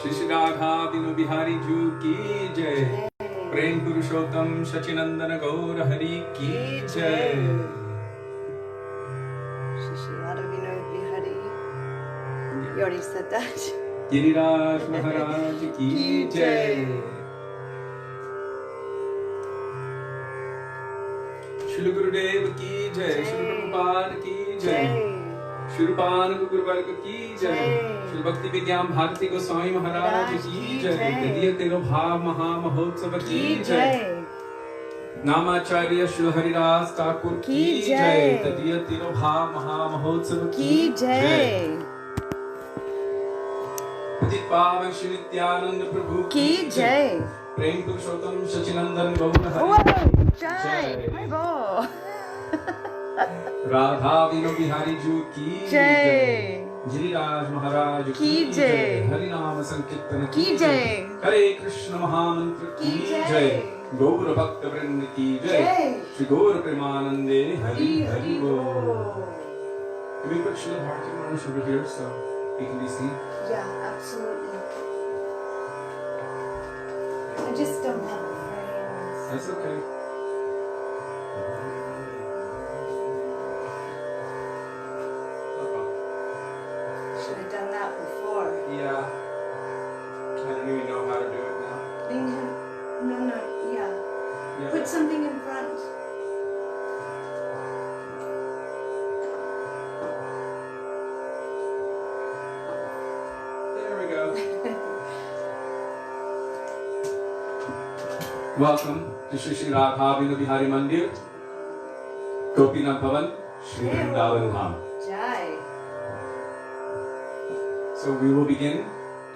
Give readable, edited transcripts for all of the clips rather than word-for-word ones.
Shri Shri Radha Dinu Bihari Ju ki jai. Prem Purushottam Shachinandana Gaura Hari ki jai. Shri Shri Radha Dinu Bihari. You already said that. Giriraj Maharaj ki jai. Srila Gurudev ki jai. Srila Prabhupada ki jai. Shripan Gurvarg ki jai. Shri Bhaktivedanta Bharti Goswami Maharaj ki jai. Didiya Tero Bhav Maha Mahotsav ki jai. Namacharya Shri Haridas Thakur ki jai. Didiya Tero Bhav Maha Mahotsav ki jai. Pradip Pavan Shri Nityananda Prabhu ki jai. Prem Purushottam Shachinandan Gaura Hari jai. Hi bo. Radha Vino Bihari Ju ki jai. Giriraj Maharaj ki jai. Harinama Sankirtana ki jai. Hare Krishna Mahamantra ki jai. Gaura Bhakta Vrinda ki jai. Shri Gaura Premanande Hari Hari Bo. Can we put Srila Bharti Maharaj over here so he can be seen? Yeah, absolutely. I just don't have the frames. That's okay. Should have done that before. Yeah. I don't even know how to do it now. No, yeah. Put something in front. There we go. Welcome to Shri Shri Radha Vino Bihari Mandir, Gopinath Bhavan, Shri Vrindavan Dham. Jai. So we will begin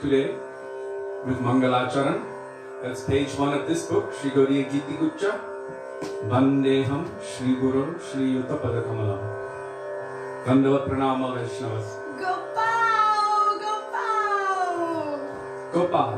today with Mangalacharan. That's page 1 of this book, Shri Gauriya Giti Guccha, Vandeham Shri Guru Shri Yuta Padakamalam. Vandavat Pranama Vaisnavas. Gopal! Gopal.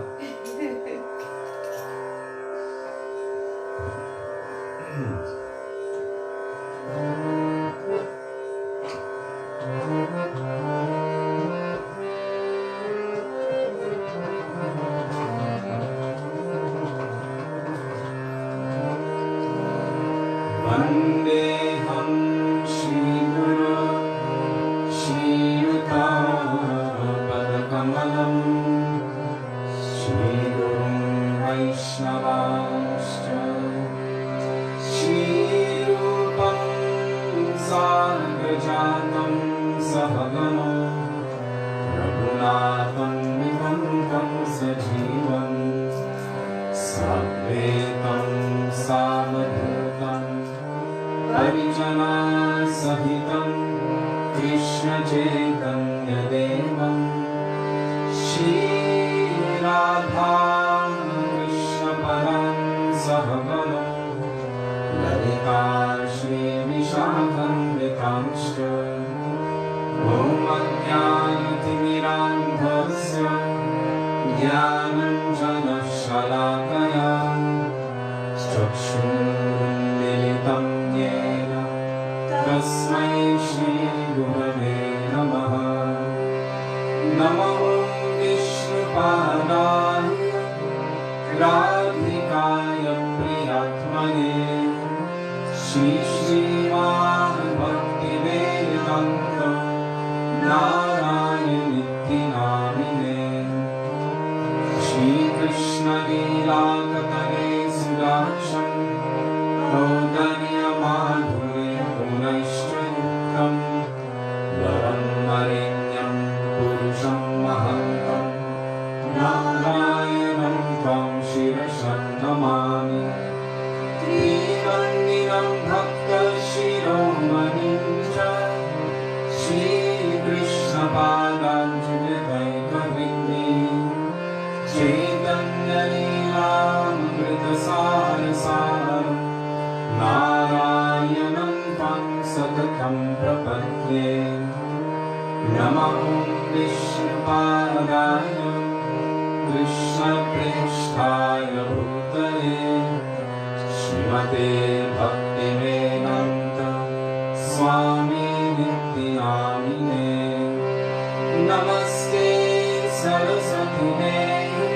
Vandeham Shri Guru Shri Yuta Padakamalam Shri Guru Vaishnavascha Shri Rupam Sargajatam Sahagana Raghunatham Vivantam Sajivam Sadvetam Samadhutam Vijanan Sahitam Krishna Chaitanya Devam Shri Radha Krishna Param Sahamana Lalita Shri Vishakam Vikamshya Om Ajnanatimmirandhasya Jnananjana Shalakaya Chakshurmilitam Yena Tasmai Shri Gurave Namaha Namo Vishnupadaya Radhikaya Priyatmane Shri Srimad Bhaktivedanta Narayan Nityanamine Shri Krishna Lila Katane Sudaksham Kaudanya Madhure Punashchayuktam Varam Marinyam Purusham Mahantam Narayanam Tvam Shirasham Namami Trivandiram Bhakta Shiromaninja Shri Krishna Padam Juditaika Vindi Chaitanya Lilamrita Sarasaram Narayanam Tvam Satatam Prapadye Namo Vishnupadaya Krishna Presthaya Bhutale Srimate Bhaktivedanta Swami Nityanamine Namaste Saraswati देवी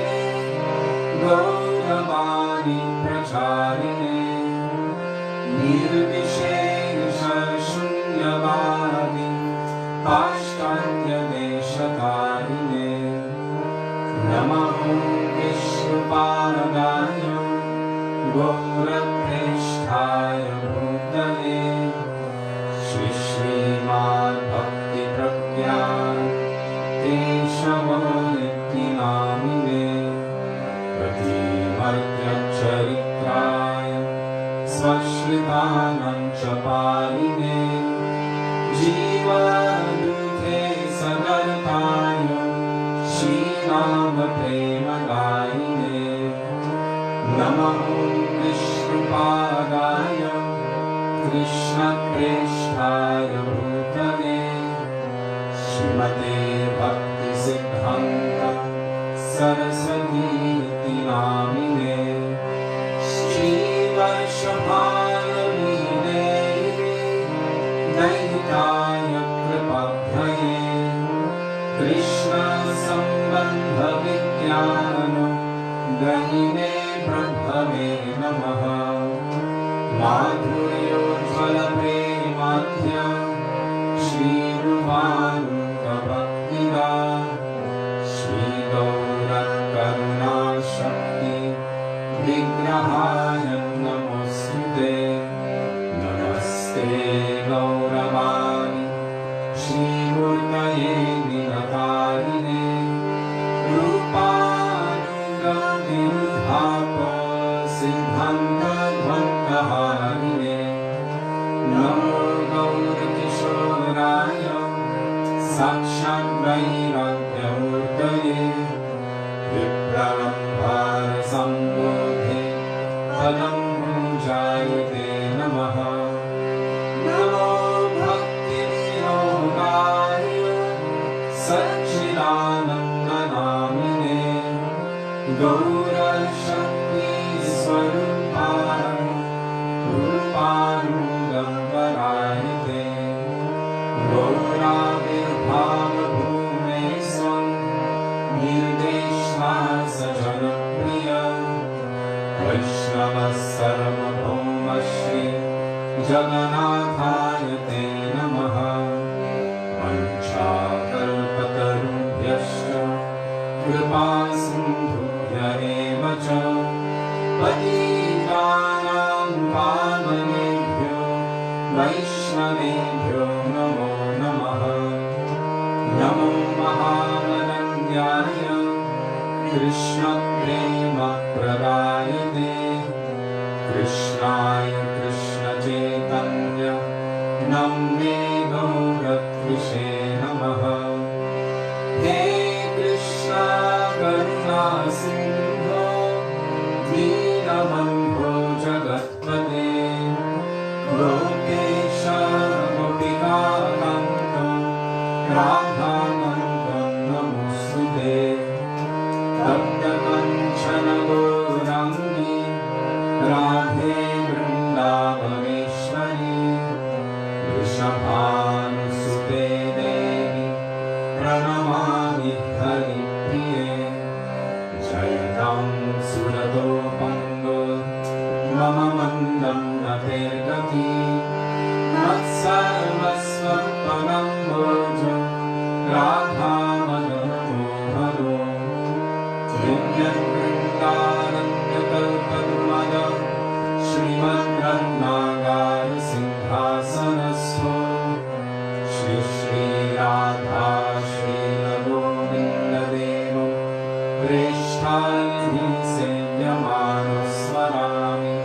गौरवाणी प्रचारिणे निर्विशेष शून्यवादी पाश्चात्य देशकारिणे नमः विष्णुपादाय गौरप्रेष्ठाय भूतले श्री श्रीमद् भक्ति प्रज्ञान केशवनित्यनामिने प्रतिमर्त्यचरित्राय स्वश्रितानां च पालिने जीवदुःखे सगर्ताय श्रीराम प्रेमदायिने नमः विष्णुपादाय कृष्णप्रेष्ठाय भूतले श्रीमते भक्ति सिद्धान्त सरस्वती नामिने श्रीवैष्णवाय दैहिकाय कृपाभये कृष्ण संबंध विज्ञान गहिने ब्रह्मवे नमः माधुर्योज्ज्वल प्रेमाख्य श्रीरुवानुगभक्तिदा श्रीगौरकरुणा शक्ति विग्रहाय नमोस्तुते नमस्ते गौरवाणी श्रीमूर्तये निरकारिणे रूपानुगनिरुद्धाप सिद्धान्तध्वन्तहारिणे नमो गौरकिशोराय साक्षात् वैराग्यमूर्तये विप्लवम्भारसम्बोधे पदं जायते नमः नमो भक्तिवियोगाय सच्चिदानन्दनामिने गौरशक्तिस्वरूपाय रूपानुगम्बरायते गौराविर्भावभूमे स्वं निर्देशा सजनप्रिय वैष्णवः सर्वभौमश्री जगन्नाथाय ते नमः वञ्चाकल्पतरुभ्यश्च कृपासिन्धुभ्य एव च पतितानां पावनेभ्यो वैष्णवेभ्यो नमो नमः नमो महावदन्याय कृष्णप्रेमप्रदायते कृष्णाय कृष्णचैतन्य नम्ने गौरत्विषे नमः हे कृष्ण करुणा सिन्धो दीनबन्धो जगत्पते गोपेश गोपिकान्त राधाकान्तं नमोऽस्तुते तप्तकञ्चन गौराङ्गी राधे वृन्दावनेश्वरी वृषभानुसुते देवी प्रणमामि हरिप्रिये जयतां सुरतो पङ्गो मम मन्दं नभेर्गति मत्सर्वस्वपरं भोज राधामदनमोहनो दिव्यवृन्दारण्यकल्पद्रुमद श्रीमद्रत्नागार सिंहासनस्थो श्री श्रीराधा श्रीरघुविन्ददेव प्रेष्ठानिधि सेव्यमानो स्मरामि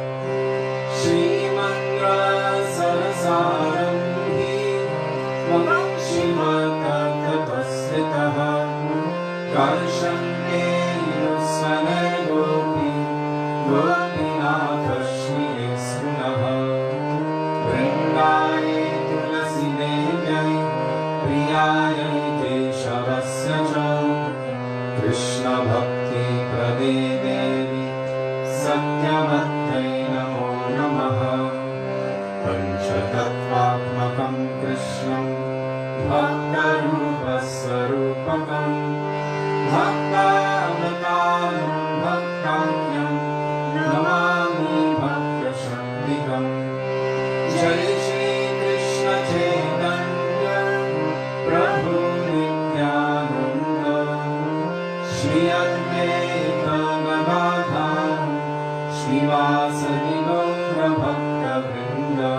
श्रीमन्त्रसरसारम्भी मक्षिमततस्थितः कर्षन्ते स्वनर्गोपी गोपीनाथ श्रीस्पुनः वृन्दाय तुलसीदेव्यै प्रियाय केशवस्य च कृष्णभक्तिप्रदे देवी सत्यवत्यै नमो नमः पञ्चतत्त्वात्मकं कृष्णं भक्तरूपस्वरूपकं Bhakta-avatanam bhaktakyam namami bhakta-shantikam. Jai Shri Krishna Chaitanya Prabhu Nityananda Shri Advaita Gadadhar Srivasadi Gaura Bhakta Vrinda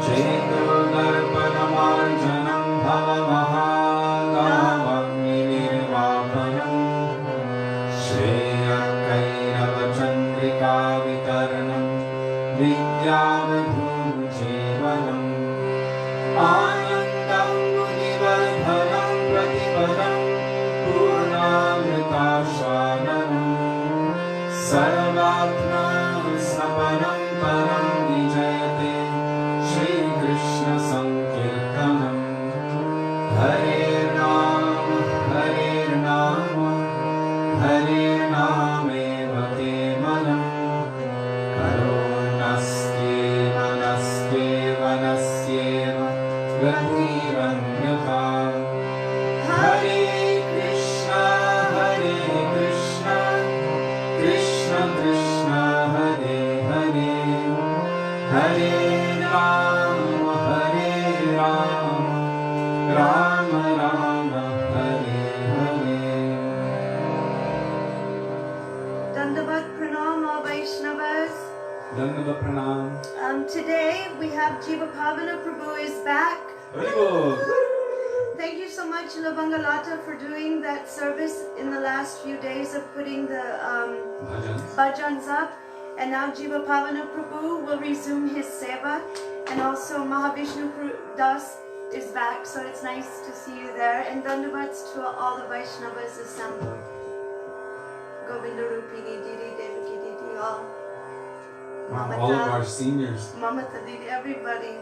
Cheto-darpanamarjanam Bhava Mahadavam Nirvapanam Shreya-kairava Chandrika Vitaranam Vidyavadhu Jivanam Anandam Munivardhanam Pratipadam Purnamritashanam Sarvatma Saparam Param Vijayate Shri Krishna Sankirtanam Hare Rama Hare Rama Hare Rama Kevalam Karunastyeva Nastyeva Nastyeva Gatiranyata Hare Krishna Krishna Krishna Hare Hare Hare Rama Rama Rama Hare Hare. Dandavat Pranam, all Vaishnavas. Dandavat Pranam. Today we have Jiva Pavana Prabhu is back. Haribol. Thank you so much, Labangalata, for doing that service in the last few days of putting the bhajans up. And now Jiva Pavana Prabhu will resume his seva. And also Mahavishnu Das is back, so it's nice to see you there. And Dandavats to all the Vaishnavas assembled. Govinda Rupini Didi Devaki Didi, all. All of our seniors. Mamata Didi, everybody.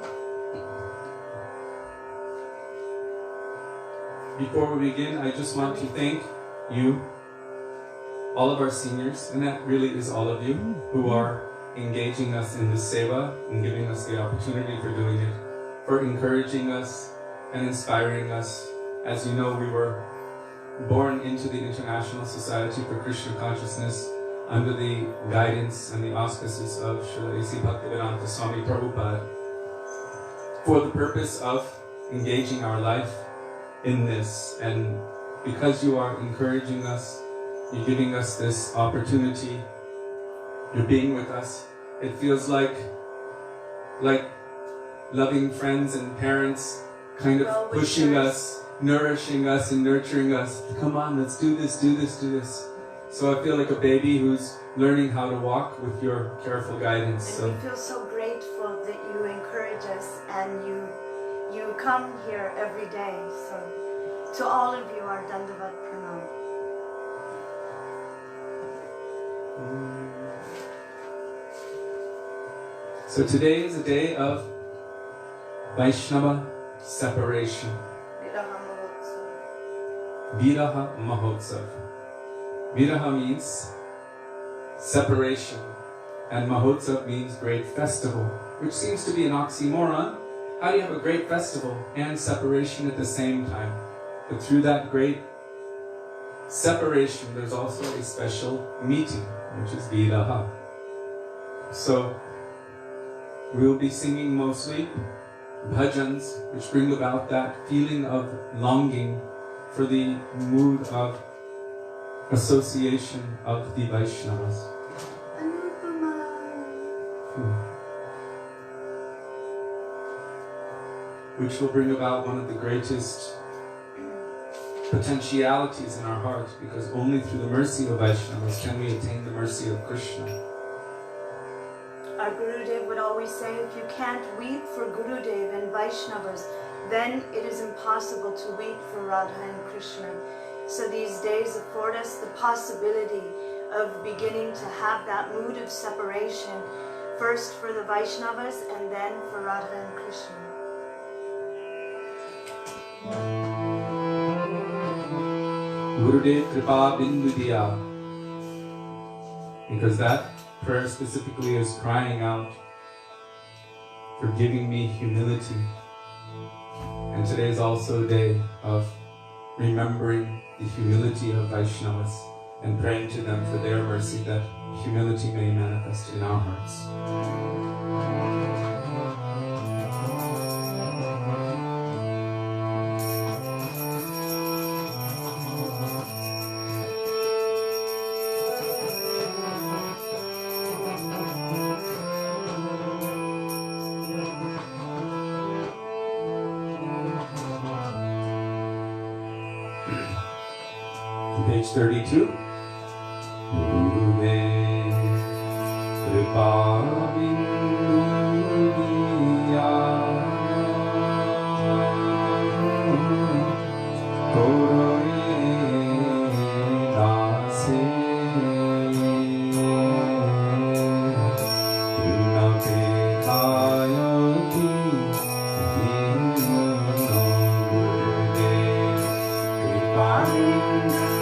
Before we begin, I just want to thank you, all of our seniors, and that really is all of you, who are engaging us in this seva and giving us the opportunity for doing it, for encouraging us and inspiring us. As you know, we were born into the International Society for Krishna Consciousness under the guidance and the auspices of Srila A.C. Bhaktivedanta Swami Prabhupada for the purpose of engaging our life in this. And because you are encouraging us, you're giving us this opportunity, you're being with us, it feels like loving friends and parents kind of pushing us, nourishing us and nurturing us. Come on, let's do this, do this, do this. So I feel like a baby who's learning how to walk with your careful guidance. And we feel so grateful that you encourage us and you come here every day. So to all of you, our Dandavat Pranam. So today is a day of Vaishnava separation. Viraha Mahotsav. Viraha means separation, and Mahotsav means great festival, which seems to be an oxymoron. How do you have a great festival and separation at the same time? But through that great separation, there's also a special meeting, which is Viraha. So we'll be singing mostly bhajans, which bring about that feeling of longing for the mood of association of the Vaishnavas. Which will bring about one of the greatest potentialities in our heart, because only through the mercy of Vaishnavas can we attain the mercy of Krishna. Our Gurudev would always say, if you can't weep for Gurudev and Vaishnavas, then it is impossible to weep for Radha and Krishna. So these days afford us the possibility of beginning to have that mood of separation, first for the Vaishnavas and then for Radha and Krishna. Gurudev Kripa Bindu Diya. Because that prayer specifically is crying out for giving me humility. And today is also a day of remembering the humility of Vaishnavas and praying to them for their mercy that humility may manifest in our hearts. Page 32. Gurudev Kripa Binduya Korore Dase Krinape Ayati Gurudev Kripa Binduya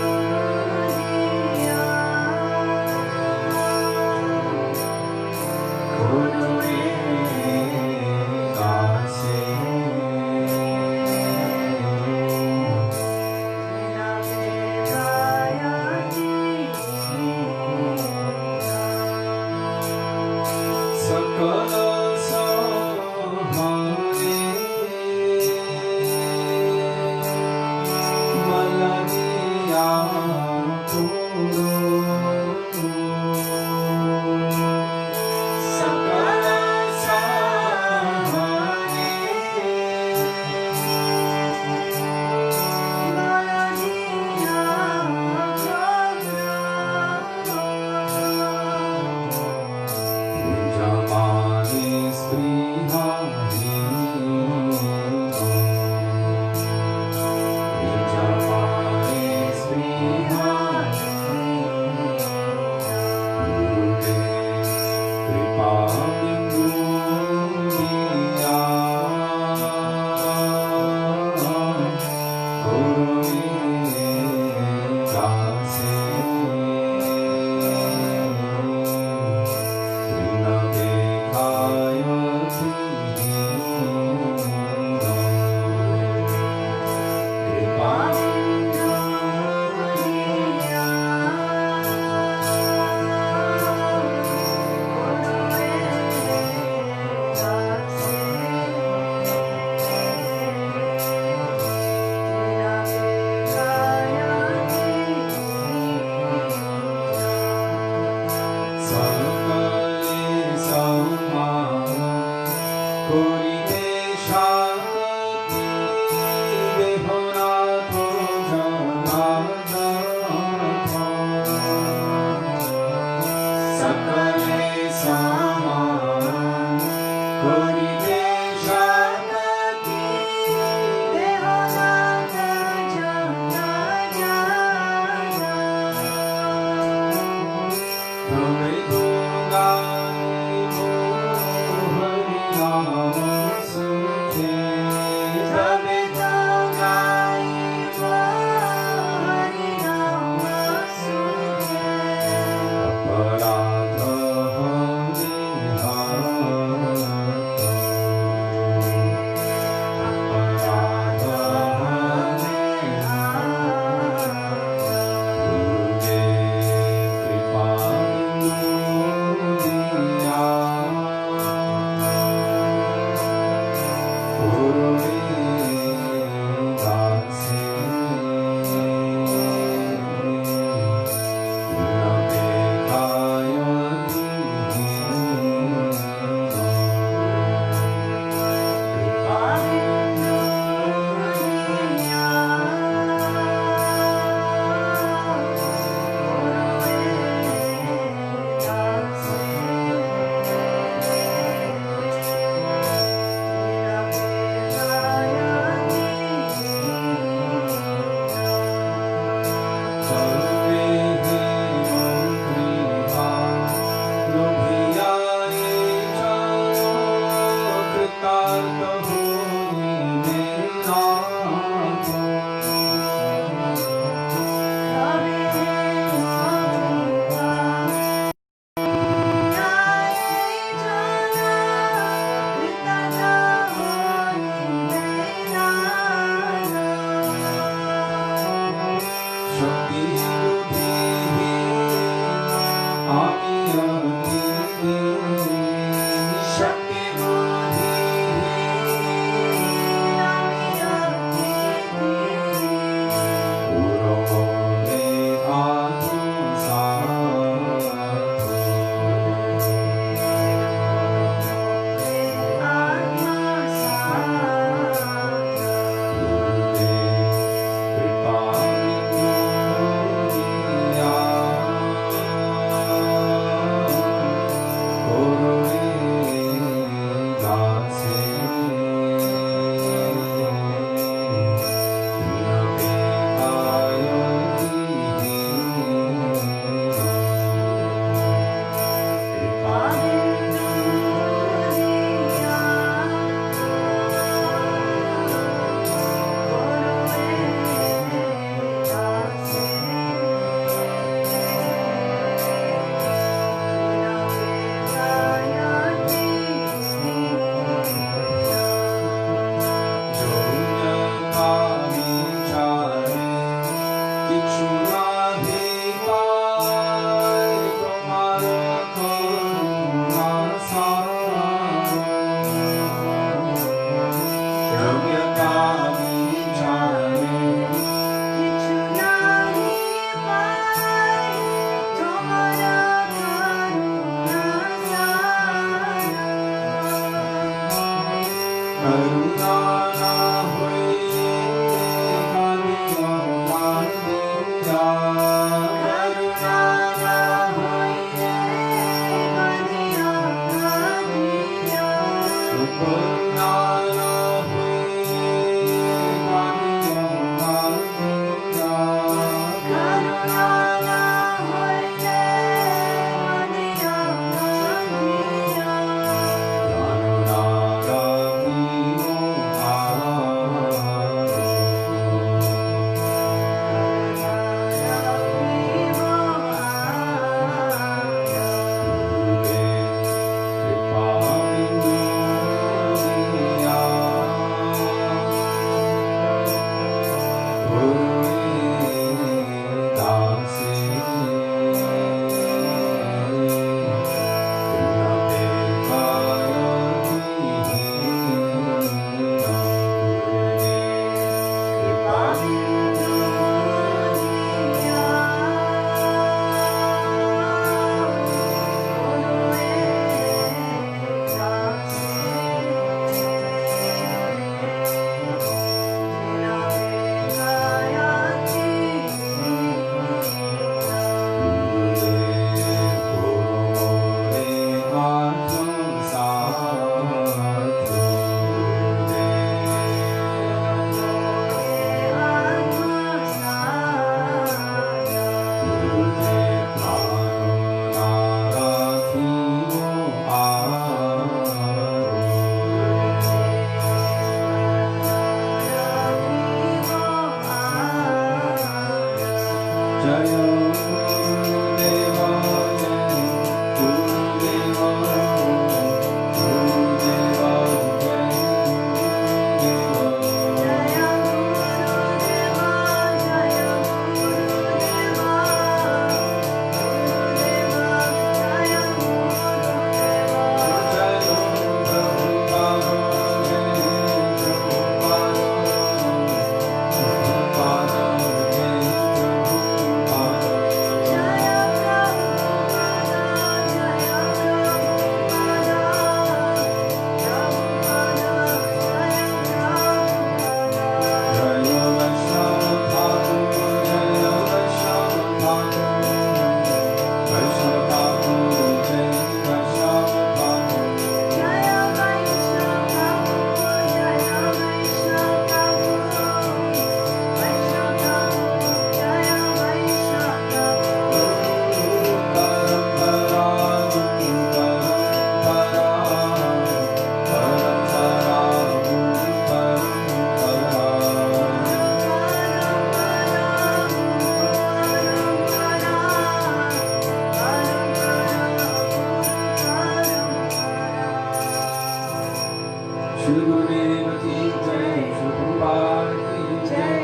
Shri Gurudev ki jai, Shri Prabhupada ki jai,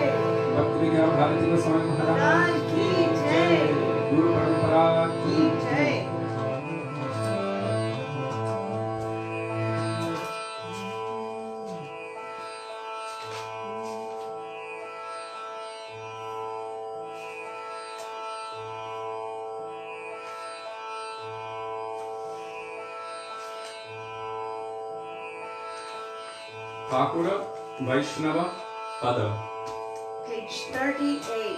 Bhaktivedanta Bharti Goswami Maharaj ki jai, Guru Parampara ki jai. Thakur, Vaisnava, Pada. Page 38.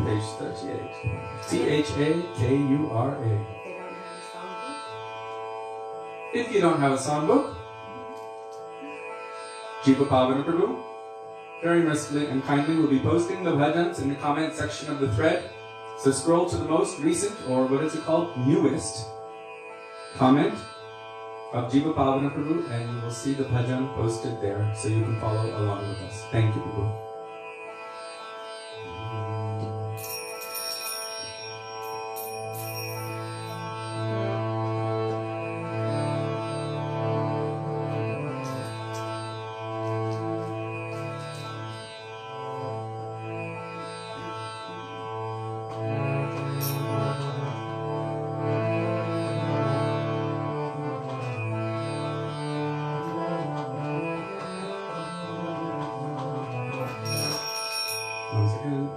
Page 38. Thakura. If they don't have a songbook. If you don't have a songbook, Jiva Pavana Prabhu very mercifully and kindly will be posting the bhajans in the comment section of the thread. So scroll to the most recent, or what is it called, newest comment of Jiva Pavana Prabhu, and you will see the bhajan posted there, so you can follow along with us. Thank you, Prabhu. Once again.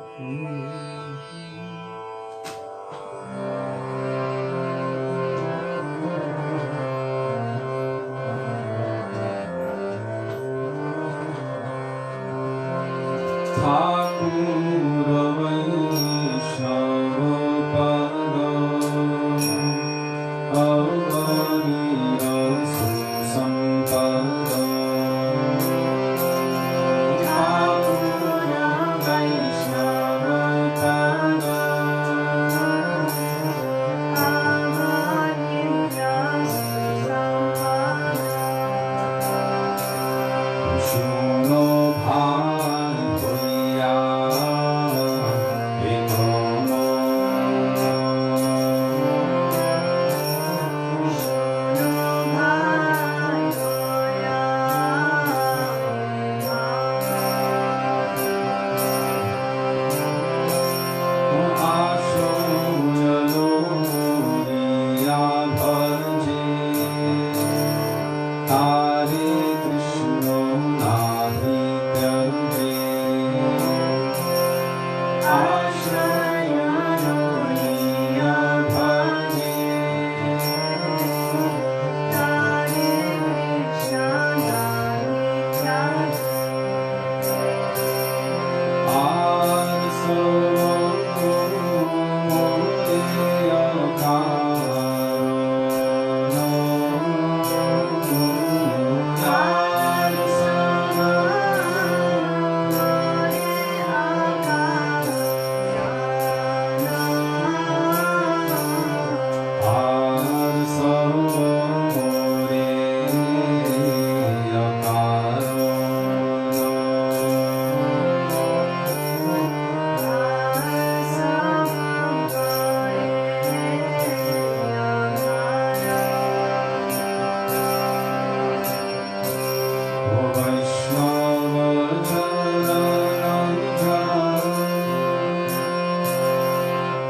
Thakur Vaisnava Pada Avanira Susampada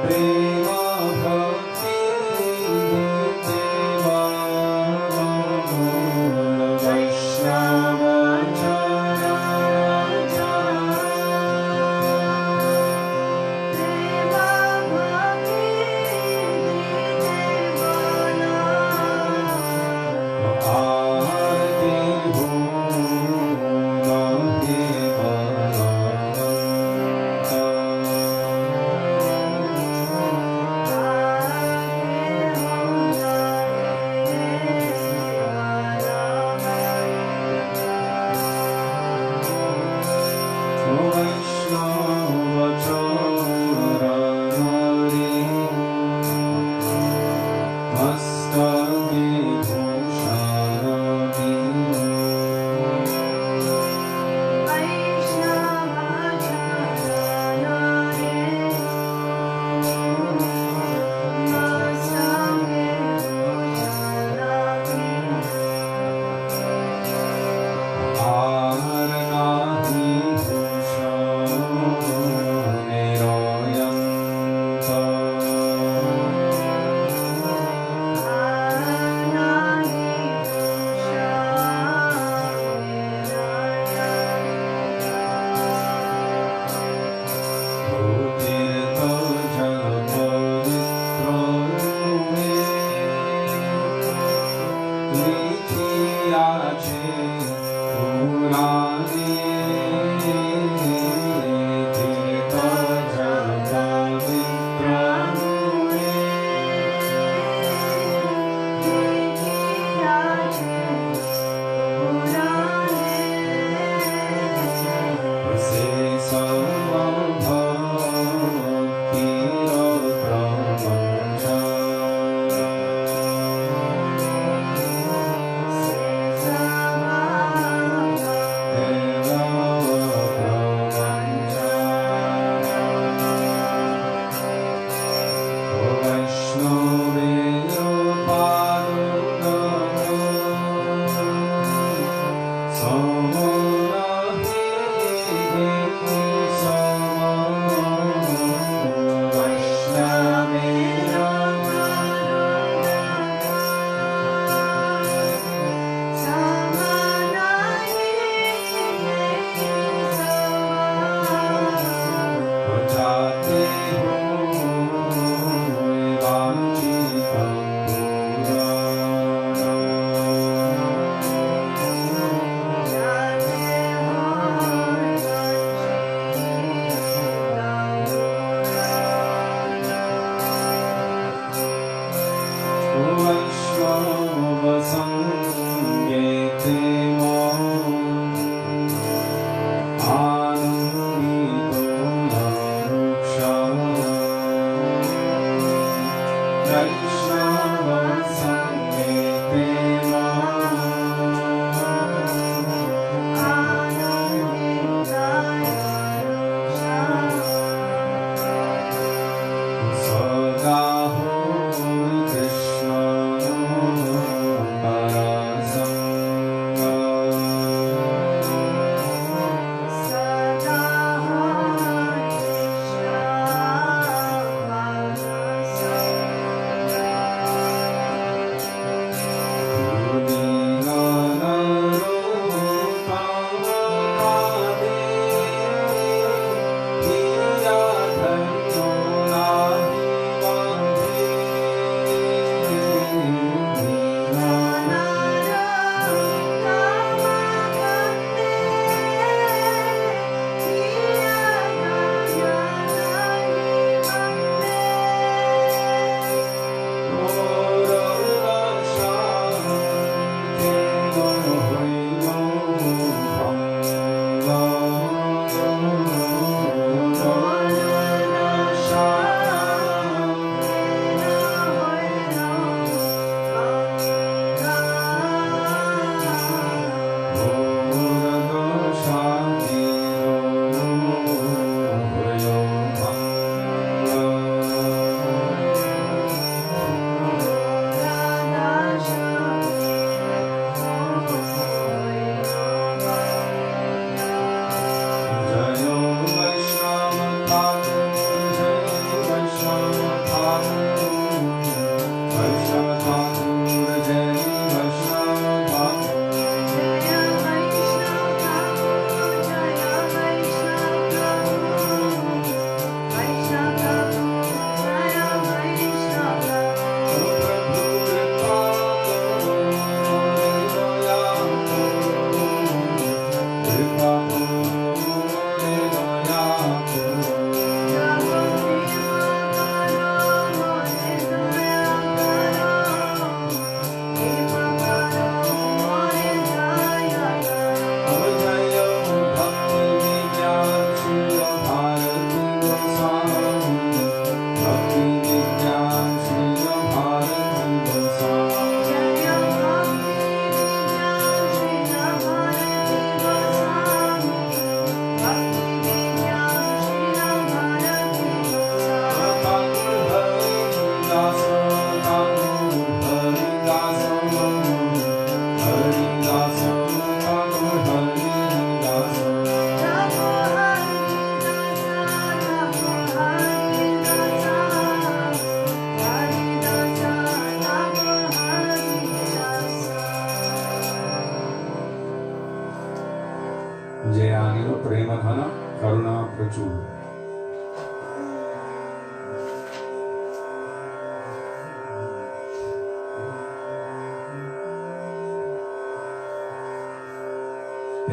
Anandito Yaruksha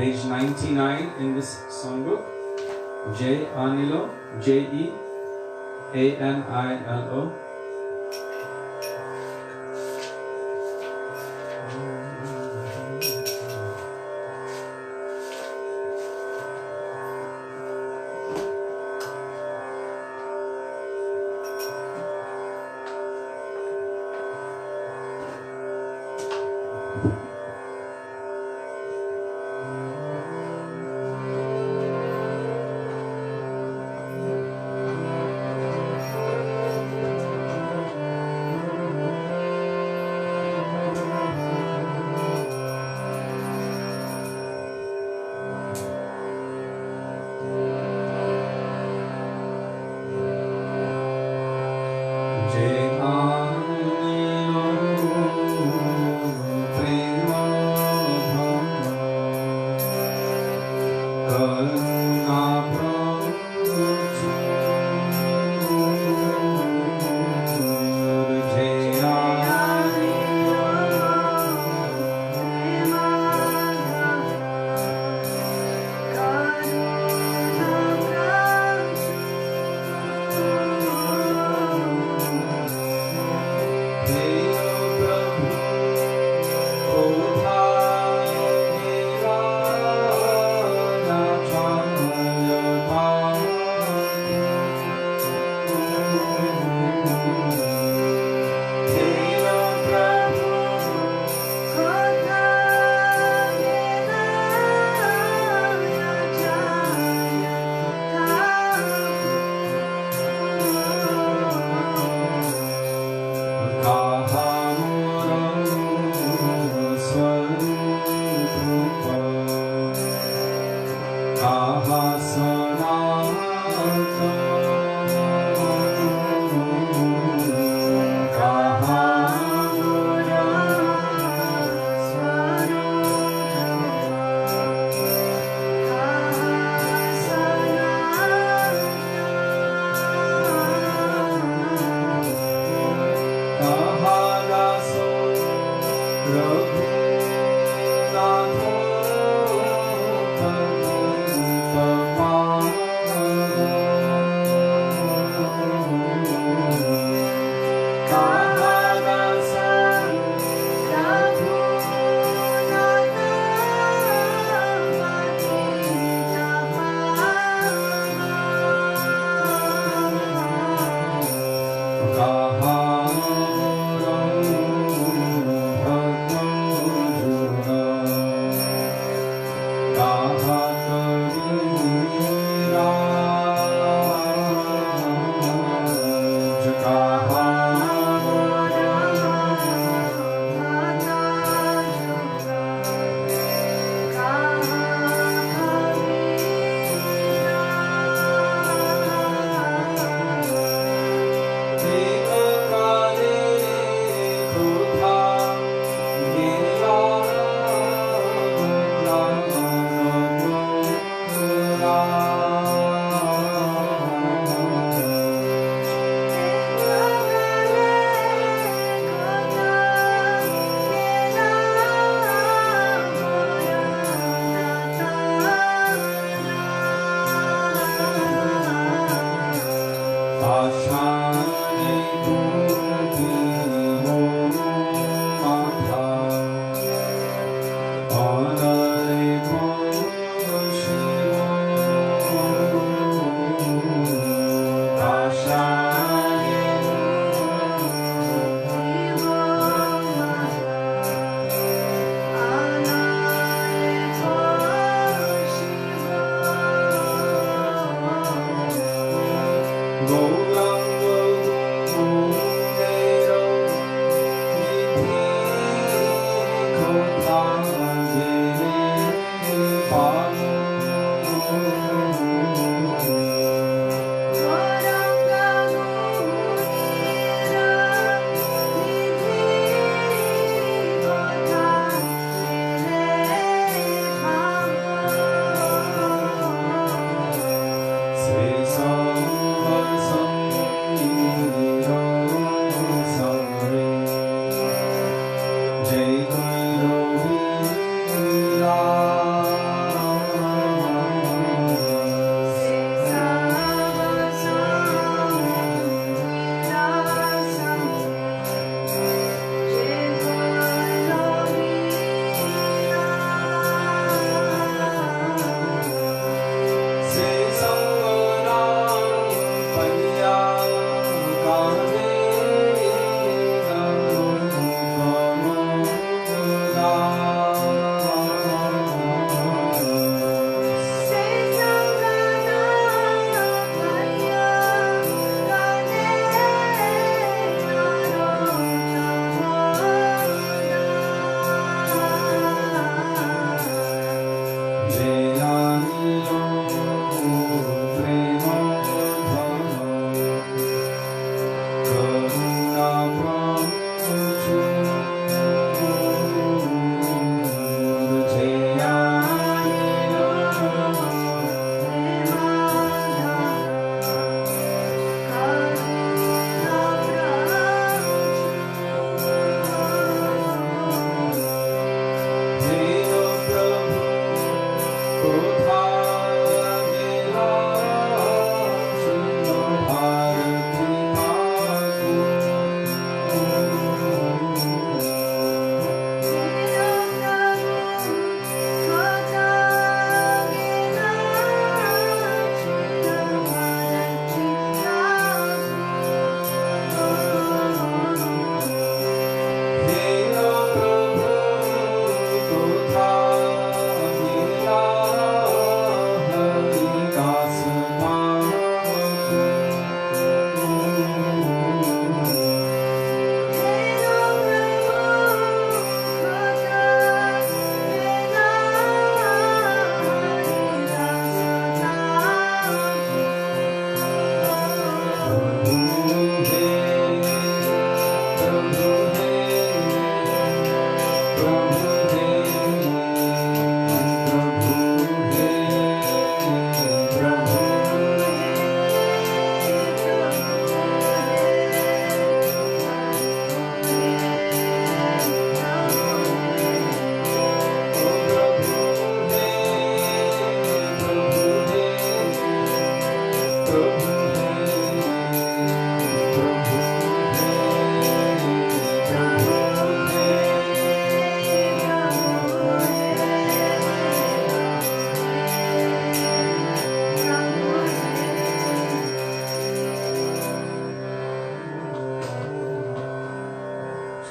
page 99 in this songbook. J Anilo, Jeanilo.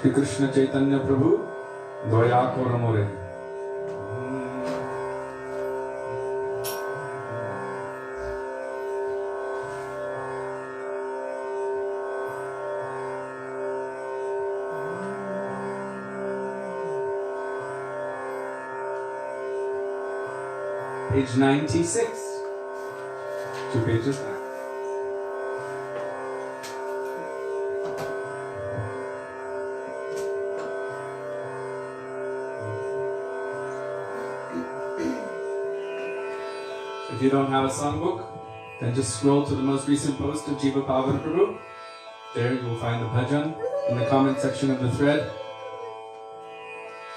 Shri Krishna Chaitanya Prabhu, Daya Koramore. Page 96, 2 pages back. If you don't have a songbook, then just scroll to the most recent post of Jiva Pavan Prabhu. There you will find the bhajan in the comment section of the thread,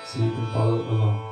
so you can follow along.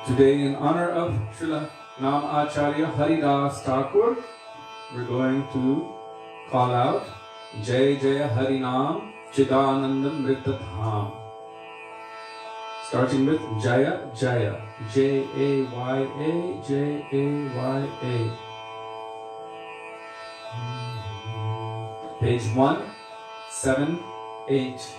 Today, in honor of Srila Nam Acharya Haridas Thakur, we're going to call out Jai Jaya Harinam Chidananda Mritadham. Starting with Jaya Jaya, Jaya, Jaya. Page 178.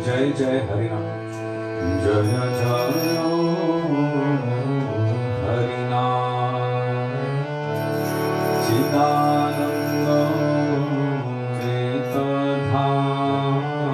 Jai Jai Harinam. Jaya Jaya Harinam. Chidananda Mritadham. Jaya Jaya Harinam. Chidananda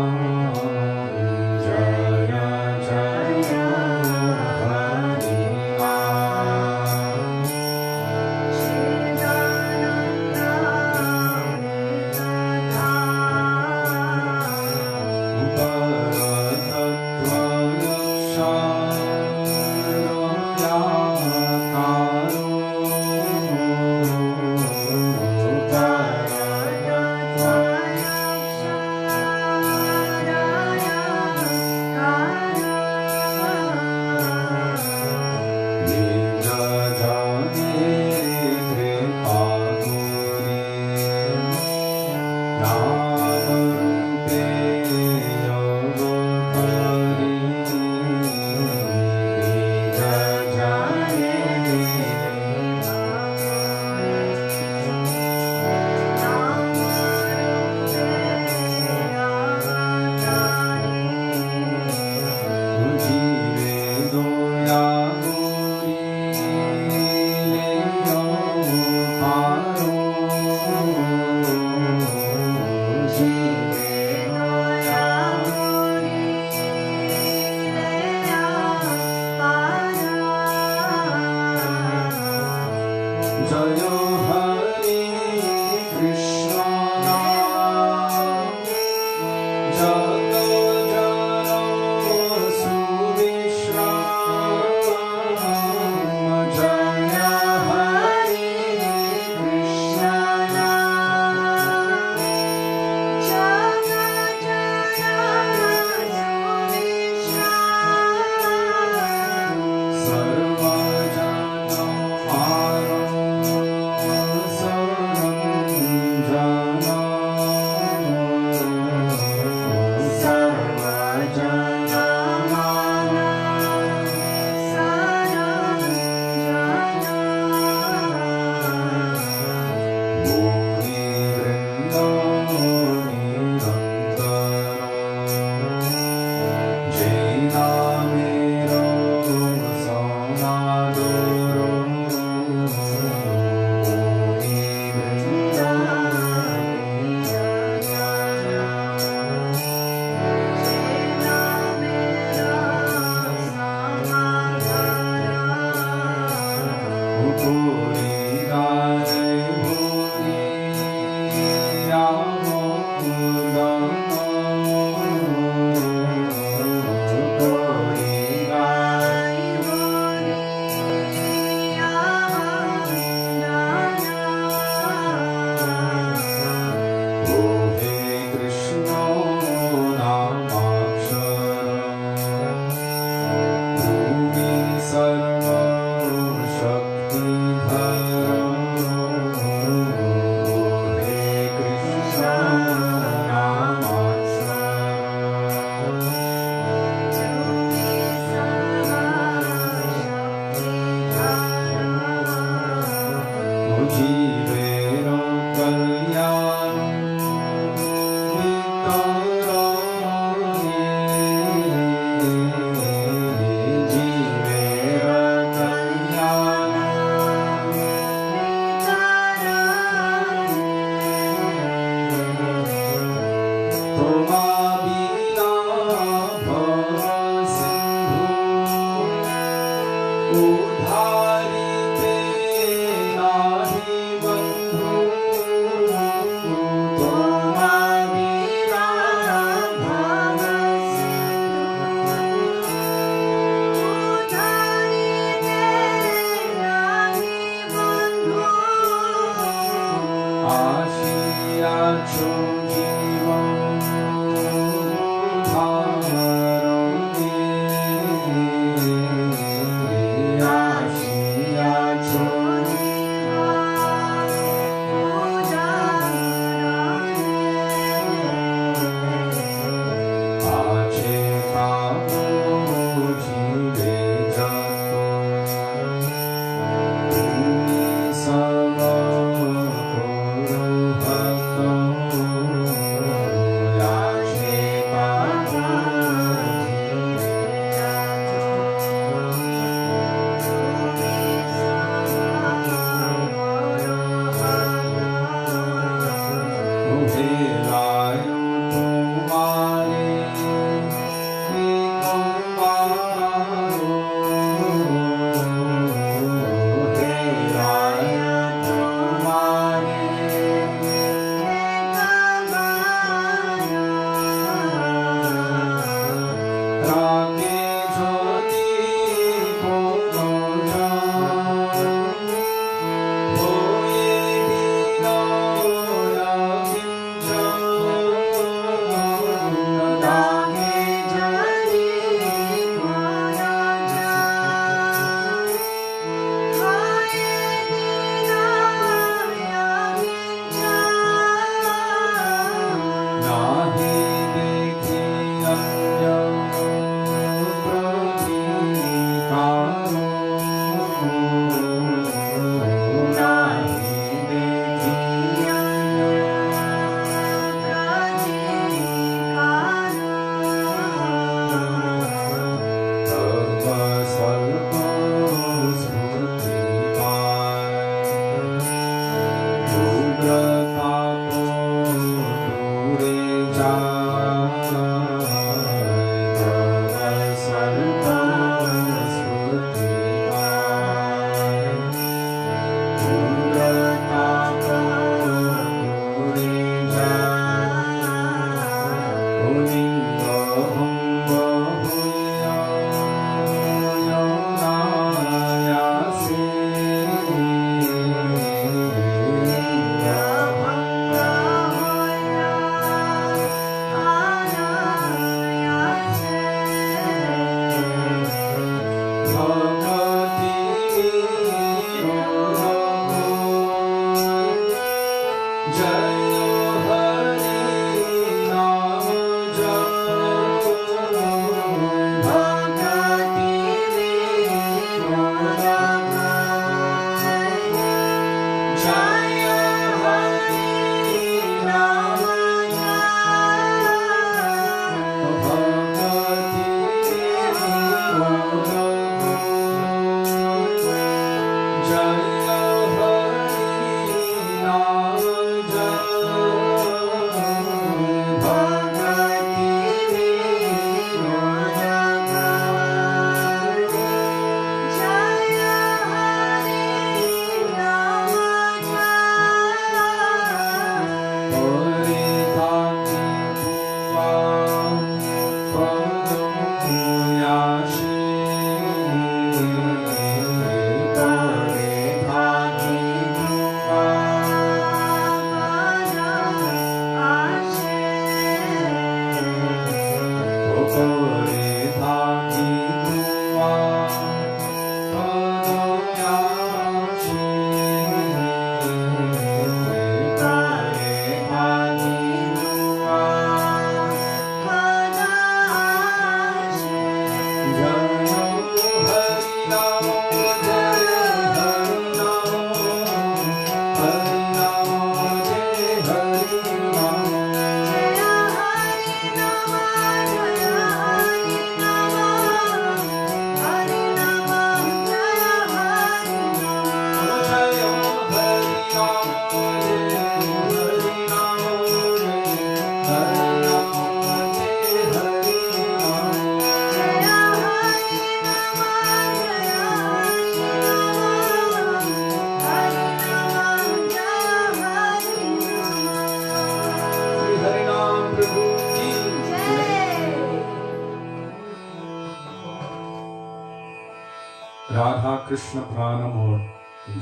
Radha Krishna Pranamur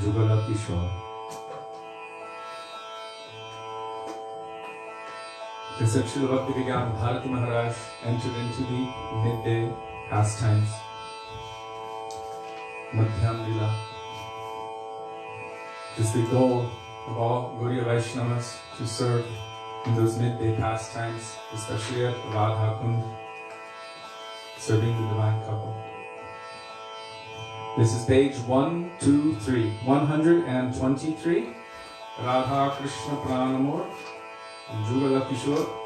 Jugala Kishor. Just as Srila Bhaktivedanta Bharti Maharaj entered into the midday pastimes, Madhyam Lila. It is the goal of all Gaudiya Vaishnavas to serve in those midday pastimes, especially at Radha Kund, serving the divine couple. This is page 123, 123, Radha Krishna Pranamur, Jugala Kishor.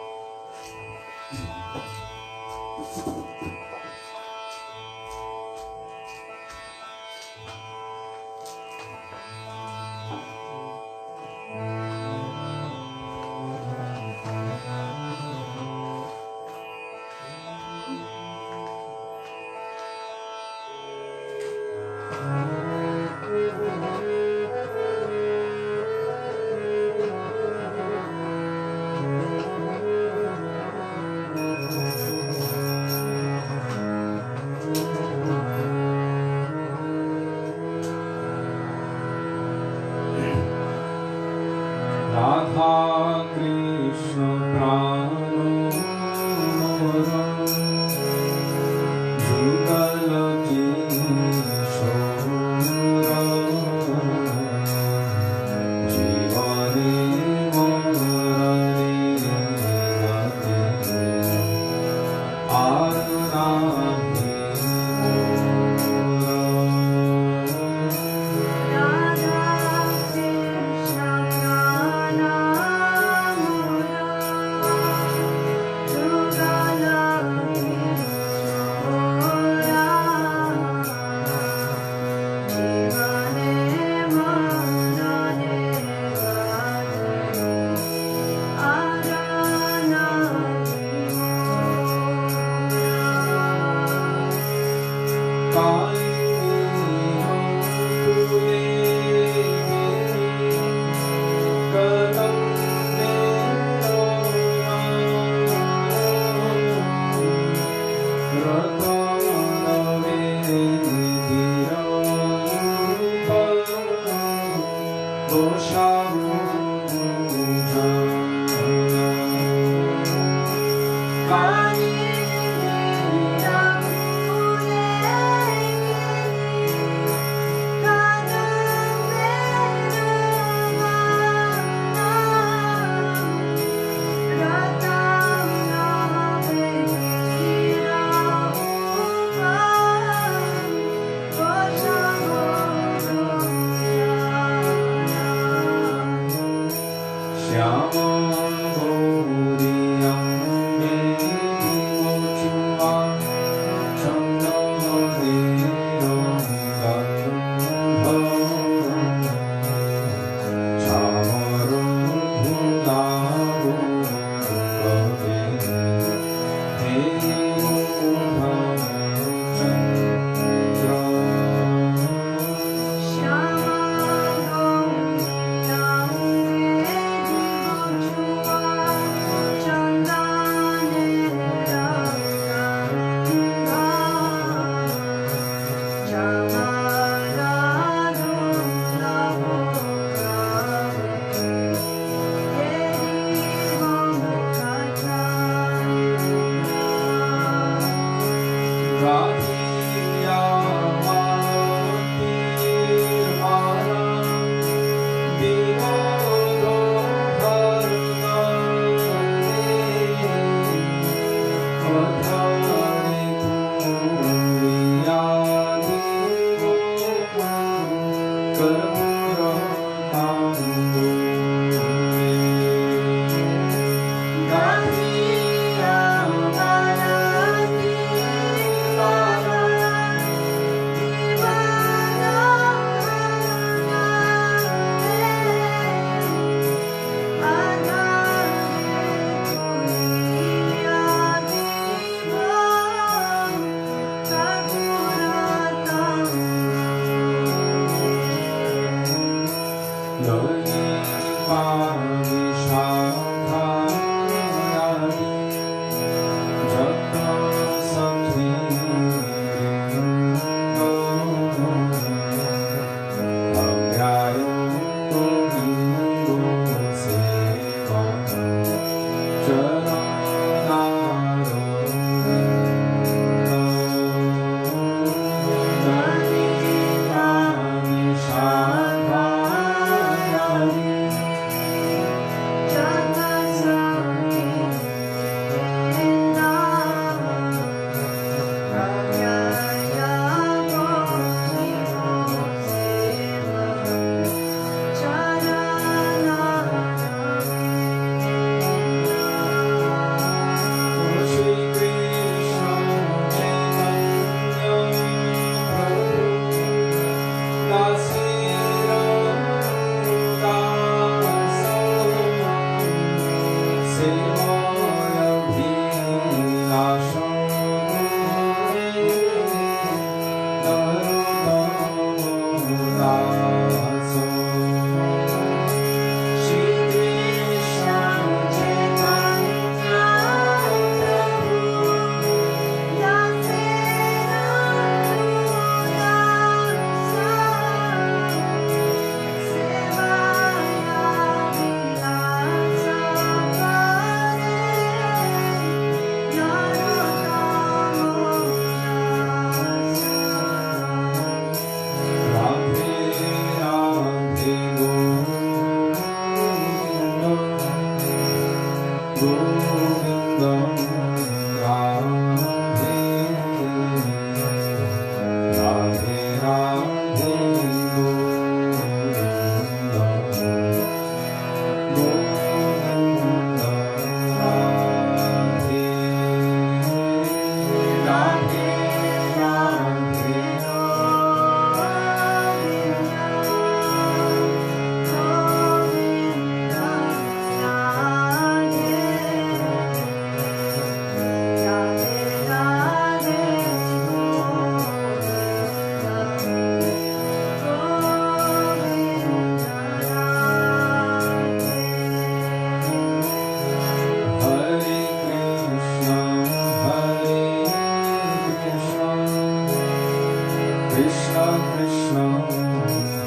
Krishna Krishna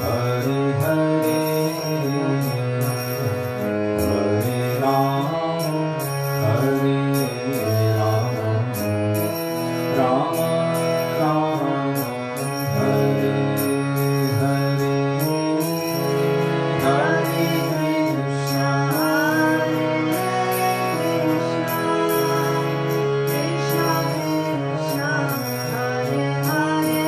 Hare Hare Hare Rama Hare Rama Rama Rama Hare Hare Hare Krishna Krishna Krishna Hare Hare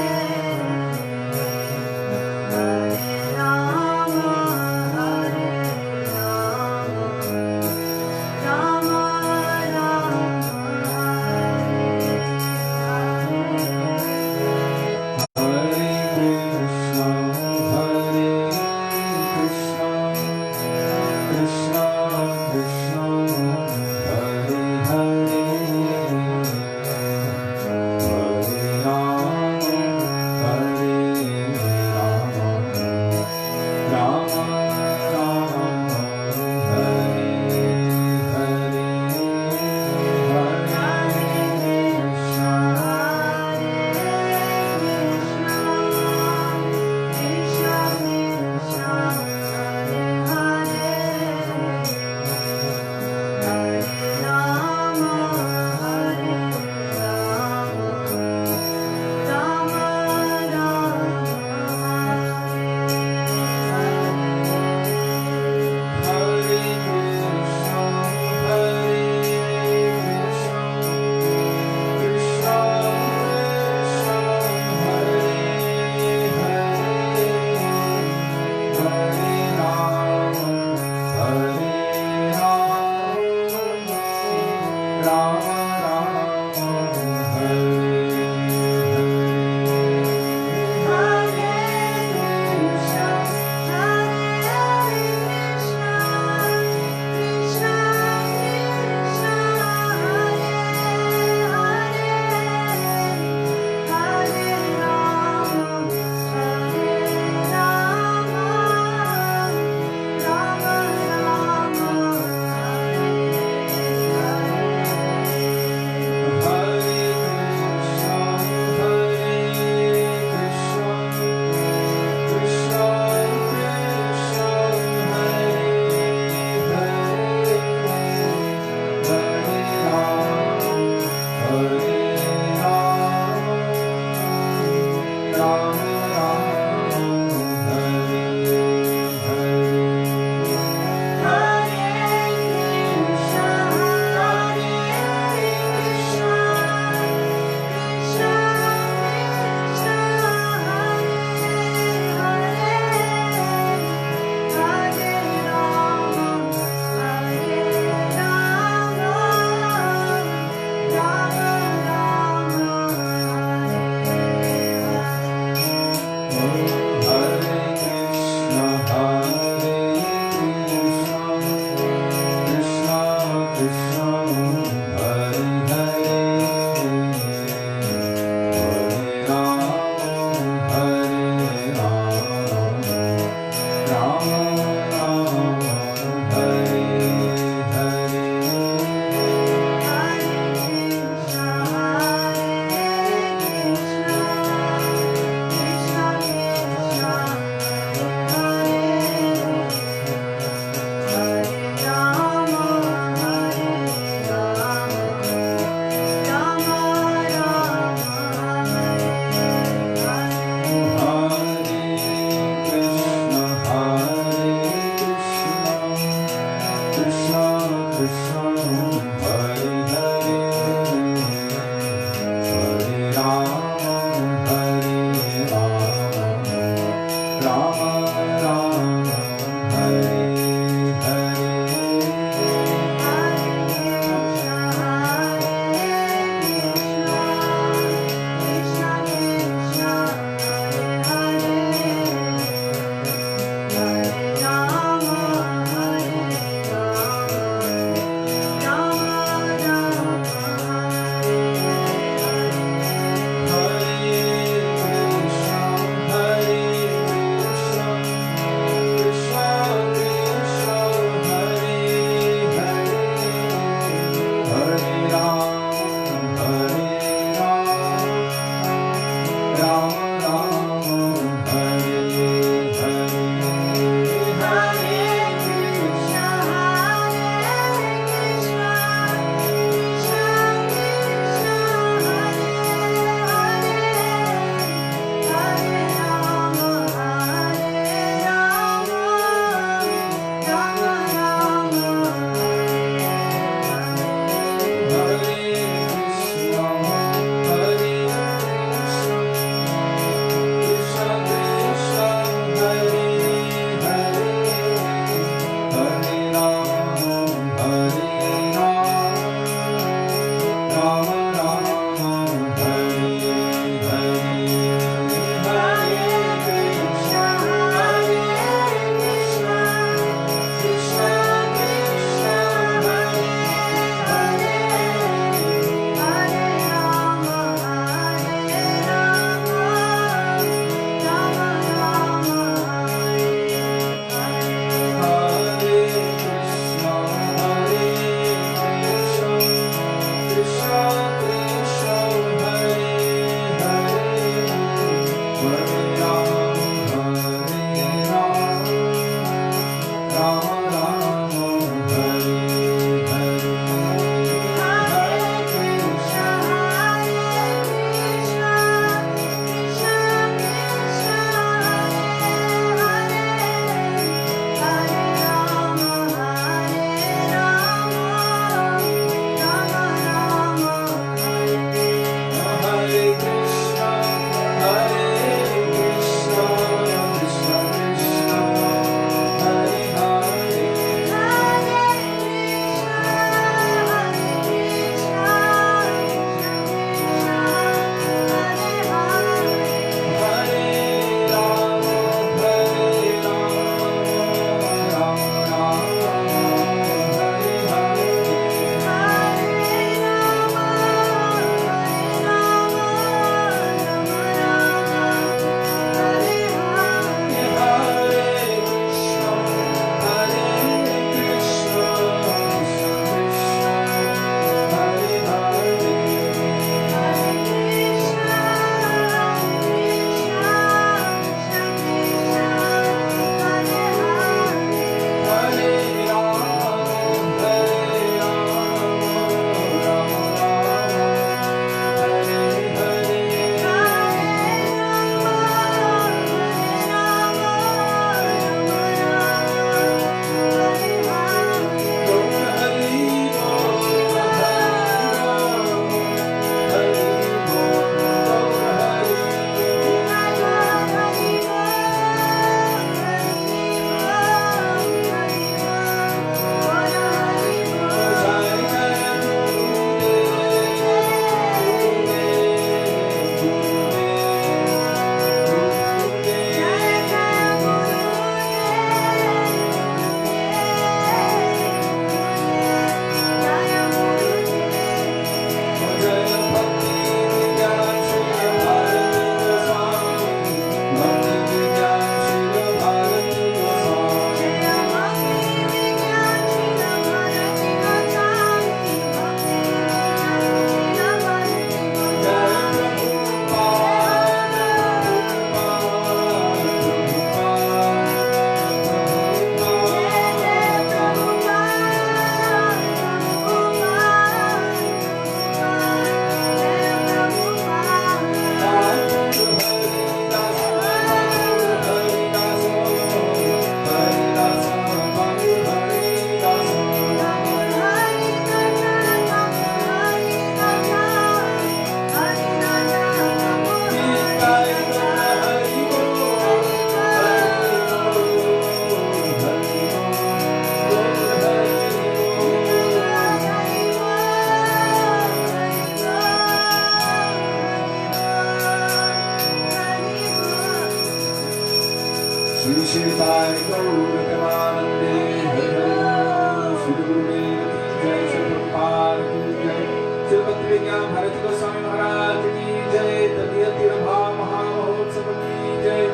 Shivai Gaur Premanande Hari Hari Shri Gurudev Ki Jai Shri Prabhupada Ki Jai Shri Bhaktivedanta Bharti Goswami Maharaj Ki Jai Tadiya Tirabha Mahamahotsav Ki Jai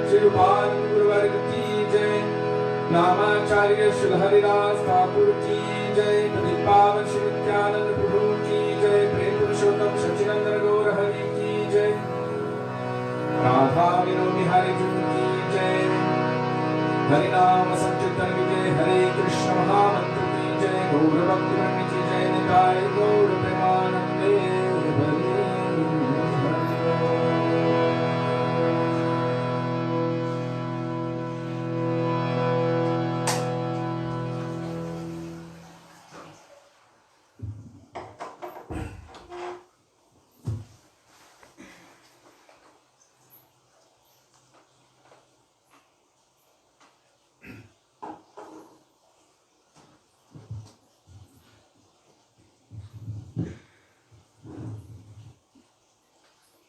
Shri Rupan Guruvar Ki Jai Namacharya Shri Haridas Thakur Ki Jai Padipavan Shri Nityananda Prabhu Ki Jai Prem Purushottam Sachinandana Gaur Hari Ki Jai Radha Vinodi Hari Ki Jai Harinama Sankirtan Ki Jai Hare Krishna Mahamantra Ki Jai Gaur Bhaktivedanta Ki Jai Nitai Gaur Premanande Hari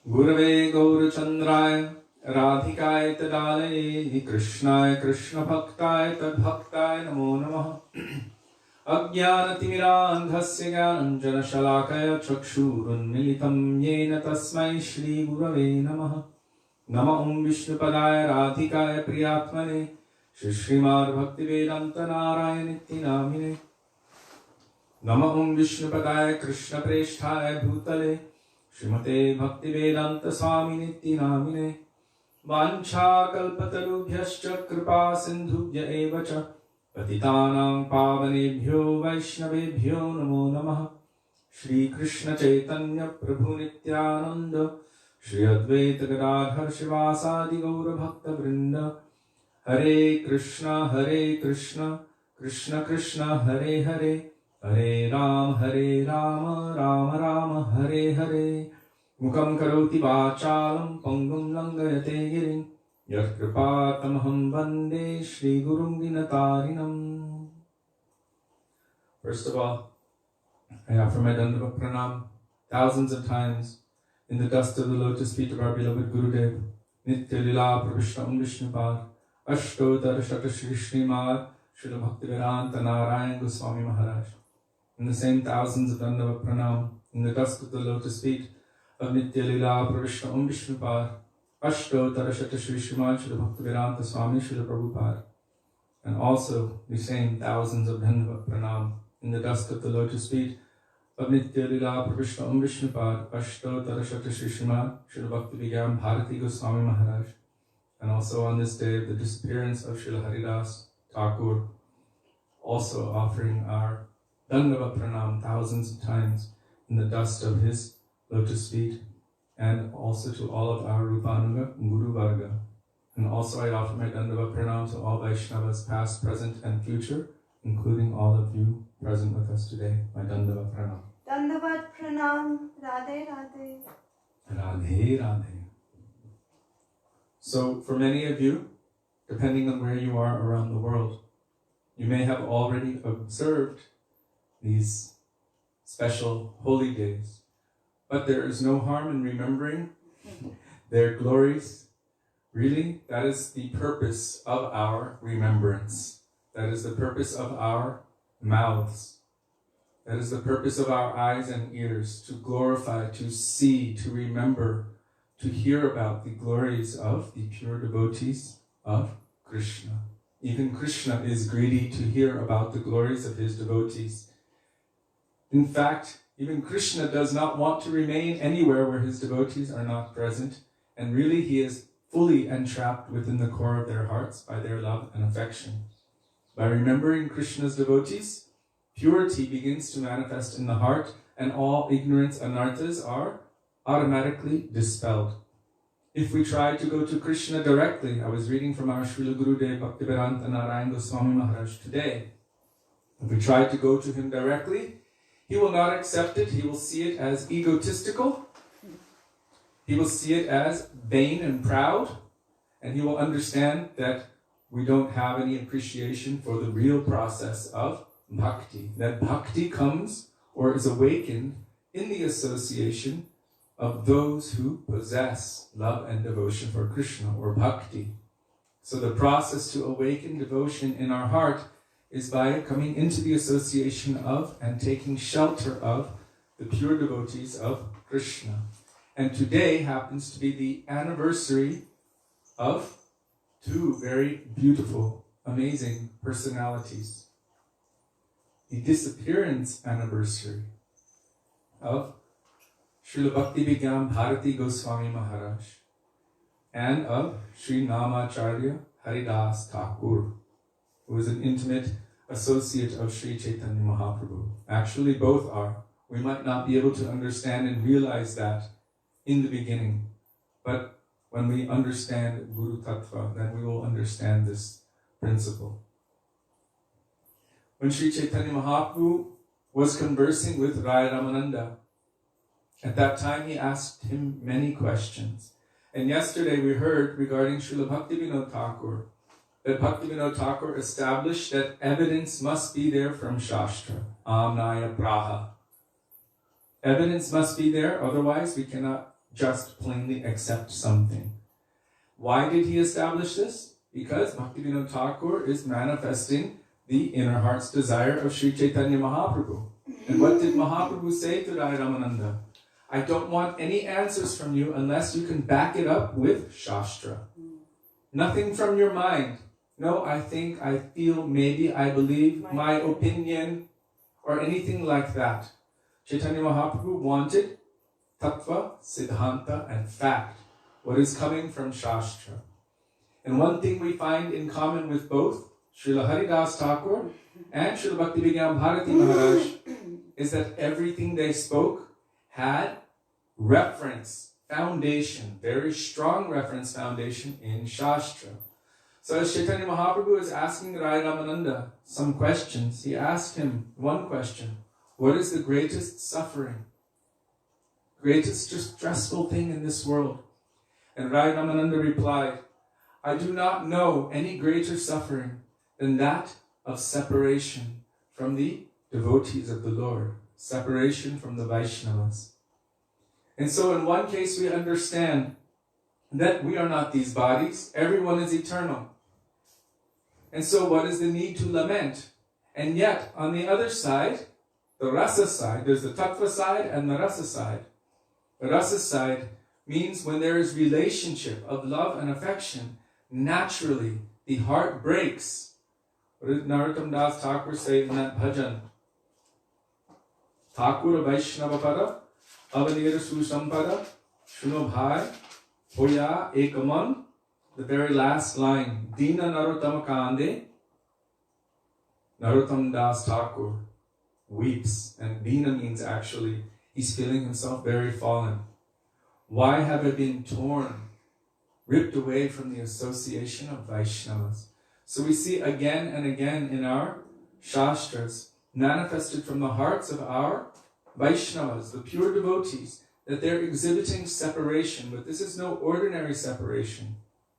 Gurave Gaurachandraya Radhikaya Tadalaye Krishnaya Krishna Bhaktaya Tadbhaktaya Namo Namaha Ajnanatimirandhasya Gyananjana Shalakaya Chakshurunmilitam Yena Tasmai Shri Gurave Namaha Nama Vishnupadaya Radhikaya Priyatmane Shri Srimad Bhaktivedanta Narayaniti Namine Nama Vishnupadaya Krishna Presthaya Bhutale Srimate Bhaktivedanta Swami Niti Namine Vancha Kalpatarubhyascha Kripa Sindhubhya Evacha Patitanam Pavanebhyo Vaishnavebhyo Namo Namaha Shri Krishna Chaitanya Prabhu Nityananda Shri Advaita Gadadhar Shivasadi Gaura Bhakta Vrinda Hare Krishna Krishna Krishna Hare Hare Hare Rama, Rama Rama, Hare Hare. Mukam karoti vachalam pangum langayate girim. Yat kripatamaham vande Shri Gurum Dinatarinam. First of all, I offer my Dandava Pranam thousands of times in the dust of the lotus feet of our beloved Gurudev. Nitya Lila Pravishna Vishnupad Astottara Shata Shri Srimad Srila Bhaktivedanta Narayan Goswami Maharaj. In the same thousands of Dandava Pranam, in the dust of the lotus feet of Nitya Lila Pravishna Vishnupad, Astottara Shata Shri Srimad Srila Bhaktivedanta Swami Srila Prabhupada. And also the same thousands of Dandava Pranam, in the dust of the lotus feet of Nitya Lila Pravishna Vishnupad, Astottara Shata Shri Srimad Srila Bhaktivedanta Bharti Goswami Maharaj. And also on this day of the disappearance of Srila Haridas Thakur, also offering our Dandava Pranam thousands of times in the dust of his lotus feet, and also to all of our Rupanuga Guru Varga. And also I offer my Dandava Pranam to all Vaishnavas past, present and future, including all of you present with us today. My Dandava Pranam. Dandavat Pranam, Radhe Radhe. Radhe Radhe. So for many of you, depending on where you are around the world, you may have already observed these special holy days. But there is no harm in remembering their glories. Really, that is the purpose of our remembrance. That is the purpose of our mouths. That is the purpose of our eyes and ears, to glorify, to see, to remember, to hear about the glories of the pure devotees of Krishna. Even Krishna is greedy to hear about the glories of his devotees. In fact, even Krishna does not want to remain anywhere where his devotees are not present, and really he is fully entrapped within the core of their hearts by their love and affection. By remembering Krishna's devotees, purity begins to manifest in the heart, and all ignorance anarthas are automatically dispelled. If we try to go to Krishna directly, I was reading from our Srila Gurudev Bhaktivedanta Narayan Goswami Maharaj today. If we try to go to him directly, he will not accept it. He will see it as egotistical. He will see it as vain and proud. And he will understand that we don't have any appreciation for the real process of bhakti. That bhakti comes or is awakened in the association of those who possess love and devotion for Krishna, or bhakti. So the process to awaken devotion in our heart is by coming into the association of and taking shelter of the pure devotees of Krishna. And today happens to be the anniversary of two very beautiful, amazing personalities. The disappearance anniversary of Srila Bhaktivedanta Bharti Goswami Maharaj and of Sri Namacharya Haridas Thakur, who is an intimate associate of Sri Chaitanya Mahaprabhu. Actually, both are. We might not be able to understand and realize that in the beginning, but when we understand Guru Tattva, then we will understand this principle. When Sri Chaitanya Mahaprabhu was conversing with Rai Ramananda, at that time he asked him many questions. And yesterday we heard regarding Srila Bhaktivedanta Thakur, that Bhaktivedanta Thakur established that evidence must be there from Shastra, Amnaya Praha. Evidence must be there, otherwise we cannot just plainly accept something. Why did he establish this? Because Bhaktivedanta Thakur is manifesting the inner heart's desire of Sri Chaitanya Mahaprabhu. And what did Mahaprabhu say to Rai Ramananda? I don't want any answers from you unless you can back it up with Shastra. Nothing from your mind. No, I think, I feel, maybe, I believe, my opinion, or anything like that. Chaitanya Mahaprabhu wanted tattva, siddhanta, and fact, what is coming from Shastra. And one thing we find in common with both Srila Haridas Thakur and Srila Bhaktivedanta Bharti Maharaj is that everything they spoke had reference, foundation, very strong reference foundation in Shastra. So as Chaitanya Mahaprabhu is asking Rai Ramananda some questions, he asked him one question: what is the greatest suffering? Greatest stressful thing in this world? And Rai Ramananda replied, I do not know any greater suffering than that of separation from the devotees of the Lord, separation from the Vaishnavas. And so in one case we understand that we are not these bodies, everyone is eternal. And so what is the need to lament? And yet, on the other side, the rasa side, there's the tattva side and the rasa side. The rasa side means when there is relationship of love and affection, naturally the heart breaks. What did Narottam Das Thakur say in that bhajan? Thakur Vaisnava Avanira Susampada Shuno Bhai Hoya Ekaman. The very last line, Dina Narottam Kande. Narottam Das Thakur weeps, and Dina means actually he's feeling himself very fallen. Why have I been torn, ripped away from the association of Vaishnavas? So we see again and again in our Shastras, manifested from the hearts of our Vaishnavas, the pure devotees, that they're exhibiting separation, but this is no ordinary separation.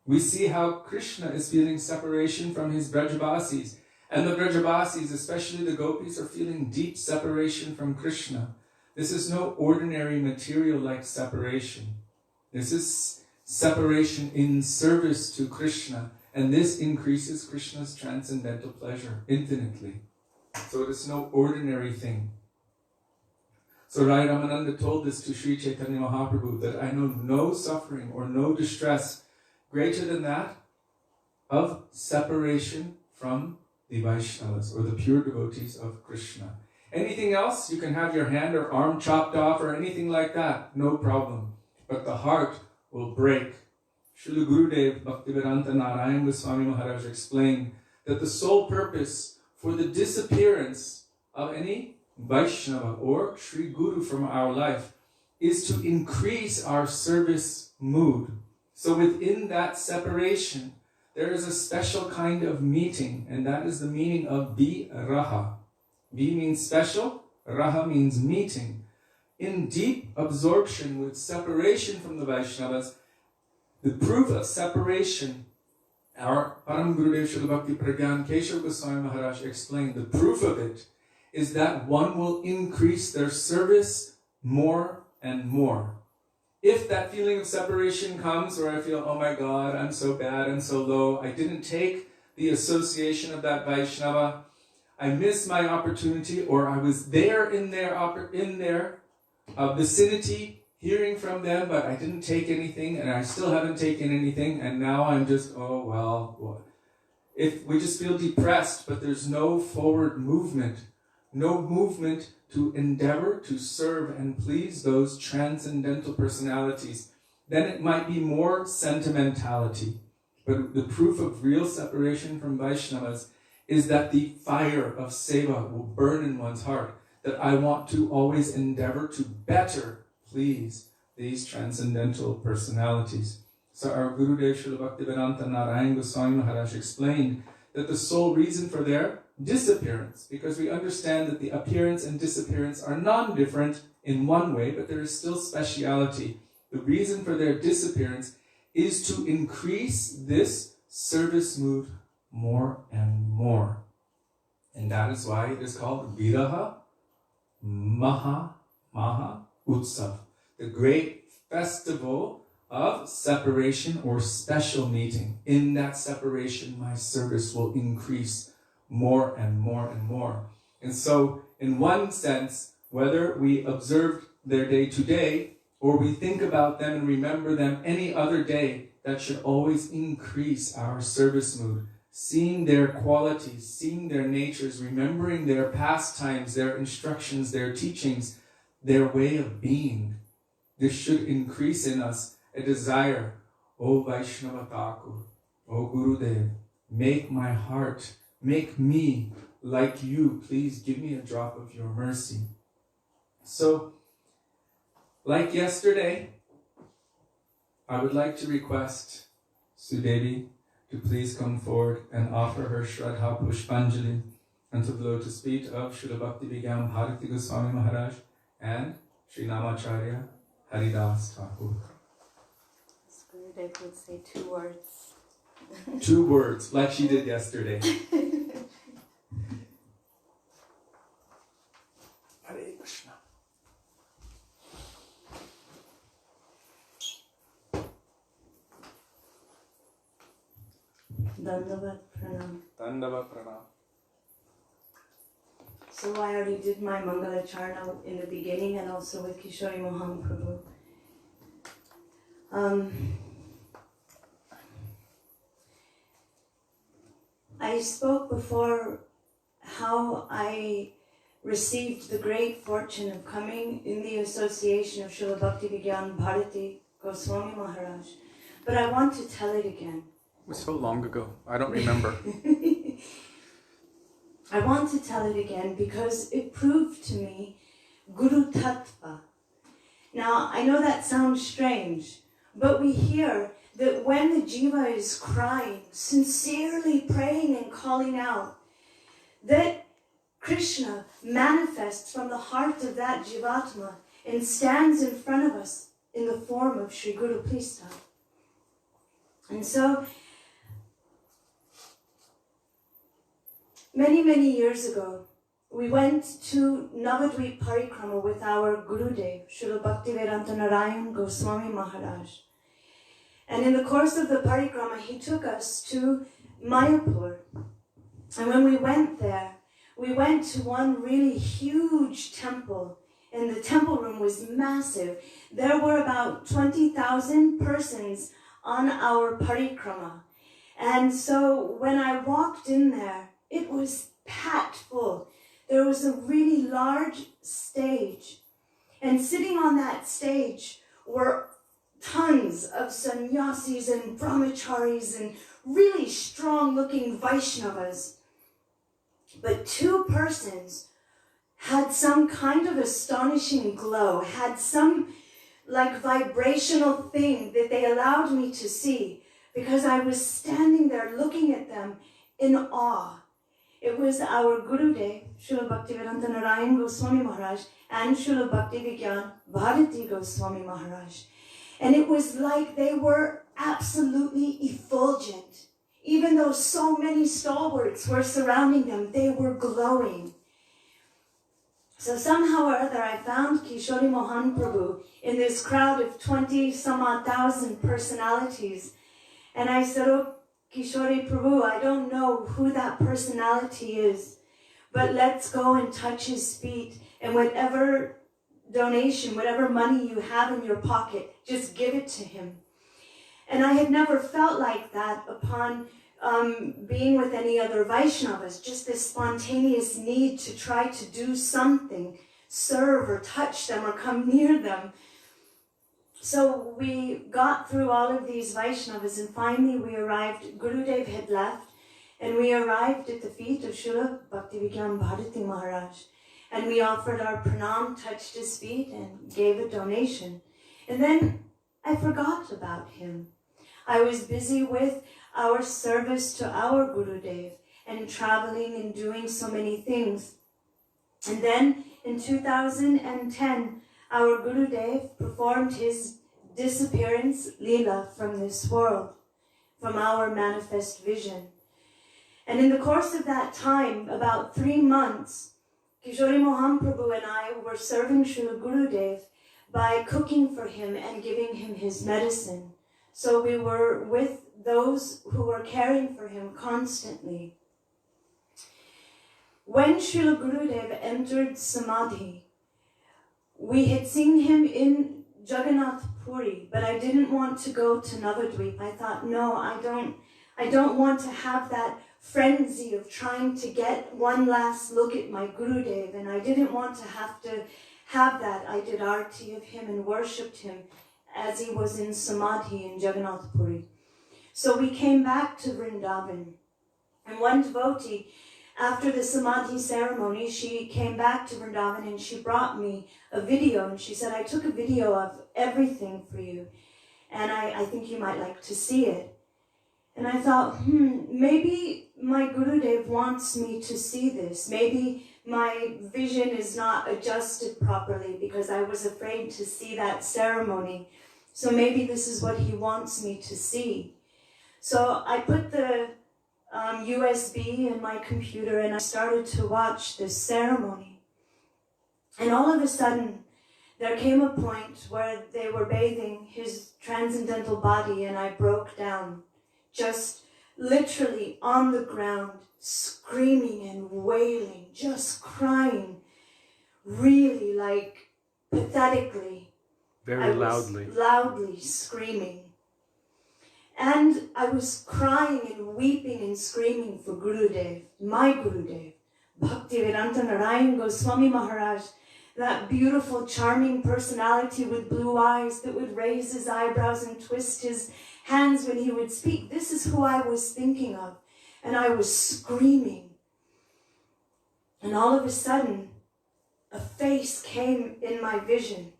We see how Krishna is feeling separation from his Brajabasis, and the Brajabasis, especially the gopis, are feeling deep separation from Krishna. This is no ordinary material-like separation. This is separation in service to Krishna, and this increases Krishna's transcendental pleasure infinitely. So it is no ordinary thing. So Rai Ramananda told this to Sri Chaitanya Mahaprabhu, that I know no suffering or no distress greater than that of separation from the Vaishnavas, or the pure devotees of Krishna. Anything else, you can have your hand or arm chopped off or anything like that, no problem. But the heart will break. Srila Gurudev Bhaktivedanta Narayan Goswami Maharaj explained that the sole purpose for the disappearance of any Vaishnava or Sri Guru from our life is to increase our service mood. So within that separation, there is a special kind of meeting, and that is the meaning of Viraha. Vi means special, Raha means meeting. In deep absorption with separation from the Vaishnavas, the proof of separation, our Param Gurudev Srila Bhakti Pragyan Keshava Goswami Maharaj explained, the proof of it is that one will increase their service more and more. if that feeling of separation comes, or I feel, oh my God, I'm so bad and so low, I didn't take the association of that Vaishnava, I missed my opportunity, or I was there in their vicinity, hearing from them, but I didn't take anything, and I still haven't taken anything, and now I'm just, oh well. If we just feel depressed, but there's no forward movement, no movement to endeavor to serve and please those transcendental personalities, then it might be more sentimentality. But the proof of real separation from Vaishnavas is that the fire of seva will burn in one's heart, that I want to always endeavor to better please these transcendental personalities. So our Gurudev Srila Bhaktivedanta Narayan Goswami Maharaj explained that the sole reason for their disappearance, because we understand that the appearance and disappearance are non-different in one way, but there is still speciality. The reason for their disappearance is to increase this service mood more and more. And that is why it is called Viraha Maha Utsav, the great festival of separation or special meeting. In that separation, my service will increase more and more and more. And so, in one sense, whether we observe their day to day, or we think about them and remember them any other day, that should always increase our service mood. Seeing their qualities, seeing their natures, remembering their pastimes, their instructions, their teachings, their way of being. This should increase in us a desire, O Vaishnava Thakur, O Gurudev, make my heart, make me like you. Please give me a drop of your mercy. So, like yesterday, I would like to request Sudevi to please come forward and offer her Shraddha Pushpanjali and to the lotus feet of Srila Bhaktivedanta Bharti Goswami Maharaj and Sri Namacharya Haridas Thakur. Gurudev would say 2 words. 2 words, like she did yesterday. Hare Krishna. Dandavat Pranam. Dandavat Pranam. So I already did my Mangala Charna in the beginning and also with Kishori Mohan Prabhu. I spoke before how I received the great fortune of coming in the association of Srila Bhaktivedanta Bharti Goswami Maharaj. But I want to tell it again. It was so long ago. I don't remember. I want to tell it again because it proved to me Guru Tattva. Now, I know that sounds strange, but we hear that when the jiva is crying, sincerely praying and calling out, that Krishna manifests from the heart of that jivatma and stands in front of us in the form of Sri Guru Plista. And so, many years ago, we went to Navadvip Parikrama with our Gurudev, Srila Bhaktivedanta Narayan Goswami Maharaj. And in the course of the Parikrama, he took us to Mayapur. And when we went there, we went to one really huge temple. And the temple room was massive. There were about 20,000 persons on our Parikrama. And so when I walked in there, it was packed full. There was a really large stage. And sitting on that stage were tons of sannyasis and brahmacharis and really strong-looking Vaishnavas. But 2 persons had some kind of astonishing glow, had some like vibrational thing that they allowed me to see because I was standing there looking at them in awe. It was our Gurudev, Srila Bhaktivedanta Narayan Goswami Maharaj and Srila Bhaktivedanta Bharti Goswami Maharaj. And it was like they were absolutely effulgent. Even though so many stalwarts were surrounding them, they were glowing. So somehow or other I found Kishori Mohan Prabhu in this crowd of 20 some odd thousand personalities. And I said, oh, Kishori Prabhu, I don't know who that personality is, but let's go and touch his feet, and whatever donation, whatever money you have in your pocket, just give it to him. And I had never felt like that upon being with any other Vaishnavas, just this spontaneous need to try to do something, serve or touch them or come near them. So we got through all of these Vaishnavas, and finally we arrived. Gurudev had left, and we arrived at the feet of Srila Bhaktivedanta Bharti Maharaj. And we offered our pranam, touched his feet, and gave a donation. And then I forgot about him. I was busy with our service to our Gurudev and traveling and doing so many things. And then in 2010, our Gurudev performed his disappearance Leela from this world, from our manifest vision. And in the course of that time, about 3 months, Kishori Mohan Prabhu and I were serving Srila Gurudev by cooking for him and giving him his medicine. So we were with those who were caring for him constantly. When Srila Gurudev entered Samadhi, we had seen him in Jagannath Puri, but I didn't want to go to Navadvip. I thought, no, I don't want to have that frenzy of trying to get one last look at my Gurudev, and I didn't want to have that. I did arti of him and worshipped him as he was in Samadhi in Jagannath Puri. So we came back to Vrindavan, and one devotee, after the Samadhi ceremony, she came back to Vrindavan and she brought me a video, and she said, I took a video of everything for you, and I think you might like to see it. And I thought, maybe my Gurudev wants me to see this. Maybe my vision is not adjusted properly because I was afraid to see that ceremony. So maybe this is what he wants me to see. So I put the USB in my computer and I started to watch this ceremony. And all of a sudden, there came a point where they were bathing his transcendental body, and I broke down, just literally on the ground, screaming and wailing, just crying, really like pathetically. Very loudly. Loudly screaming. And I was crying and weeping and screaming for Gurudev, my Gurudev, Bhaktivedanta Narayan Goswami Maharaj, that beautiful, charming personality with blue eyes that would raise his eyebrows and twist his hands when he would speak. This is who I was thinking of. And I was screaming. And all of a sudden, a face came in my vision.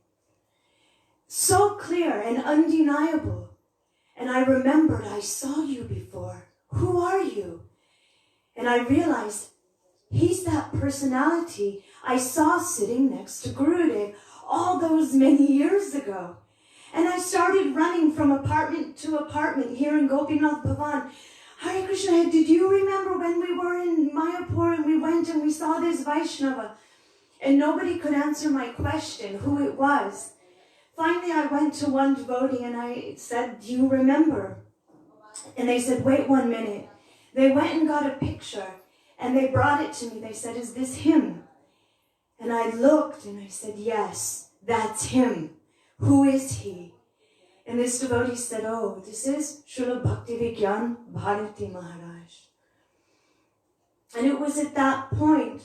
So clear and undeniable. And I remembered, I saw you before. Who are you? And I realized, he's that personality I saw sitting next to Gurudev all those many years ago. And I started running from apartment to apartment here in Gopinath Bhavan. Hare Krishna, did you remember when we were in Mayapur and we went and we saw this Vaishnava? And nobody could answer my question, who it was. Finally, I went to one devotee and I said, do you remember? And they said, wait 1 minute. They went and got a picture and they brought it to me. They said, is this him? And I looked and I said, yes, that's him. Who is he? And this devotee said, oh, this is Srila Bhaktivedanta Bharti Maharaj. And it was at that point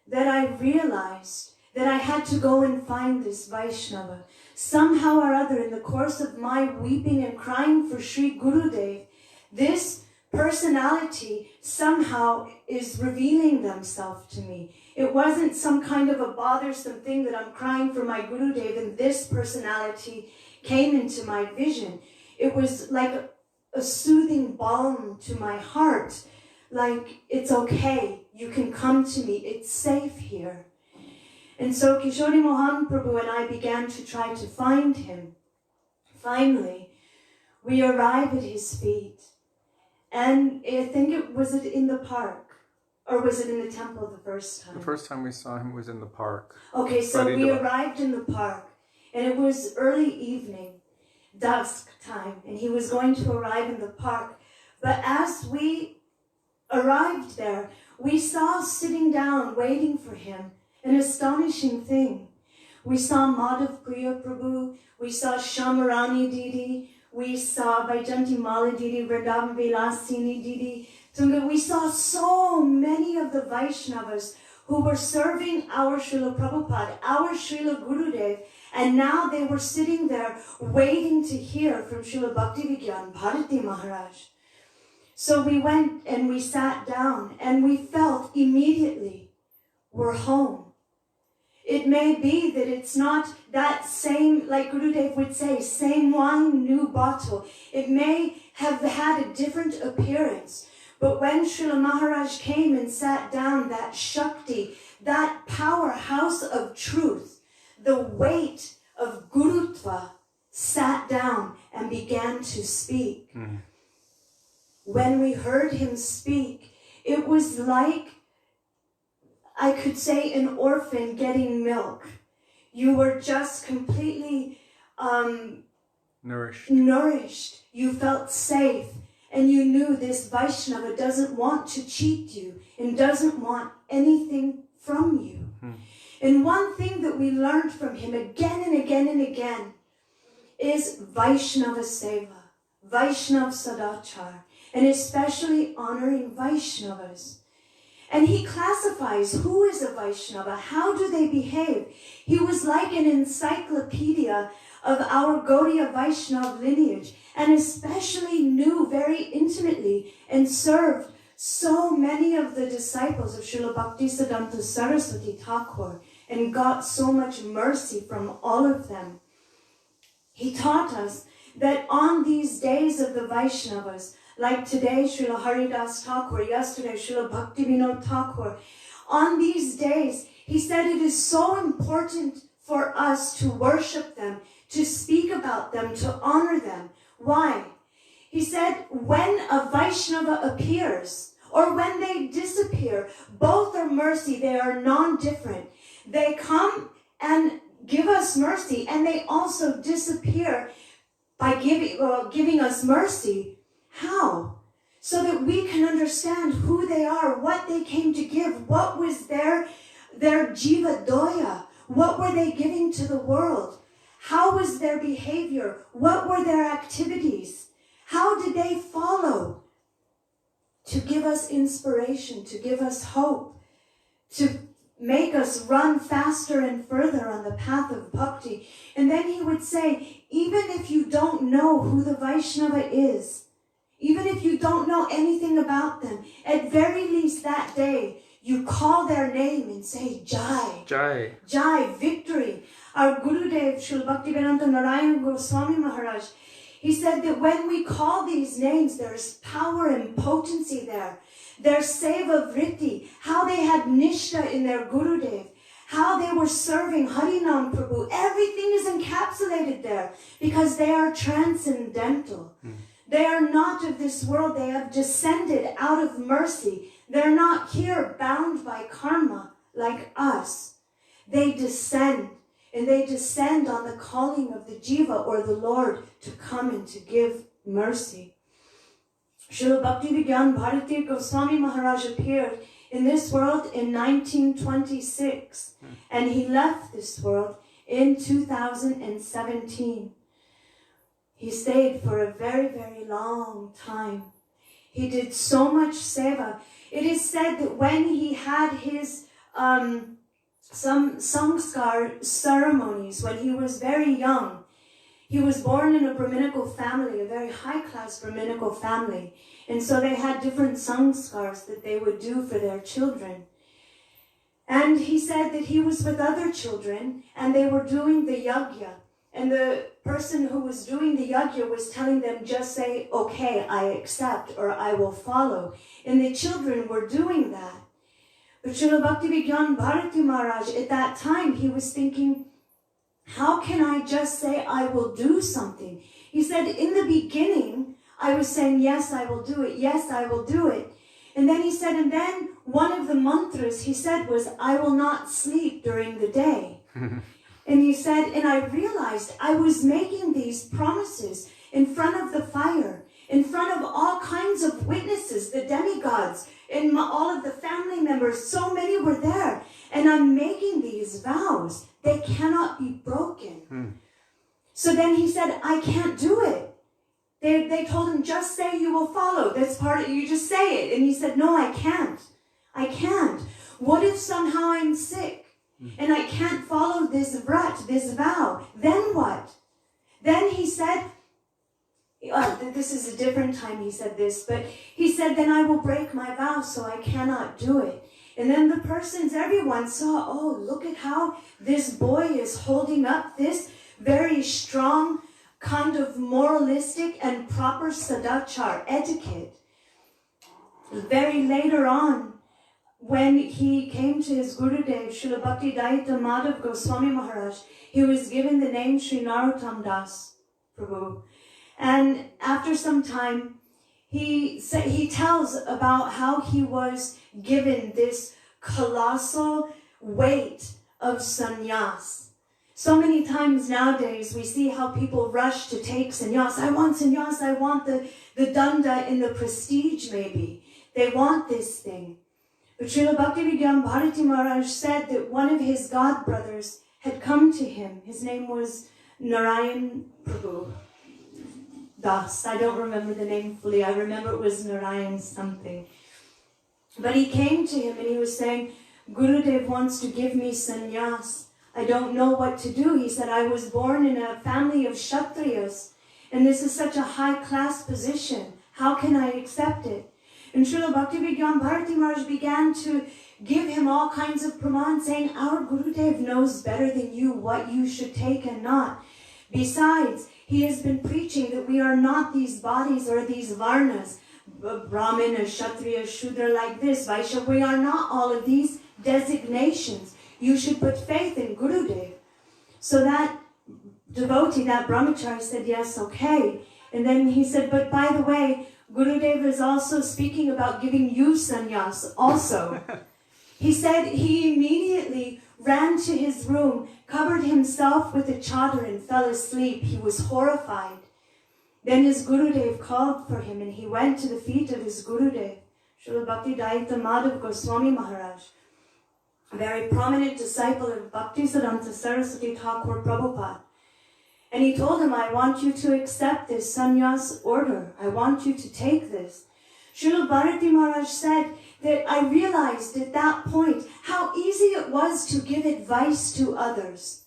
that I realized that I had to go and find this Vaishnava. Somehow or other, in the course of my weeping and crying for Sri Gurudev, this personality somehow is revealing themselves to me. It wasn't some kind of a bothersome thing that I'm crying for my Gurudev and this personality came into my vision. It was like a soothing balm to my heart. Like, it's okay, you can come to me, it's safe here. And so Kishori Mohan Prabhu and I began to try to find him. Finally, we arrive at his feet. And I think it was in the park. Or was it in the temple the first time? The first time we saw him was in the park. Okay, so we arrived in the park, and it was early evening, dusk time, and he was going to arrive in the park. But as we arrived there, we saw sitting down, waiting for him, an astonishing thing. We saw Madhav Priya Prabhu, we saw Shamarani Didi, we saw Vaijanti Mala Didi, Vrindavan Vilasini Didi. We saw so many of the Vaishnavas who were serving our Srila Prabhupada, our Srila Gurudev, and now they were sitting there waiting to hear from Srila Bhaktivedanta, Bharti Maharaj. So we went and we sat down and we felt immediately we're home. It may be that it's not that same, like Gurudev would say, same wine, new bottle. It may have had a different appearance. But when Srila Maharaj came and sat down, that Shakti, that powerhouse of truth, the weight of Gurutva sat down and began to speak. When we heard him speak, it was like, I could say, an orphan getting milk. You were just completely nourished. You felt safe. And you knew this Vaishnava doesn't want to cheat you and doesn't want anything from you. And one thing that we learned from him again and again and again is Vaishnava Seva, Vaishnav Sadachar, and especially honoring Vaishnavas. And he classifies who is a Vaishnava, how do they behave. He was like an encyclopedia of our Gaudiya Vaishnav lineage, and especially knew very intimately and served so many of the disciples of Srila Bhaktisiddhanta Saraswati Thakur and got so much mercy from all of them. He taught us that on these days of the Vaishnavas, like today Srila Haridas Thakur, yesterday Srila Bhaktivedanta Thakur, on these days, he said it is so important for us to worship them, to speak about them, to honor them. Why? He said, when a Vaishnava appears, or when they disappear, both are mercy, they are non-different. They come and give us mercy, and they also disappear by giving us mercy. How? So that we can understand who they are, what they came to give, what was their jiva doya, what were they giving to the world, how was their behavior, what were their activities, how did they follow to give us inspiration, to give us hope, to make us run faster and further on the path of bhakti. And then he would say, even if you don't know who the Vaishnava is, even if you don't know anything about them, at very least that day, you call their name and say, Jai. Jai. Jai, victory. Our Gurudev, Srila Bhaktivedanta Narayan Goswami Maharaj, he said that when we call these names, there's power and potency there. Their seva vritti, how they had nishta in their Gurudev, how they were serving Harinam Prabhu. Everything is encapsulated there because they are transcendental. They are not of this world. They have descended out of mercy. They're not here bound by karma like us. They descend, and they descend on the calling of the jiva or the Lord to come and to give mercy. Srila Bhaktivedanta Bharti Goswami Maharaj appeared in this world in 1926, and he left this world in 2017. He stayed for a very, very long time. He did so much seva. It is said that when he had his some samskar ceremonies, when he was very young, he was born in a Brahminical family, a very high-class Brahminical family. And so they had different samskars that they would do for their children. And he said that he was with other children, and they were doing the yajna. And the person who was doing the yajna was telling them, just say, okay, I accept, or I will follow. And the children were doing that. But Srila Bhaktivedanta Bharti Maharaj, at that time, he was thinking, how can I just say I will do something? He said, in the beginning, I was saying, yes, I will do it. Yes, I will do it. And then he said, and then one of the mantras he said was, I will not sleep during the day. And he said, and I realized I was making these promises in front of the fire, in front of all kinds of witnesses, the demigods, and all of the family members. So many were there. And I'm making these vows. They cannot be broken. So then he said, I can't do it. They told him, just say you will follow. That's part of it. You just say it. And he said, no, I can't. I can't. What if somehow I'm sick and I can't follow this vrat, this vow? Then what? Then he said, this is a different time he said this, but he said, then I will break my vow, so I cannot do it. And then the persons, everyone saw, oh, look at how this boy is holding up this very strong kind of moralistic and proper sadachar etiquette. Very later on, when he came to his Gurudev, Srila Bhaktivedanta Madhav Goswami Maharaj, he was given the name Sri Narottam Das Prabhu. And after some time, he tells about how he was given this colossal weight of sannyas. So many times nowadays, we see how people rush to take sannyas. I want sannyas, I want the danda in the prestige maybe. They want this thing. But Srila Bhaktivedanta Bharti Maharaj said that one of his god brothers had come to him. His name was Narayan Prabhu Das. I don't remember the name fully. I remember it was Narayan something. But he came to him and he was saying, Gurudev wants to give me sannyas. I don't know what to do. He said, I was born in a family of Kshatriyas, and this is such a high-class position. How can I accept it? And Srila Bhaktivedanta Bharti Maharaj began to give him all kinds of praman, saying, our Gurudev knows better than you what you should take and not. Besides, he has been preaching that we are not these bodies or these varnas, Brahmin, a Kshatriya, Shudra like this, Vaishya. We are not all of these designations. You should put faith in Gurudev. So that devotee, that brahmachari said, yes, okay. And then he said, but by the way, Gurudev is also speaking about giving you sannyas also. He said he immediately ran to his room, covered himself with a chadar and fell asleep. He was horrified. Then his Gurudev called for him and he went to the feet of his Gurudev, Srila Bhaktivedanta Madhav Goswami Maharaj, a very prominent disciple of Bhaktisiddhanta Saraswati Thakur Prabhupada. And he told him, I want you to accept this sannyas order. I want you to take this. Srila Bharti Maharaj said that I realized at that point how easy it was to give advice to others.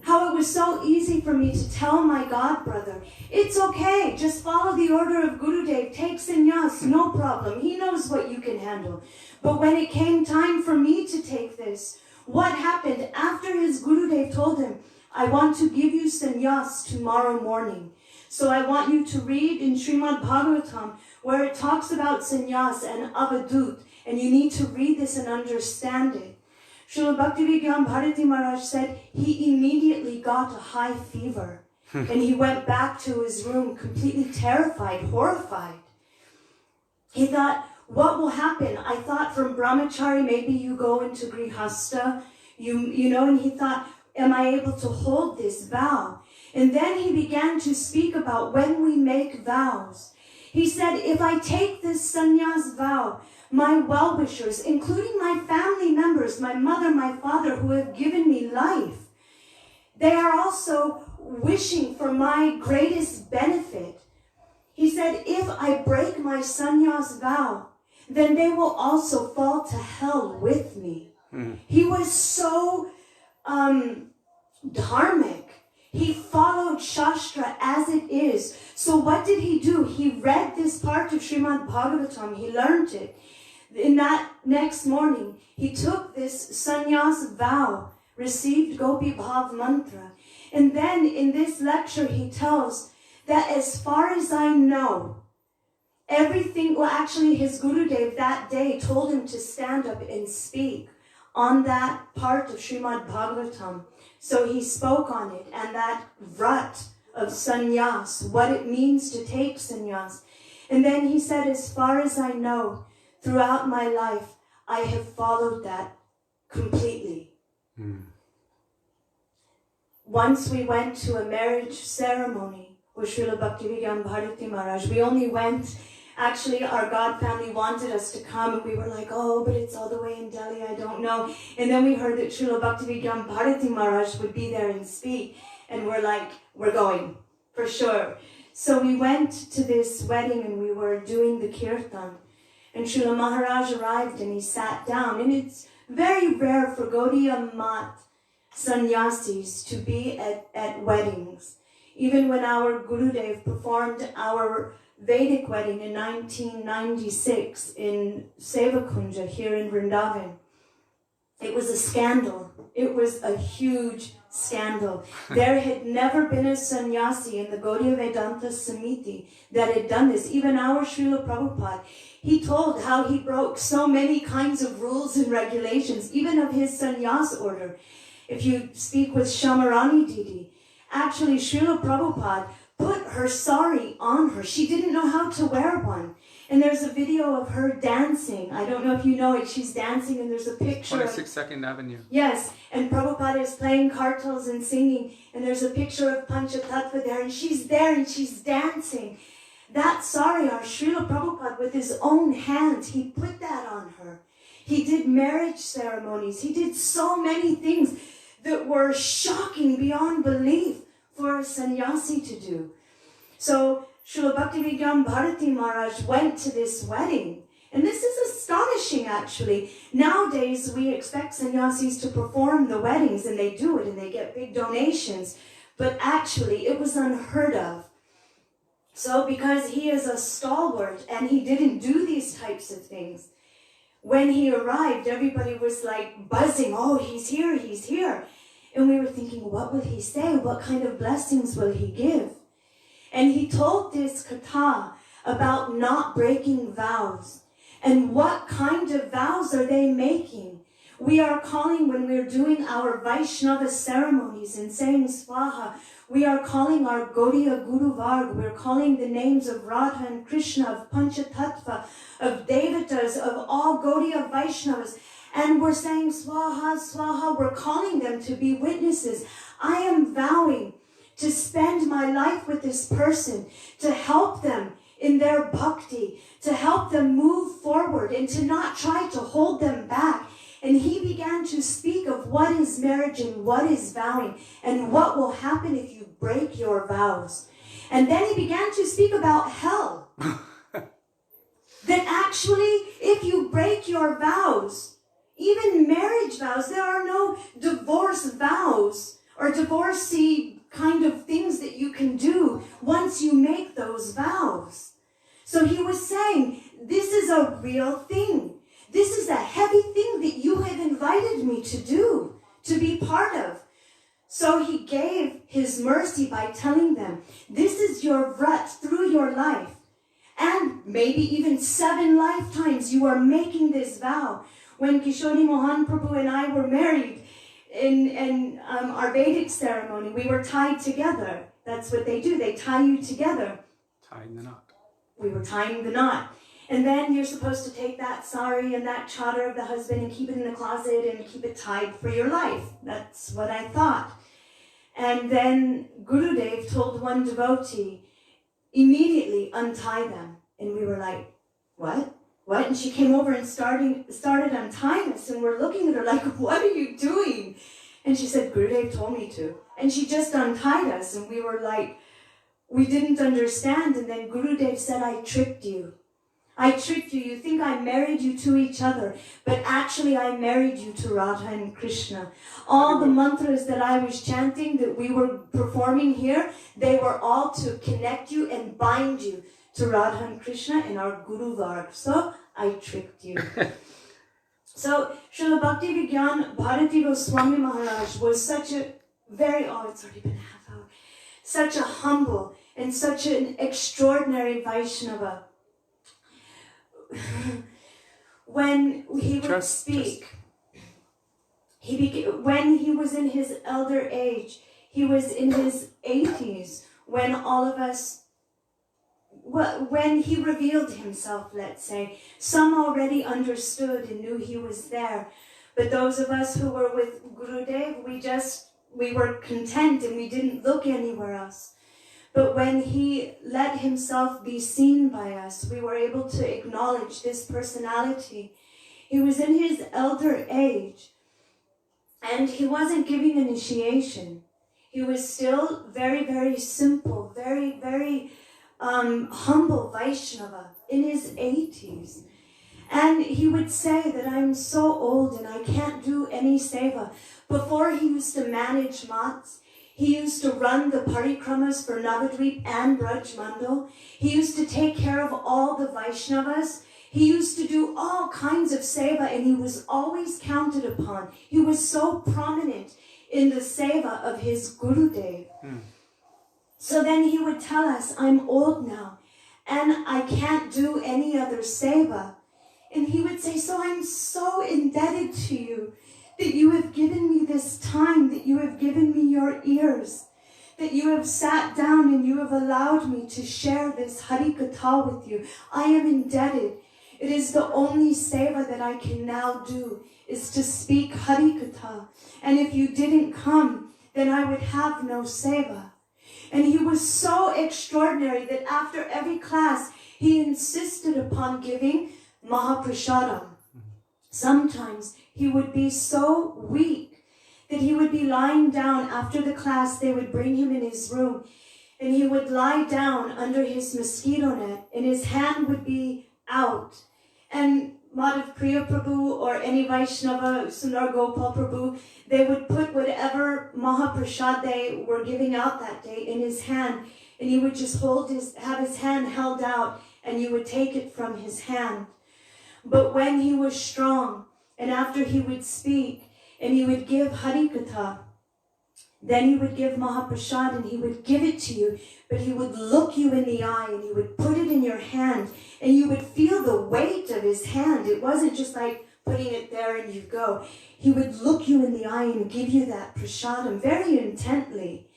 How it was so easy for me to tell my god brother, it's okay, just follow the order of Gurudev, take sannyas, no problem. He knows what you can handle. But when it came time for me to take this, what happened after his Gurudev told him, I want to give you sannyas tomorrow morning. So I want you to read in Srimad Bhagavatam where it talks about sannyas and avadut, and you need to read this and understand it. Srila Bhaktivedanta Bharti Maharaj said he immediately got a high fever and he went back to his room completely terrified, horrified. He thought, what will happen? I thought from brahmachari maybe you go into grihasta, you know, and he thought, am I able to hold this vow? And then he began to speak about when we make vows. He said, if I take this sannyas vow, my well-wishers, including my family members, my mother, my father, who have given me life, they are also wishing for my greatest benefit. He said, if I break my sannyas vow, then they will also fall to hell with me. He was so dharmic. He followed Shastra as it is. So what did he do? He read this part of Srimad Bhagavatam. He learned it. In that next morning, he took this sannyas vow, received Gopi Bhav mantra. And then in this lecture, he tells that as far as I know, everything, well actually his Gurudev that day told him to stand up and speak on that part of Srimad Bhagavatam. So he spoke on it, and that vrat of sannyas, what it means to take sannyas. And then he said, as far as I know, throughout my life, I have followed that completely. Once we went to a marriage ceremony with Srila Bhaktivedanta Bharti Maharaj. We only went, actually our God family wanted us to come, and we were like, oh, but it's all the way in Delhi, I don't know. And then we heard that Srila Bhaktivedanta Bharti Maharaj would be there and speak, and we're like, we're going, for sure. So we went to this wedding and we were doing the kirtan. And Srila Maharaj arrived and he sat down. And it's very rare for Gaudiya Mat sannyasis to be at weddings. Even when our Gurudev performed our Vedic wedding in 1996 in Sevakunja here in Vrindavan, it was a scandal. It was a huge scandal. There had never been a sannyasi in the Gaudiya Vedanta Samiti that had done this. Even our Srila Prabhupada, he told how he broke so many kinds of rules and regulations, even of his sannyas order. If you speak with Shamarani Didi, actually Srila Prabhupada put her sari on her. She didn't know how to wear one. And there's a video of her dancing. I don't know if you know it. She's dancing and there's a picture 22nd Avenue. Yes, and Prabhupada is playing kartals and singing. And there's a picture of Panchatattva there. And she's there and she's dancing. That sari, our Srila Prabhupada, with his own hands, he put that on her. He did marriage ceremonies. He did so many things that were shocking beyond belief for a sannyasi to do. So Srila Bhaktivedanta Bharti Maharaj went to this wedding. And this is astonishing, actually. Nowadays, we expect sannyasis to perform the weddings, and they do it, and they get big donations. But actually, it was unheard of. So because he is a stalwart, and he didn't do these types of things, when he arrived, everybody was like buzzing, oh, he's here, he's here. And we were thinking, what will he say? What kind of blessings will he give? And he told this katha about not breaking vows. And what kind of vows are they making? We are calling, when we're doing our Vaisnava ceremonies and saying Swaha, we are calling our Gaudiya Guru Varg, we're calling the names of Radha and Krishna, of Panchatattva, of Devatas, of all Gaudiya Vaishnavas. And we're saying Swaha, Swaha, we're calling them to be witnesses. I am vowing to spend my life with this person, to help them in their bhakti, to help them move forward and to not try to hold them back. And he began to speak of what is marriage and what is vowing and what will happen if you break your vows. And then he began to speak about hell. That actually, if you break your vows, even marriage vows, there are no divorce vows or divorcee kind of things that you can do once you make those vows. So he was saying, this is a real thing. This is a heavy thing that you have invited me to do, to be part of. So he gave his mercy by telling them, this is your vrat through your life. And maybe even 7 lifetimes you are making this vow. When Kishori Mohan Prabhu and I were married in our Vedic ceremony, we were tied together. That's what they do. They tie you together. Tying the knot. We were tying the knot. And then you're supposed to take that sari and that chadar of the husband and keep it in the closet and keep it tied for your life. That's what I thought. And then Gurudev told one devotee, immediately untie them. And we were like, what? What? And she came over and started untying us. And we're looking at her like, what are you doing? And she said, Gurudev told me to. And she just untied us. And we were like, we didn't understand. And then Gurudev said, I tricked you. I tricked you. You think I married you to each other, but actually I married you to Radha and Krishna. All the mantras that I was chanting, that we were performing here, they were all to connect you and bind you to Radha and Krishna in our Guru Varg. So I tricked you. So Srila Bhaktivedanta Bharti Goswami Maharaj was such a it's already been a half hour, such a humble and such an extraordinary Vaishnava. When he would speak, when he was in his elder age, he was in his 80s, when all of us, when he revealed himself, let's say, some already understood and knew he was there. But those of us who were with Gurudev, we were content and we didn't look anywhere else. But when he let himself be seen by us, we were able to acknowledge this personality. He was in his elder age, and he wasn't giving initiation. He was still very, very simple, very, very humble Vaishnava in his 80s. And he would say that I'm so old and I can't do any seva. Before he used to manage mats, he used to run the parikramas for Navadvip and Braj Mandal. He used to take care of all the Vaishnavas. He used to do all kinds of seva, and he was always counted upon. He was so prominent in the seva of his Gurudev. So then he would tell us, I'm old now and I can't do any other seva. And he would say, so I'm so indebted to you that you have given me this time, that you have given me your ears, that you have sat down and you have allowed me to share this Hari Katha with you. I am indebted. It is the only seva that I can now do, is to speak Hari Katha. And if you didn't come, then I would have no seva. And he was so extraordinary that after every class, he insisted upon giving Mahaprasadam. Sometimes he would be so weak that he would be lying down after the class. They would bring him in his room and he would lie down under his mosquito net and his hand would be out. And Madhav Priya Prabhu or any Vaishnava, Sundar Gopal Prabhu, they would put whatever Mahaprasad they were giving out that day in his hand, and he would just have his hand held out, and you would take it from his hand. But when he was strong, and after he would speak, and he would give Hari Katha, then he would give Mahaprasad and he would give it to you, but he would look you in the eye and he would put it in your hand and you would feel the weight of his hand. It wasn't just like putting it there and you go. He would look you in the eye and give you that prasadam very intently.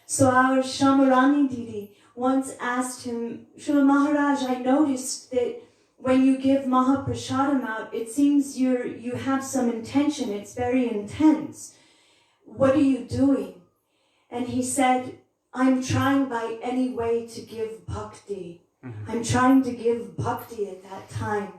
So our Shamarani Didi once asked him, Srila Maharaj, I noticed that when you give Mahaprasadam out, it seems you have some intention. It's very intense. What are you doing? And he said, I'm trying by any way to give bhakti. I'm trying to give bhakti at that time.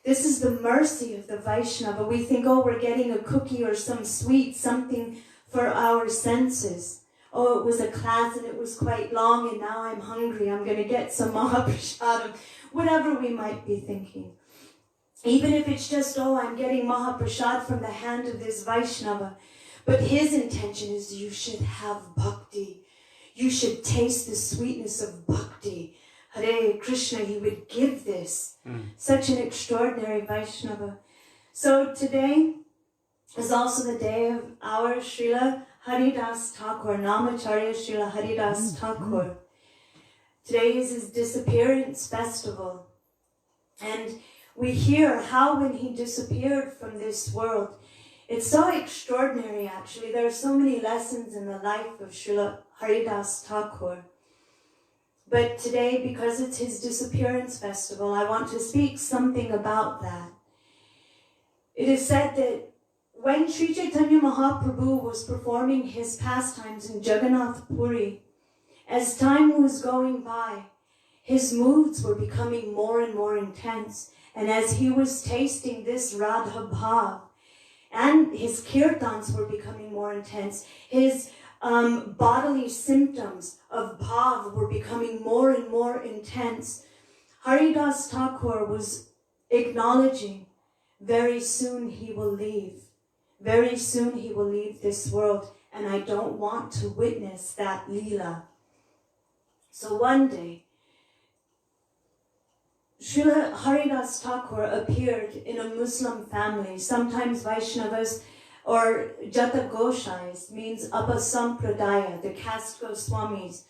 This is the mercy of the Vaishnava. We think, oh, we're getting a cookie or some sweet, something for our senses. Oh, it was a class and it was quite long and now I'm hungry. I'm going to get some Mahaprasadam. Whatever we might be thinking. Even if it's just, oh, I'm getting Mahaprasad from the hand of this Vaishnava. But his intention is you should have bhakti. You should taste the sweetness of bhakti. Hare Krishna, he would give this. Such an extraordinary Vaishnava. So today is also the day of our Srila Haridas Thakur, Namacharya Srila Haridas Thakur. Today is his disappearance festival. And we hear how when he disappeared from this world, it's so extraordinary actually. There are so many lessons in the life of Srila Haridas Thakur. But today, because it's his disappearance festival, I want to speak something about that. It is said that when Sri Chaitanya Mahaprabhu was performing his pastimes in Jagannath Puri, as time was going by, his moods were becoming more and more intense. And as he was tasting this Radha Bhav, and his kirtans were becoming more intense, his bodily symptoms of bhav were becoming more and more intense. Haridas Thakur was acknowledging, very soon he will leave. Very soon he will leave this world, and I don't want to witness that leela. So one day, Srila Haridas Thakur appeared in a Muslim family. Sometimes Vaishnavas or Jata Goshais means Apasampradaya, the caste Goswamis.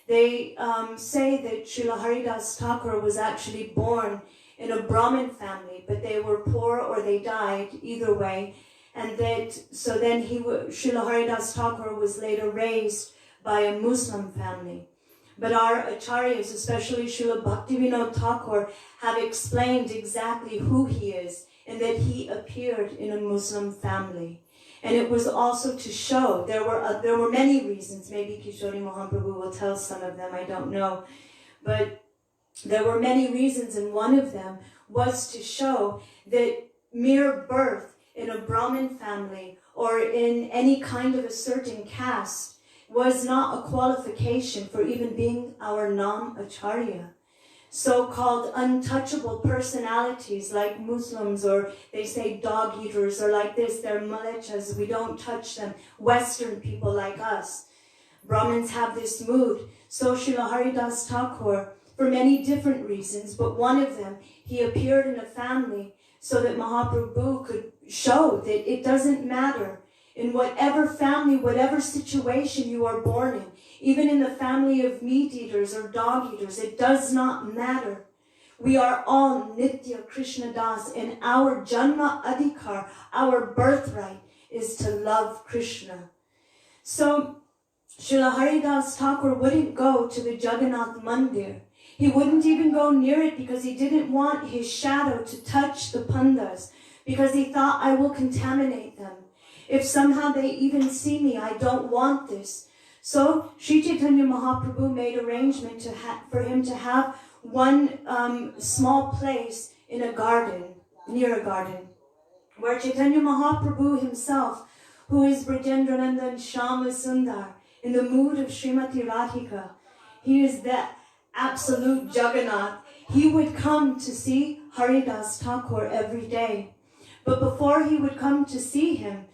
They say that Srila Haridas Thakur was actually born in a Brahmin family, but they were poor or they died, either way. And so then Srila Haridas Thakur was later raised by a Muslim family. But our acharyas, especially Srila Bhaktivedanta Thakur, have explained exactly who he is and that he appeared in a Muslim family. And it was also to show, there were many reasons, maybe Kishori Mohan Prabhu will tell some of them, I don't know, but there were many reasons, and one of them was to show that mere birth in a Brahmin family or in any kind of a certain caste was not a qualification for even being our Nam Acharya. So-called untouchable personalities like Muslims, or they say dog eaters, or like this, they're malechas, we don't touch them. Western people like us. Brahmins have this mood. So Srila Haridas Thakur, for many different reasons, but one of them, he appeared in a family so that Mahaprabhu could show that it doesn't matter in whatever family, whatever situation you are born in, even in the family of meat eaters or dog eaters, it does not matter. We are all Nitya Krishna Das, and our Janma Adhikar, our birthright, is to love Krishna. So, Srila Haridas Thakur wouldn't go to the Jagannath Mandir. He wouldn't even go near it because he didn't want his shadow to touch the pandas, because he thought, I will contaminate them. If somehow they even see me, I don't want this. So Sri Chaitanya Mahaprabhu made arrangement for him to have one small place in a garden, near a garden, where Chaitanya Mahaprabhu himself, who is Brajendranandan Shyama Sundar, in the mood of Srimati Radhika, he is the absolute Jagannath. He would come to see Haridas Thakur every day. But before he would come to see him,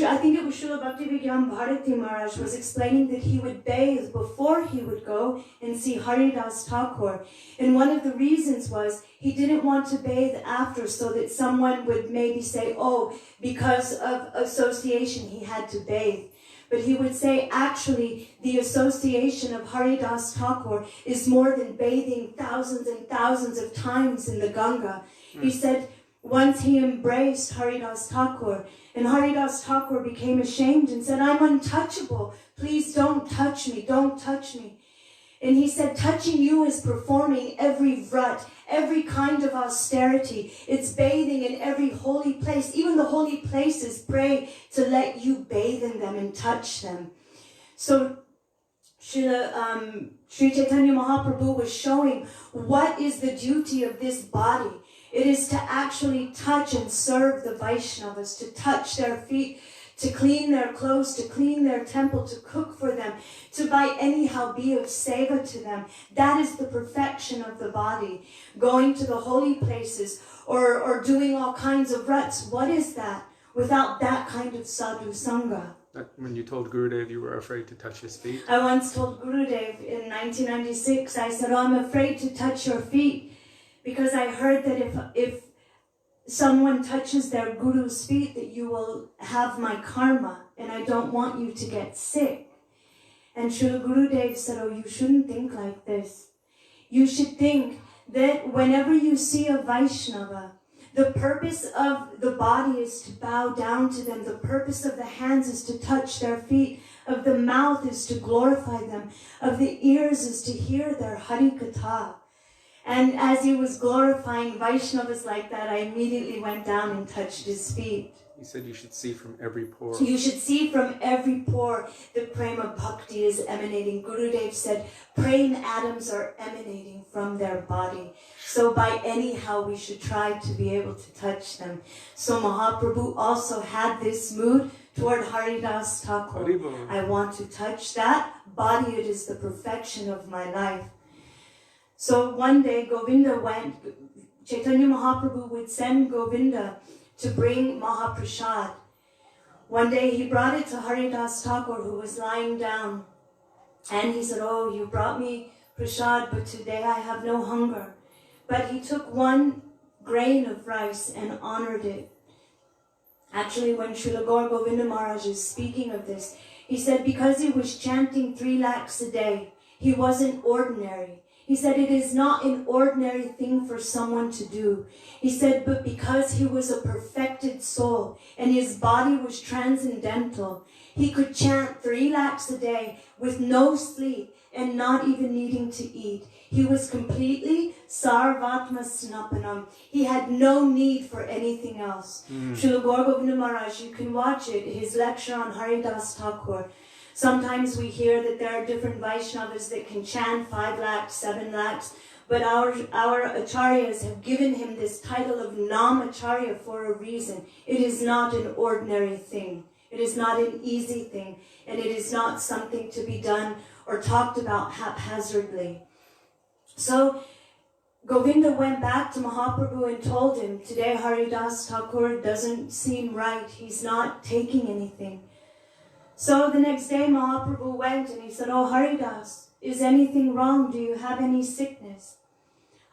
I think it was Srila Bhaktivedanta Bharti Maharaj was explaining that he would bathe before he would go and see Haridas Thakur. And one of the reasons was he didn't want to bathe after, so that someone would maybe say, oh, because of association he had to bathe. But he would say, actually, the association of Haridas Thakur is more than bathing thousands and thousands of times in the Ganga. He said, once he embraced Haridas Thakur, and Haridas Thakur became ashamed and said, I'm untouchable. Please don't touch me. Don't touch me. And he said, touching you is performing every vrat, every kind of austerity. It's bathing in every holy place. Even the holy places pray to let you bathe in them and touch them. So Sri Chaitanya Mahaprabhu was showing what is the duty of this body. It is to actually touch and serve the Vaishnavas, to touch their feet, to clean their clothes, to clean their temple, to cook for them, to by anyhow be of seva to them. That is the perfection of the body. Going to the holy places or doing all kinds of ruts. What is that without that kind of sadhu sangha? When you told Gurudev you were afraid to touch his feet? I once told Gurudev in 1996, I said, oh, I'm afraid to touch your feet, because I heard that if someone touches their guru's feet, that you will have my karma, and I don't want you to get sick. And Srila Gurudev said, oh, you shouldn't think like this. You should think that whenever you see a Vaishnava, the purpose of the body is to bow down to them. The purpose of the hands is to touch their feet. Of the mouth is to glorify them. Of the ears is to hear their Hari Katha. And as he was glorifying Vaishnavas like that, I immediately went down and touched his feet. He said you should see from every pore. You should see from every pore the prema bhakti is emanating. Gurudev said, prema atoms are emanating from their body. So by anyhow, we should try to be able to touch them. So Mahaprabhu also had this mood toward Haridas Thakur. Haribol. I want to touch that body. It is the perfection of my life. So one day Govinda went, Chaitanya Mahaprabhu would send Govinda to bring Mahaprasad. One day he brought it to Haridas Thakur, who was lying down. And he said, oh, you brought me prasad, but today I have no hunger. But he took one grain of rice and honored it. Actually, when Srila Gaur Govinda Maharaj is speaking of this, he said because he was chanting 3 lakhs a day, he wasn't ordinary. He said it is not an ordinary thing for someone to do. He said, but because he was a perfected soul and his body was transcendental, he could chant 3 lakhs a day with no sleep and not even needing to eat. He was completely sarvatma snapanam. He had no need for anything else. Srila Gurudeva Maharaj, you can watch it, his lecture on Haridas Thakur. Sometimes we hear that there are different Vaishnavas that can chant 5 lakhs, 7 lakhs, but our acharyas have given him this title of Namacharya for a reason. It is not an ordinary thing. It is not an easy thing, and it is not something to be done or talked about haphazardly. So Govinda went back to Mahaprabhu and told him, today Haridas Thakur doesn't seem right. He's not taking anything. So the next day Mahaprabhu went and he said, oh Haridas, is anything wrong? Do you have any sickness?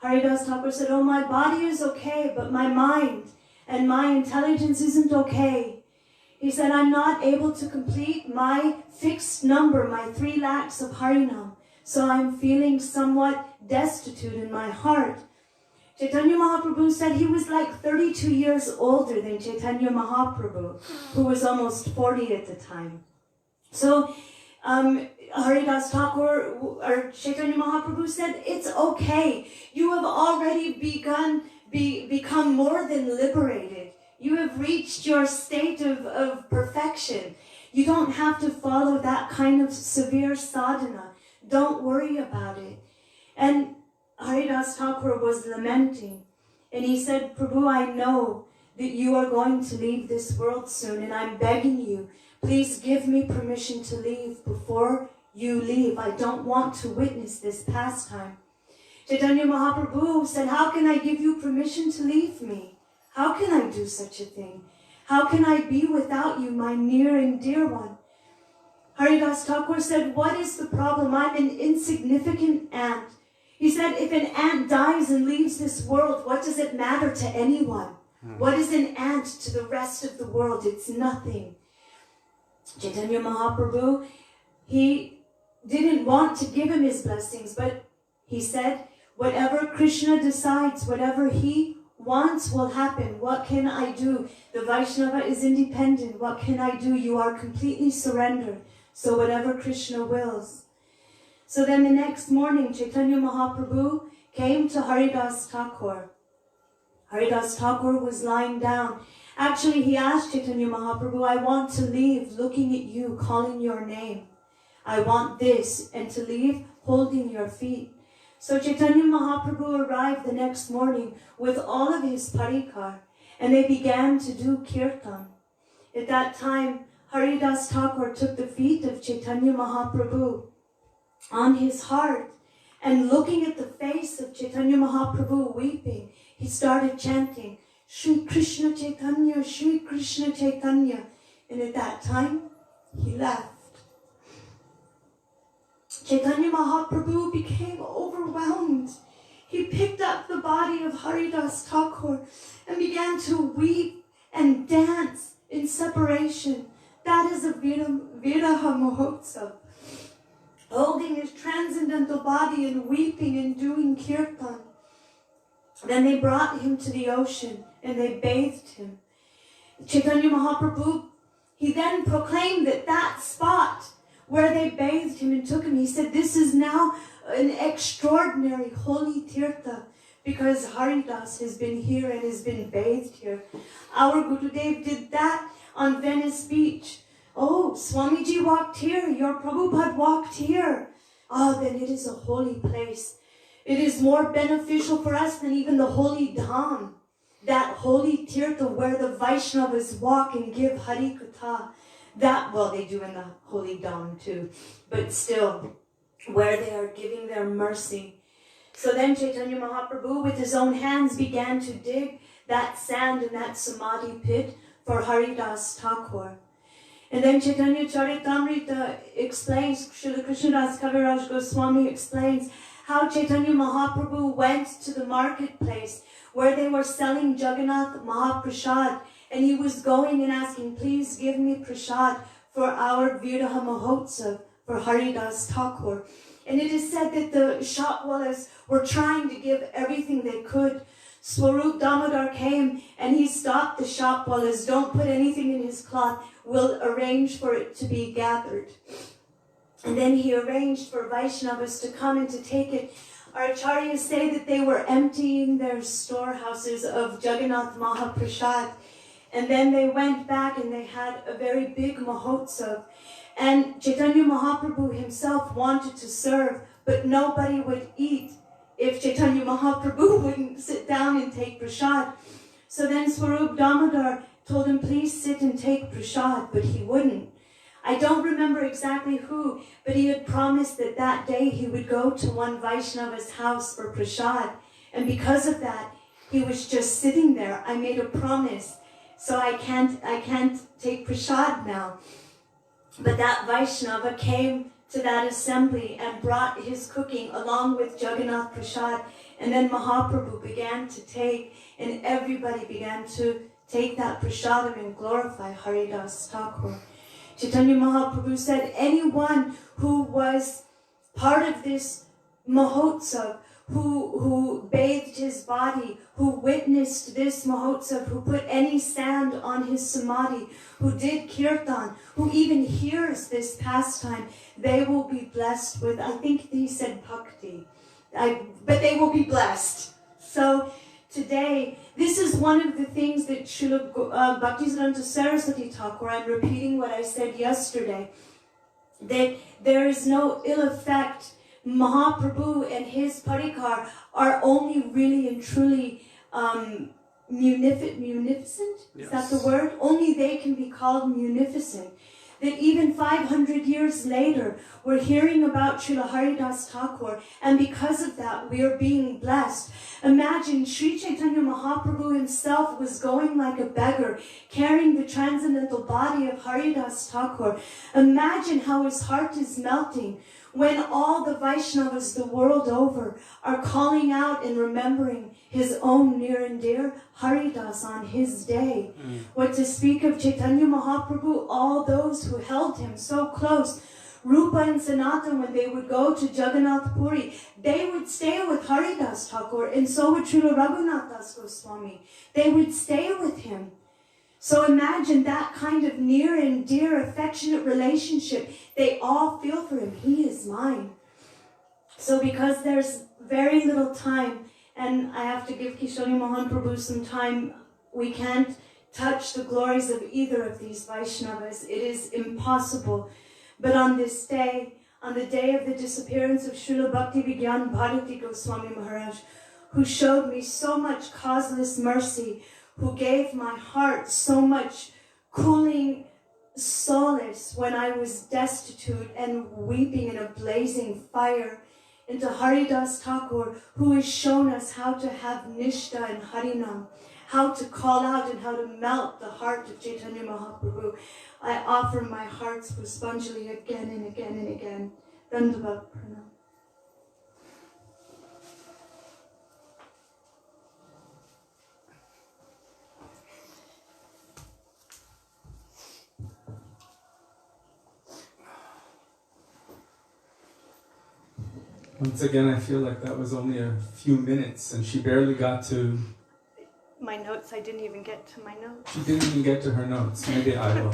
Haridas Thakur said, oh, my body is okay, but my mind and my intelligence isn't okay. He said, I'm not able to complete my fixed number, my 3 lakhs of Harinam. So I'm feeling somewhat destitute in my heart. Chaitanya Mahaprabhu said he was like 32 years older than Chaitanya Mahaprabhu, who was almost 40 at the time. So Haridas Thakur, or Chaitanya Mahaprabhu said, it's okay. You have already become more than liberated. You have reached your state of perfection. You don't have to follow that kind of severe sadhana. Don't worry about it. And Haridas Thakur was lamenting. And he said, Prabhu, I know that you are going to leave this world soon, and I'm begging you, please give me permission to leave before you leave. I don't want to witness this pastime. Chaitanya Mahaprabhu said, how can I give you permission to leave me? How can I do such a thing? How can I be without you, my near and dear one? Haridas Thakur said, what is the problem? I'm an insignificant ant. He said, if an ant dies and leaves this world, what does it matter to anyone? What is an ant to the rest of the world? It's nothing. Chaitanya Mahaprabhu, he didn't want to give him his blessings, but he said, whatever Krishna decides, whatever he wants will happen. What can I do? The Vaishnava is independent. What can I do? You are completely surrendered. So whatever Krishna wills. So then the next morning, Chaitanya Mahaprabhu came to Haridas Thakur. Haridas Thakur was lying down. Actually, he asked Chaitanya Mahaprabhu, I want to leave looking at you, calling your name. I want this, and to leave holding your feet. So Chaitanya Mahaprabhu arrived the next morning with all of his parikar, and they began to do kirtan. At that time, Haridas Thakur took the feet of Chaitanya Mahaprabhu on his heart, and looking at the face of Chaitanya Mahaprabhu weeping, he started chanting, Shri Krishna Chaitanya, Shri Krishna Chaitanya. And at that time, he left. Chaitanya Mahaprabhu became overwhelmed. He picked up the body of Haridas Thakur and began to weep and dance in separation. That is a Viraha Mahotsav. Holding his transcendental body and weeping and doing kirtan. Then they brought him to the ocean and they bathed him. Chaitanya Mahaprabhu, he then proclaimed that that spot where they bathed him and took him, he said, this is now an extraordinary holy tirtha because Haridas has been here and has been bathed here. Our Gurudev did that on Venice Beach. Oh, Swamiji walked here, your Prabhupada walked here. Ah, then it is a holy place. It is more beneficial for us than even the holy Dham, that holy tirtha where the Vaishnavas walk and give Hari Katha. That, well, they do in the holy Dham too, but still, where they are giving their mercy. So then Chaitanya Mahaprabhu with his own hands began to dig that sand in that samadhi pit for Haridas Thakur. And then Chaitanya Charitamrita explains, Srila Krishnadas Kaviraj Goswami explains how Chaitanya Mahaprabhu went to the marketplace where they were selling Jagannath Mahaprasad, and he was going and asking, please give me prasad for our Viraha Mahotsav, for Haridas Thakur. And it is said that the shopwallas were trying to give everything they could. Swarup Damodar came and he stopped the shopwallas. Don't put anything in his cloth. We'll arrange for it to be gathered. And then he arranged for Vaishnavas to come and to take it. Our acharyas say that they were emptying their storehouses of Jagannath Mahaprasad. And then they went back and they had a very big mahotsav. And Chaitanya Mahaprabhu himself wanted to serve, but nobody would eat if Chaitanya Mahaprabhu wouldn't sit down and take prasad. So then Swarup Damodar told him, please sit and take prasad, but he wouldn't. I don't remember exactly who, but he had promised that that day he would go to one Vaishnava's house for prasad. And because of that, he was just sitting there. I made a promise, so I can't take prasad now. But that Vaishnava came to that assembly and brought his cooking along with Jagannath Prasad. And then Mahaprabhu began to take, and everybody began to take that prasadam and glorify Haridas Thakur. Chaitanya Mahaprabhu said, anyone who was part of this mahotsav, who bathed his body, who witnessed this mahotsav, who put any sand on his samadhi, who did kirtan, who even hears this pastime, they will be blessed with, I think he said bhakti, but they will be blessed. So today, this is one of the things that Srila Bhaktivedanta Saraswati Thakur, I'm repeating what I said yesterday, that there is no ill effect. Mahaprabhu and his parikar are only really and truly munificent? Yes. Is that the word? Only they can be called munificent. That even 500 years later, we're hearing about Srila Haridas Thakur, and because of that, we are being blessed. Imagine Sri Chaitanya Mahaprabhu himself was going like a beggar, carrying the transcendental body of Haridas Thakur. Imagine how his heart is melting when all the Vaishnavas the world over are calling out and remembering his own near and dear Haridas on his day. What to speak of Chaitanya Mahaprabhu, all those who held him so close. Rupa and Sanatan, when they would go to Jagannath Puri, they would stay with Haridas Thakur, and so would Srila Raghunath Das Goswami. They would stay with him. So imagine that kind of near and dear affectionate relationship. They all feel for him. He is mine. So because there's very little time, and I have to give Kishori Mohan Prabhu some time, we can't touch the glories of either of these Vaishnavas. It is impossible. But on this day, on the day of the disappearance of Srila Bhaktivedanta Bharti Goswami Maharaj, who showed me so much causeless mercy, who gave my heart so much cooling solace when I was destitute and weeping in a blazing fire, into Haridas Thakur, who has shown us how to have Nishta and Harinam, how to call out and how to melt the heart of Chaitanya Mahaprabhu. I offer my hearts Puspanjali again and again and again. Dandavat Pranam. Once again, I feel like that was only a few minutes and she barely got to... My notes, I didn't even get to my notes. She didn't even get to her notes. Maybe I will.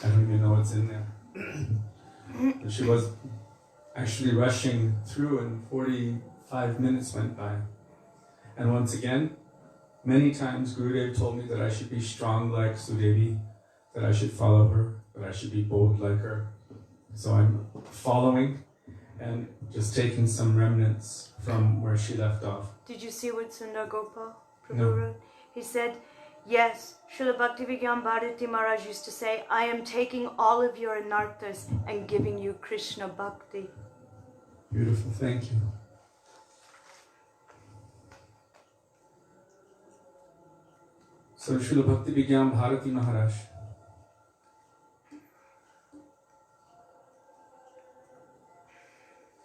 I don't even know what's in there. But she was actually rushing through and 45 minutes went by. And once again, many times Gurudev told me that I should be strong like Sudevi, that I should follow her, that I should be bold like her. So I'm following and just taking some remnants from where she left off. Did you see what Sundar Gopal Prabhu No. wrote? He said, yes, Srila Bhaktivedanta Bharti Maharaj used to say, I am taking all of your anarthas and giving you Krishna Bhakti. Beautiful, thank you. So Srila Bhaktivedanta Bharti Maharaj,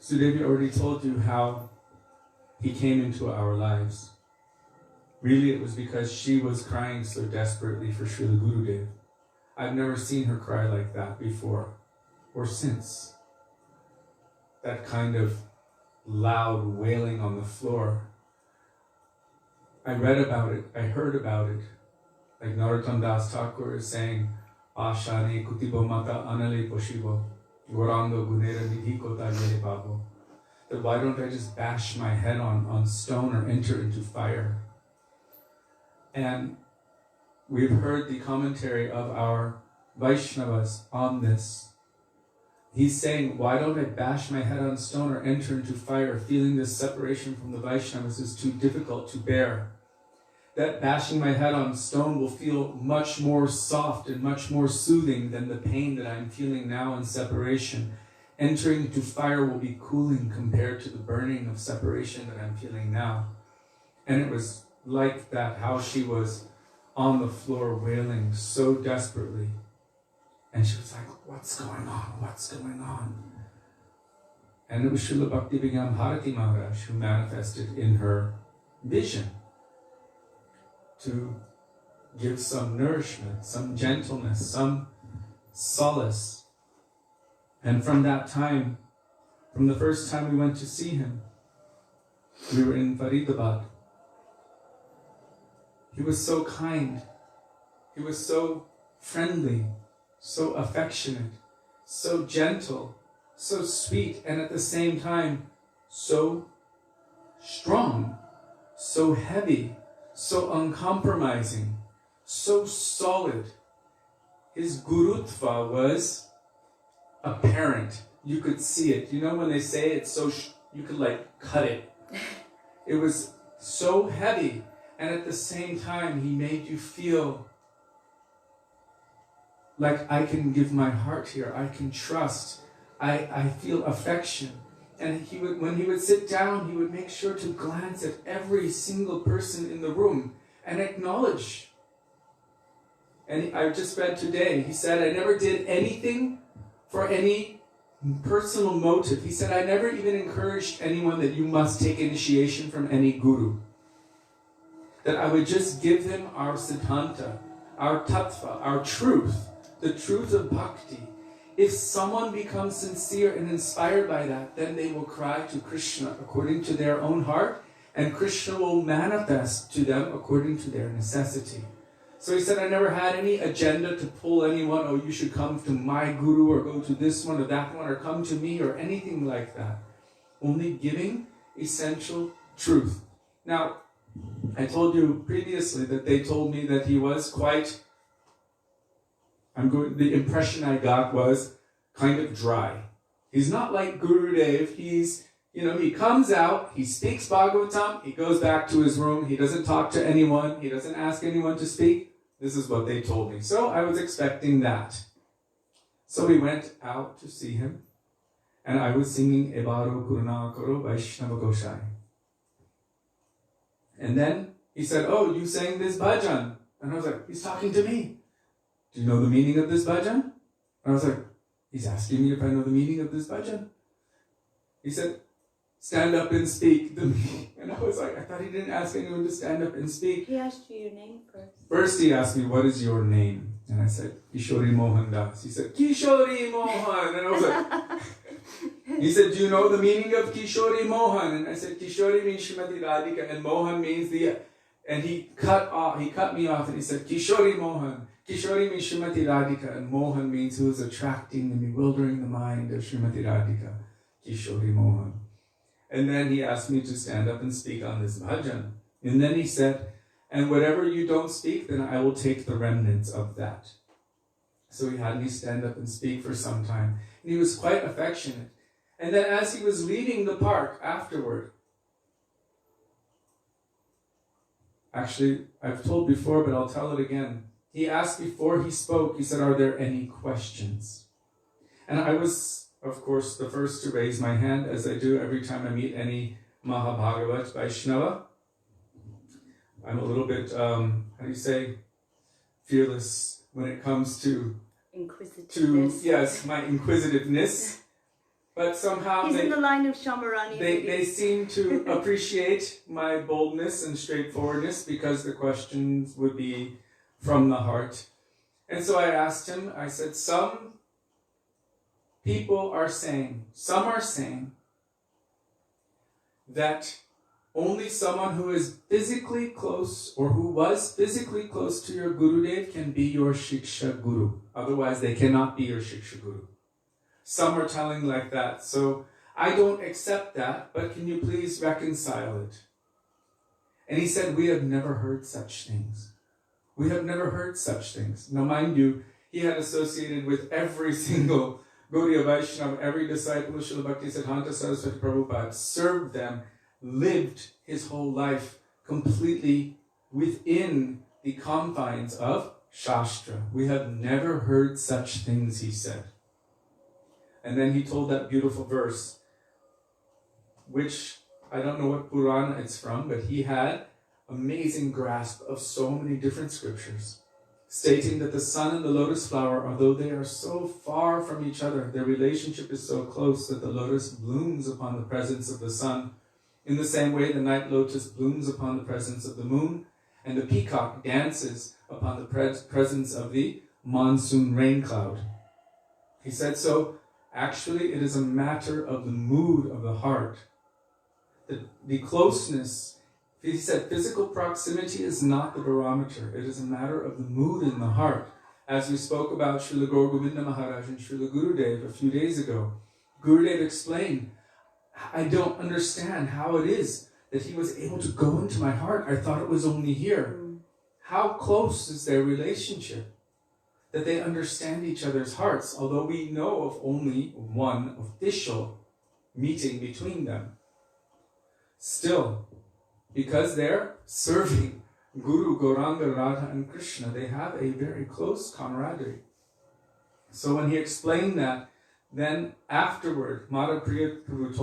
Sudevi already told you how he came into our lives. Really, it was because she was crying so desperately for Srila Gurudev. I've never seen her cry like that before or since. That kind of loud wailing on the floor. I read about it, I heard about it. Like Narottam Das Thakur is saying, Ashane kutibo mata anale poshibo. Gorando gunera nidhi kota yele babo. That why don't I just bash my head on stone or enter into fire? And we've heard the commentary of our Vaishnavas on this. He's saying, why don't I bash my head on stone or enter into fire? Feeling this separation from the Vaishnavas is too difficult to bear. That bashing my head on stone will feel much more soft and much more soothing than the pain that I'm feeling now in separation. Entering into fire will be cooling compared to the burning of separation that I'm feeling now. And it was like that, how she was on the floor wailing so desperately. And she was like, what's going on? What's going on? And it was Srila Bhaktivedanta Bharti Maharaj who manifested in her vision to give some nourishment, some gentleness, some solace. And from that time, from the first time we went to see him, we were in Faridabad. He was so kind. He was so friendly, so affectionate, so gentle, so sweet, and at the same time, so strong, so heavy, so uncompromising, so solid. His gurutva was apparent. You could see it. You know when they say it's so, you could like cut it. It was so heavy, and at the same time, he made you feel like I can give my heart here, I can trust, I feel affection. And he would, when he would sit down, he would make sure to glance at every single person in the room and acknowledge. And I just read today, he said, I never did anything for any personal motive. He said, I never even encouraged anyone that you must take initiation from any guru. That I would just give them our siddhanta, our tattva, our truth, the truth of bhakti. If someone becomes sincere and inspired by that, then they will cry to Krishna according to their own heart, and Krishna will manifest to them according to their necessity. So he said, I never had any agenda to pull anyone, oh, you should come to my guru, or go to this one or that one, or come to me, or anything like that. Only giving essential truth. Now, I told you previously that they told me that he was quite, the impression I got was kind of dry. He's not like Gurudev. He's, he comes out, he speaks Bhagavatam, he goes back to his room, he doesn't talk to anyone, he doesn't ask anyone to speak. This is what they told me. So I was expecting that. So we went out to see him, and I was singing Ebaro Kuruna Karo Vaishnava Goshai. And then he said, oh, you sang this bhajan. And I was like, he's talking to me. Do you know the meaning of this bhajan? And I was like, he's asking me if I know the meaning of this bhajan. He said, stand up and speak the meaning. And I was like, I thought he didn't ask anyone to stand up and speak. He asked you your name first. First he asked me, what is your name? And I said, Kishori Mohan Das. He said, Kishori Mohan. And I was like, he said, do you know the meaning of Kishori Mohan? And I said, Kishori means Srimati Radhika, and Mohan means the, and he cut me off, and he said, Kishori Mohan. Kishori means Srimati Radhika, and Mohan means who is attracting and bewildering the mind of Srimati Radhika. Kishori Mohan. And then he asked me to stand up and speak on this bhajan. And then he said, and whatever you don't speak, then I will take the remnants of that. So he had me stand up and speak for some time. And he was quite affectionate. And then as he was leaving the park afterward, actually, I've told before, but I'll tell it again. He asked before he spoke, he said, are there any questions? And I was, of course, the first to raise my hand, as I do every time I meet any Mahabhagavat Vaishnava. I'm a little bit, fearless when it comes to inquisitiveness. Yes, my inquisitiveness. But somehow he's in the line of Shamarani. They seem to appreciate my boldness and straightforwardness because the questions would be from the heart. And so I asked him, I said, some are saying that only someone who is physically close or who was physically close to your Gurudev can be your Shiksha Guru. Otherwise, they cannot be your Shiksha Guru. some are telling like that. So I don't accept that, but can you please reconcile it? And he said, we have never heard such things. We have never heard such things. Now mind you, he had associated with every single Gaudiya Vaishnava, every disciple of Srila Bhaktisiddhanta Saraswati Prabhupada, served them, lived his whole life completely within the confines of Shastra. We have never heard such things, he said. And then he told that beautiful verse, which I don't know what Purana it's from, but he had amazing grasp of so many different scriptures, stating that the sun and the lotus flower, although they are so far from each other, their relationship is so close that the lotus blooms upon the presence of the sun. In the same way, the night lotus blooms upon the presence of the moon, and the peacock dances upon the presence of the monsoon rain cloud. He said, so actually it is a matter of the mood of the heart. The closeness, he said, physical proximity is not the barometer. It is a matter of the mood in the heart. As we spoke about Srila Govinda Maharaj and Srila Gurudev a few days ago, Gurudev explained, I don't understand how it is that he was able to go into my heart. I thought it was only here. How close is their relationship? That they understand each other's hearts, although we know of only one official meeting between them. Still, because they're serving Guru, Gauranga, Radha and Krishna, they have a very close camaraderie. So when he explained that, then afterward, Madhav Priya Prabhu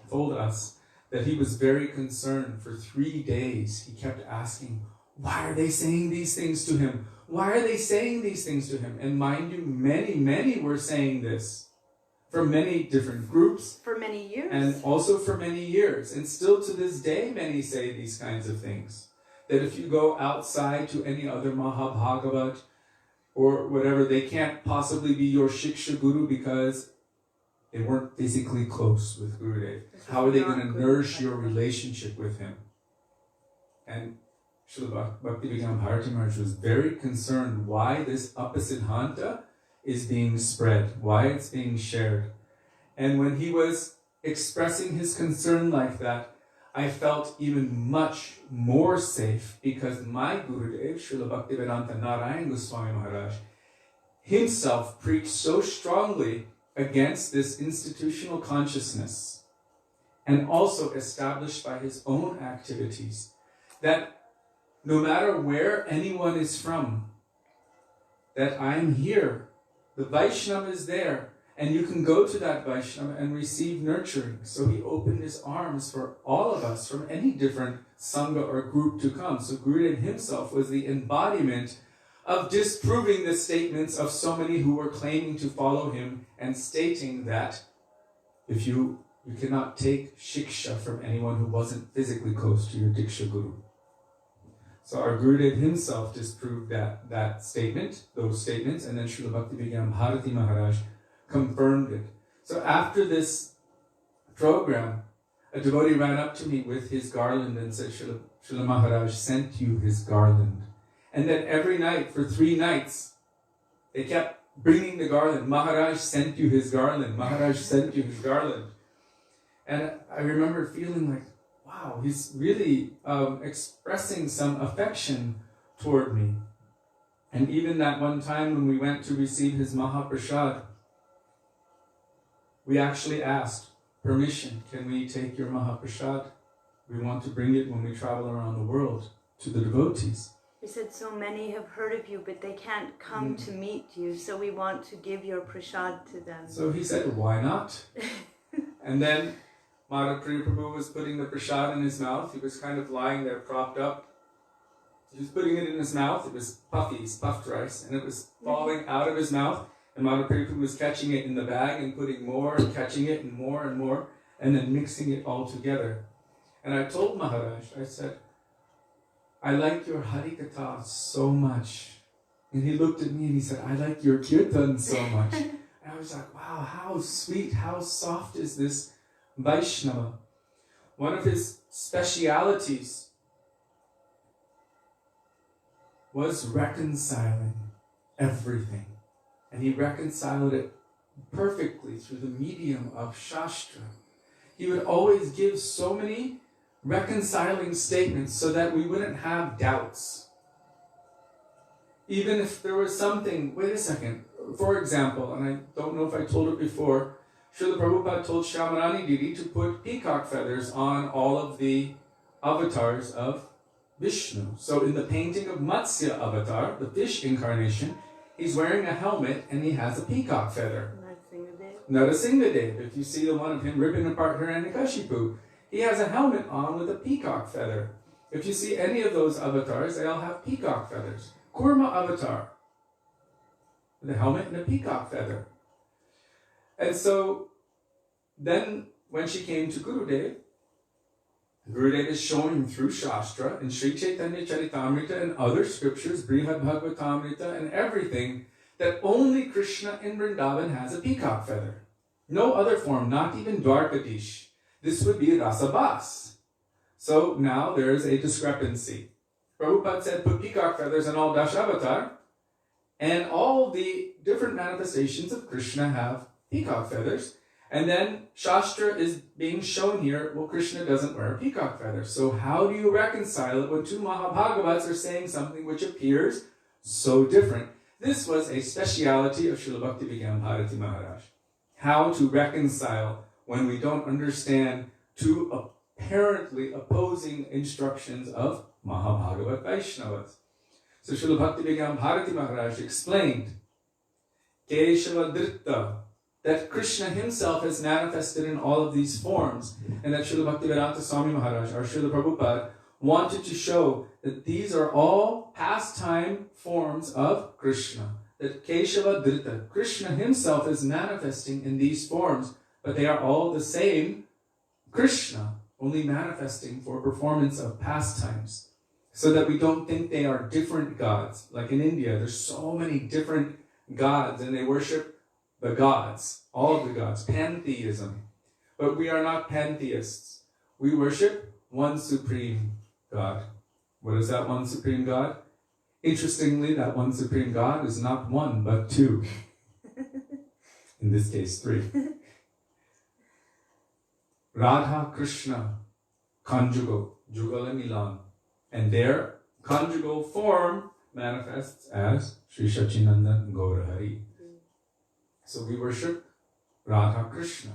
told us that he was very concerned. For 3 days, he kept asking, why are they saying these things to him? Why are they saying these things to him? And mind you, many were saying this. From many different groups. For many years. And also for many years. And still to this day, many say these kinds of things. That if you go outside to any other Mahabhagavat or whatever, they can't possibly be your Shiksha Guru because they weren't physically close with Gurudev. How are they going to nourish your relationship with him? And Srila Bhaktivedanta Bharti Maharaj was very concerned why this apasiddhanta is being spread, why it's being shared. And when he was expressing his concern like that, I felt even much more safe because my Gurudev, Srila Bhaktivedanta Narayan Goswami Maharaj, himself preached so strongly against this institutional consciousness and also established by his own activities that no matter where anyone is from, that I'm here. The Vaishnava is there, and you can go to that Vaishnava and receive nurturing. So he opened his arms for all of us from any different Sangha or group to come. So Gurudev himself was the embodiment of disproving the statements of so many who were claiming to follow him and stating that if you cannot take shiksha from anyone who wasn't physically close to your Diksha Guru. So our Gurudev himself disproved that statement, those statements, and then Srila Bhaktivedanta Bharti Maharaj confirmed it. So after this program, a devotee ran up to me with his garland and said, Srila Maharaj sent you his garland. And then every night, for 3 nights, they kept bringing the garland. Maharaj sent you his garland. Maharaj sent you his garland. And I remember feeling like, wow, he's really expressing some affection toward me. And even that one time when we went to receive his Mahaprasad, we actually asked permission. Can we take your Mahaprasad? We want to bring it when we travel around the world to the devotees. He said, so many have heard of you, but they can't come to meet you, so we want to give your prasad to them. So he said, why not? And then Maharaj Priya Prabhu was putting the prasad in his mouth. He was kind of lying there propped up. He was putting it in his mouth. It was puffed rice, and it was falling out of his mouth. And Maharaj Priya Prabhu was catching it in the bag and putting more and catching it and more, and then mixing it all together. And I told Maharaj, I said, I like your Harikatha so much. And he looked at me and he said, I like your Kirtan so much. And I was like, wow, how sweet, how soft is this Vaishnava. One of his specialities was reconciling everything. And he reconciled it perfectly through the medium of Shastra. He would always give so many reconciling statements so that we wouldn't have doubts. Even if there was something, wait a second, for example, and I don't know if I told it before, Srila Prabhupada told Shyamarani Didi to put peacock feathers on all of the avatars of Vishnu. So in the painting of Matsya avatar, the fish incarnation, he's wearing a helmet and he has a peacock feather. Narasimhadev, if you see the one of him ripping apart Hiranyakashipu, he has a helmet on with a peacock feather. If you see any of those avatars, they all have peacock feathers. Kurma avatar, with a helmet and a peacock feather. And so, then when she came to Gurudev, Gurudev is showing through Shastra and Sri Chaitanya Charitamrita and other scriptures, Brihad Bhagavatamrita and everything, that only Krishna in Vrindavan has a peacock feather. No other form, not even Dwarkadish. This would be Rasabas. So now there is a discrepancy. Prabhupada said put peacock feathers on all Dashavatar, and all the different manifestations of Krishna have peacock feathers. And then Shastra is being shown here, well, Krishna doesn't wear a peacock feather. So how do you reconcile it when two Mahabhagavats are saying something which appears so different? This was a speciality of Srila Bhaktivedanta Bharti Maharaj. How to reconcile when we don't understand two apparently opposing instructions of Mahabhagavat Vaishnavas. So Srila Bhaktivedanta Bharti Maharaj explained Keshava Dritta, that Krishna himself has manifested in all of these forms, and that Srila Bhaktivedanta Swami Maharaj, or Srila Prabhupada, wanted to show that these are all pastime forms of Krishna. That Keshava Dritta, Krishna himself is manifesting in these forms, but they are all the same Krishna, only manifesting for performance of pastimes. So that we don't think they are different gods. Like in India, there's so many different gods, and they worship the gods, all of the gods, pantheism. But we are not pantheists. We worship one supreme God. What is that one supreme God? Interestingly, that one supreme God is not one, but two. In this case, three. Radha Krishna, conjugal, Jugala Milan. And their conjugal form manifests as Sri Sachinandan Gaurahari. So we worship Radha Krishna.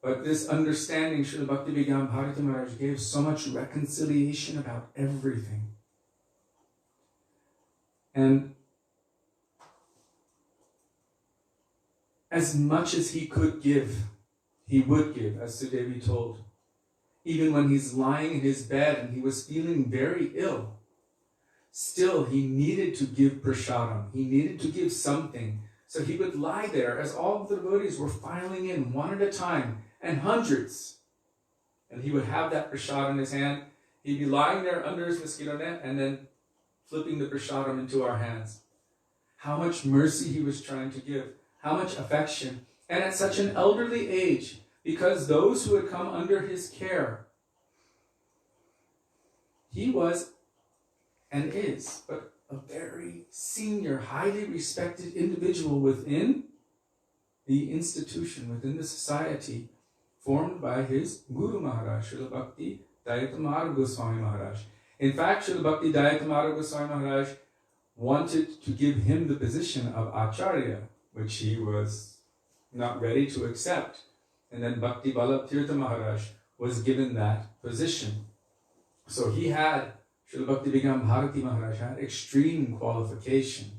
But this understanding, Srila Bhaktivedanta Bharti Maharaj gave so much reconciliation about everything. And as much as he could give, he would give, as Sudevi told. Even when he's lying in his bed and he was feeling very ill, still he needed to give prasadam. He needed to give something. So he would lie there as all of the devotees were filing in one at a time, and hundreds. And he would have that prasadam in his hand. He'd be lying there under his mosquito net and then flipping the prasadam into our hands. How much mercy he was trying to give. How much affection. And at such an elderly age, because those who had come under his care, he was and is, but a very senior, highly respected individual within the institution, within the society formed by his Guru Maharaj, Srila Bhakti Dayatamara Goswami Maharaj. In fact, Srila Bhakti Dayatamara Goswami Maharaj wanted to give him the position of Acharya, which he was not ready to accept. And then Bhakti Vallabh Tirtha Maharaj was given that position. So he had, Srila Bhaktivedanta Bharti Maharaj had extreme qualification.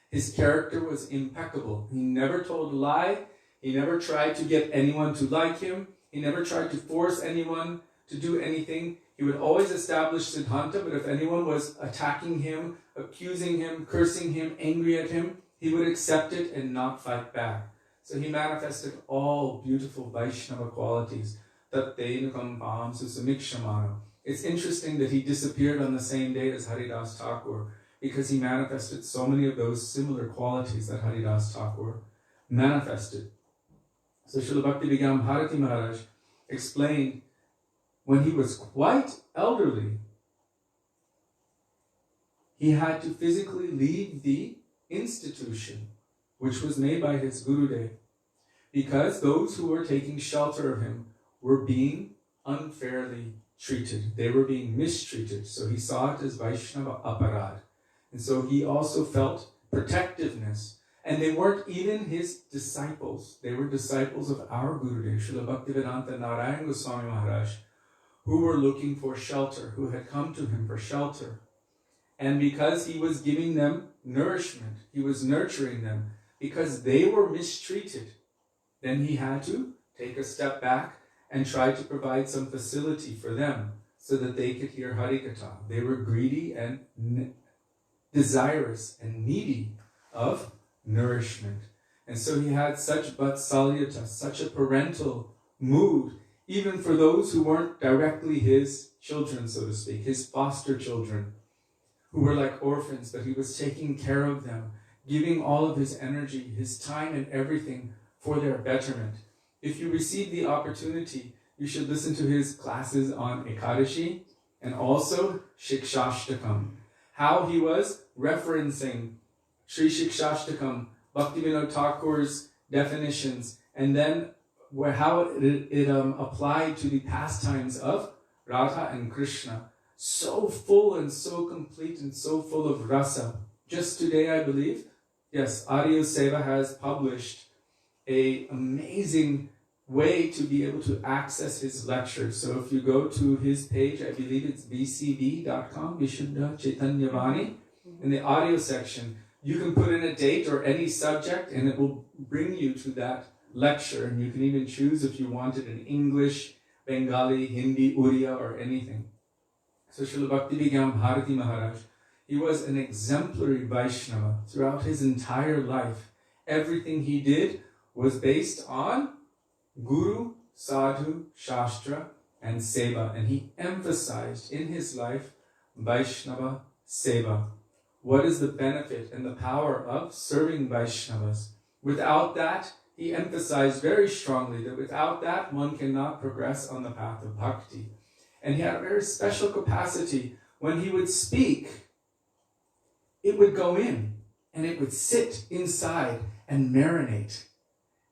His character was impeccable. He never told a lie. He never tried to get anyone to like him. He never tried to force anyone to do anything. He would always establish Siddhanta, but if anyone was attacking him, accusing him, cursing him, angry at him, he would accept it and not fight back. So he manifested all beautiful Vaishnava qualities. Tattena kampam susamikshamana. It's interesting that he disappeared on the same day as Haridas Thakur, because he manifested so many of those similar qualities that Haridas Thakur manifested. So Srila Bhaktivedanta Bharti Maharaj explained when he was quite elderly, he had to physically leave the institution which was made by his Gurudev, because those who were taking shelter of him were being unfairly treated. They were being mistreated. So he saw it as Vaisnava aparad. And so he also felt protectiveness. And they weren't even his disciples. They were disciples of our Gurudev, Srila Bhaktivedanta Narayan Goswami Maharaj, who were looking for shelter, who had come to him for shelter. And because he was giving them nourishment, he was nurturing them, because they were mistreated, then he had to take a step back and try to provide some facility for them so that they could hear Harikatha. They were greedy and desirous and needy of nourishment. And so he had such vatsalyata, such a parental mood, even for those who weren't directly his children, so to speak, his foster children, who were like orphans, but he was taking care of them, giving all of his energy, his time and everything for their betterment. If you receive the opportunity, you should listen to his classes on Ekadashi and also Shikshashtakam. How he was referencing Sri Shikshashtakam, Bhaktivedanta Thakur's definitions, and then how it applied to the pastimes of Radha and Krishna. So full and so complete and so full of rasa. Just today, I believe, yes, Arya Seva has published an amazing way to be able to access his lectures. So if you go to his page, I believe it's vcv.com, Vishuddha Chaitanya Vani, in the audio section, you can put in a date or any subject and it will bring you to that lecture. And you can even choose if you want it in English, Bengali, Hindi, Uriya, or anything. So Srila Bhaktivedanta Bharti Maharaj, he was an exemplary Vaishnava throughout his entire life. Everything he did was based on Guru, Sadhu, Shastra, and Seva. And he emphasized in his life Vaishnava Seva. What is the benefit and the power of serving Vaishnavas? Without that, he emphasized very strongly that without that, one cannot progress on the path of bhakti. And he had a very special capacity. When he would speak, it would go in and it would sit inside and marinate.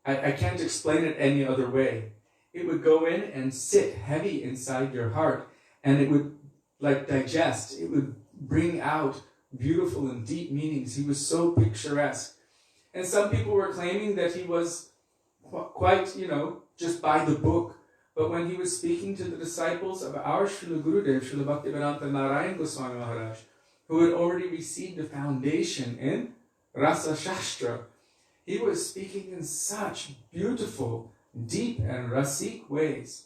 I can't explain it any other way. It would go in and sit heavy inside your heart, and it would like digest. It would bring out beautiful and deep meanings. He was so picturesque. And some people were claiming that he was quite, just by the book. But when he was speaking to the disciples of our Srila Gurudev, Srila Bhaktivedanta Narayan Goswami Maharaj, who had already received a foundation in Rasa Shastra, he was speaking in such beautiful, deep and rasik ways.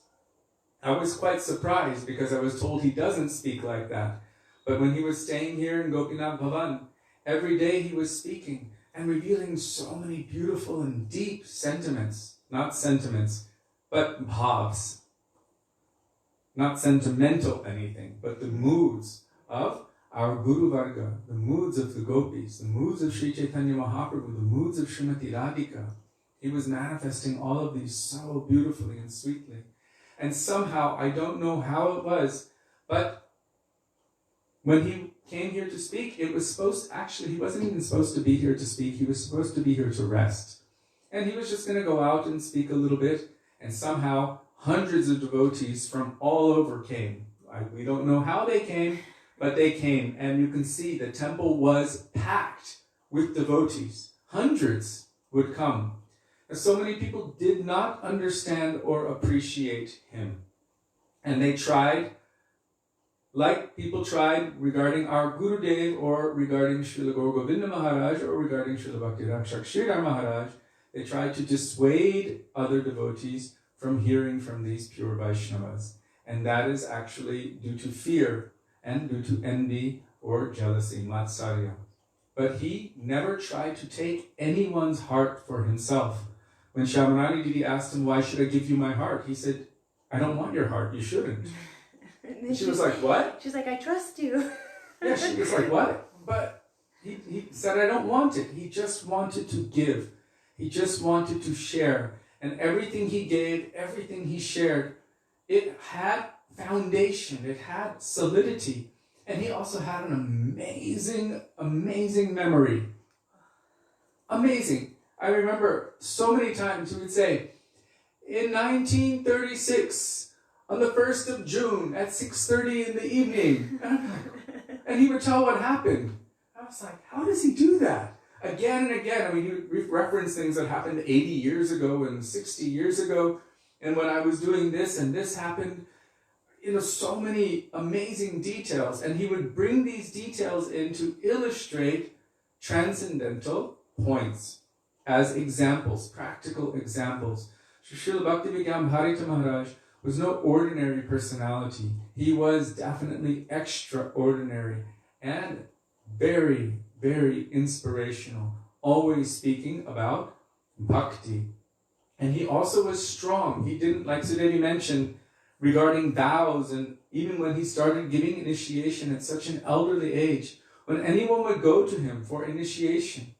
I was quite surprised because I was told he doesn't speak like that. But when he was staying here in Gopinath Bhavan, every day he was speaking and revealing so many beautiful and deep sentiments. Not sentiments, but bhavs. Not sentimental anything, but the moods of our Guru Varga, the moods of the gopis, the moods of Sri Chaitanya Mahaprabhu, the moods of Srimati Radhika. He was manifesting all of these so beautifully and sweetly. And somehow, I don't know how it was, but when he came here to speak, it was he wasn't even supposed to be here to speak. He was supposed to be here to rest. And he was just going to go out and speak a little bit, and somehow hundreds of devotees from all over came. We don't know how they came, but they came, and you can see the temple was packed with devotees. Hundreds would come. And so many people did not understand or appreciate him. And they tried, like people tried regarding our Gurudev or regarding Srila Gaur Govinda Maharaj or regarding Srila Bhakti Rakshak Sridhar Maharaj, they tried to dissuade other devotees from hearing from these pure Vaishnavas. And that is actually due to fear and due to envy or jealousy, matsarya. But he never tried to take anyone's heart for himself. When Shamarani Didi asked him, "Why should I give you my heart?" He said, "I don't want your heart, you shouldn't." And she was like, "What?" She's like, "I trust you." Yeah, she was like, "What?" But he said, "I don't want it." He just wanted to give. He just wanted to share. And everything he gave, everything he shared, it had foundation, it had solidity. And he also had an amazing, amazing memory. amazing. I remember so many times he would say, in 1936, on the 1st of June at 6:30 in the evening. And he would tell what happened. I was like, how does he do that? Again and again. I mean, he would reference things that happened 80 years ago and 60 years ago. And when I was doing this and this happened, so many amazing details. And he would bring these details in to illustrate transcendental points as examples, practical examples. Srila Bhaktivedanta Maharaj was no ordinary personality. He was definitely extraordinary and very, very inspirational, always speaking about bhakti. And he also was strong. He didn't, like Sudevi mentioned, regarding vows, and even when he started giving initiation at such an elderly age, when anyone would go to him for initiation,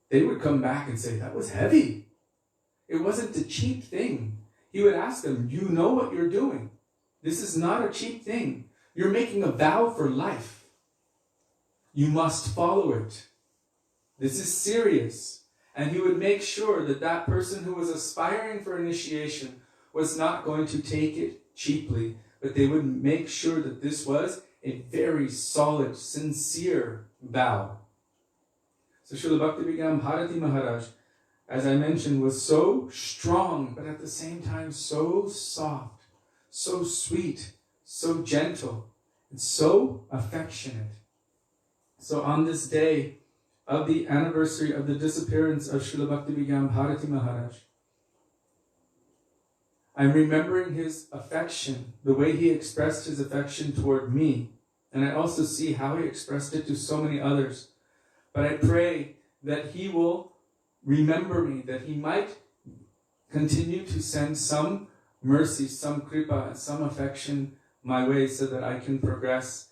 they would come back and say, that was heavy. It wasn't a cheap thing. He would ask them, you know what you're doing. This is not a cheap thing. You're making a vow for life. You must follow it. This is serious. And he would make sure that that person who was aspiring for initiation was not going to take it cheaply, but they would make sure that this was a very solid, sincere vow. So Srila Bhaktivedanta Bharti Maharaj, as I mentioned, was so strong, but at the same time so soft, so sweet, so gentle, and so affectionate. So on this day of the anniversary of the disappearance of Srila Bhaktivedanta Bharti Maharaj, I'm remembering his affection, the way he expressed his affection toward me, and I also see how he expressed it to so many others. But I pray that he will remember me, that he might continue to send some mercy, some kripa, some affection my way so that I can progress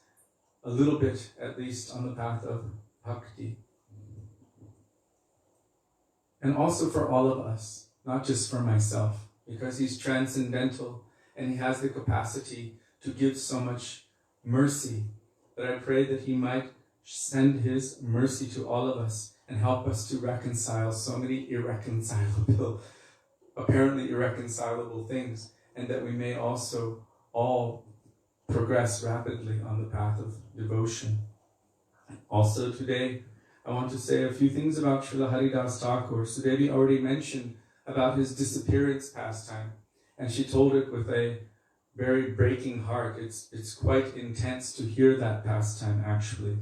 a little bit, at least, on the path of bhakti. And also for all of us, not just for myself, because he's transcendental and he has the capacity to give so much mercy. But I pray that he might send his mercy to all of us and help us to reconcile so many apparently irreconcilable things, and that we may also all progress rapidly on the path of devotion. Also today, I want to say a few things about Srila Haridas Thakur. Sudevi already mentioned about his disappearance pastime, and she told it with a very breaking heart. It's quite intense to hear that pastime, actually.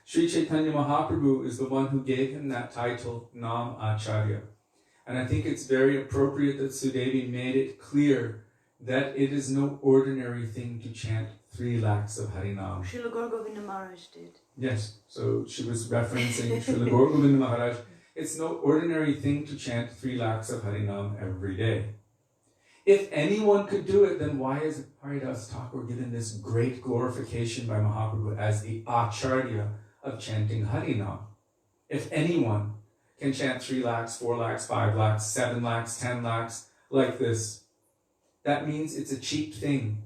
Sri Chaitanya Mahaprabhu is the one who gave him that title, Nam Acharya. And I think it's very appropriate that Sudevi made it clear that it is no ordinary thing to chant 3 lakhs of Harinam. Srila Gurudeva Maharaj did. Yes, so she was referencing Srila Gurudeva Maharaj. It's no ordinary thing to chant 3 lakhs of Harinam every day. If anyone could do it, then why is Haridas Thakur given this great glorification by Mahaprabhu as the Acharya of chanting Harinam? If anyone can chant 3 lakhs, 4 lakhs, 5 lakhs, 7 lakhs, 10 lakhs, like this, that means it's a cheap thing.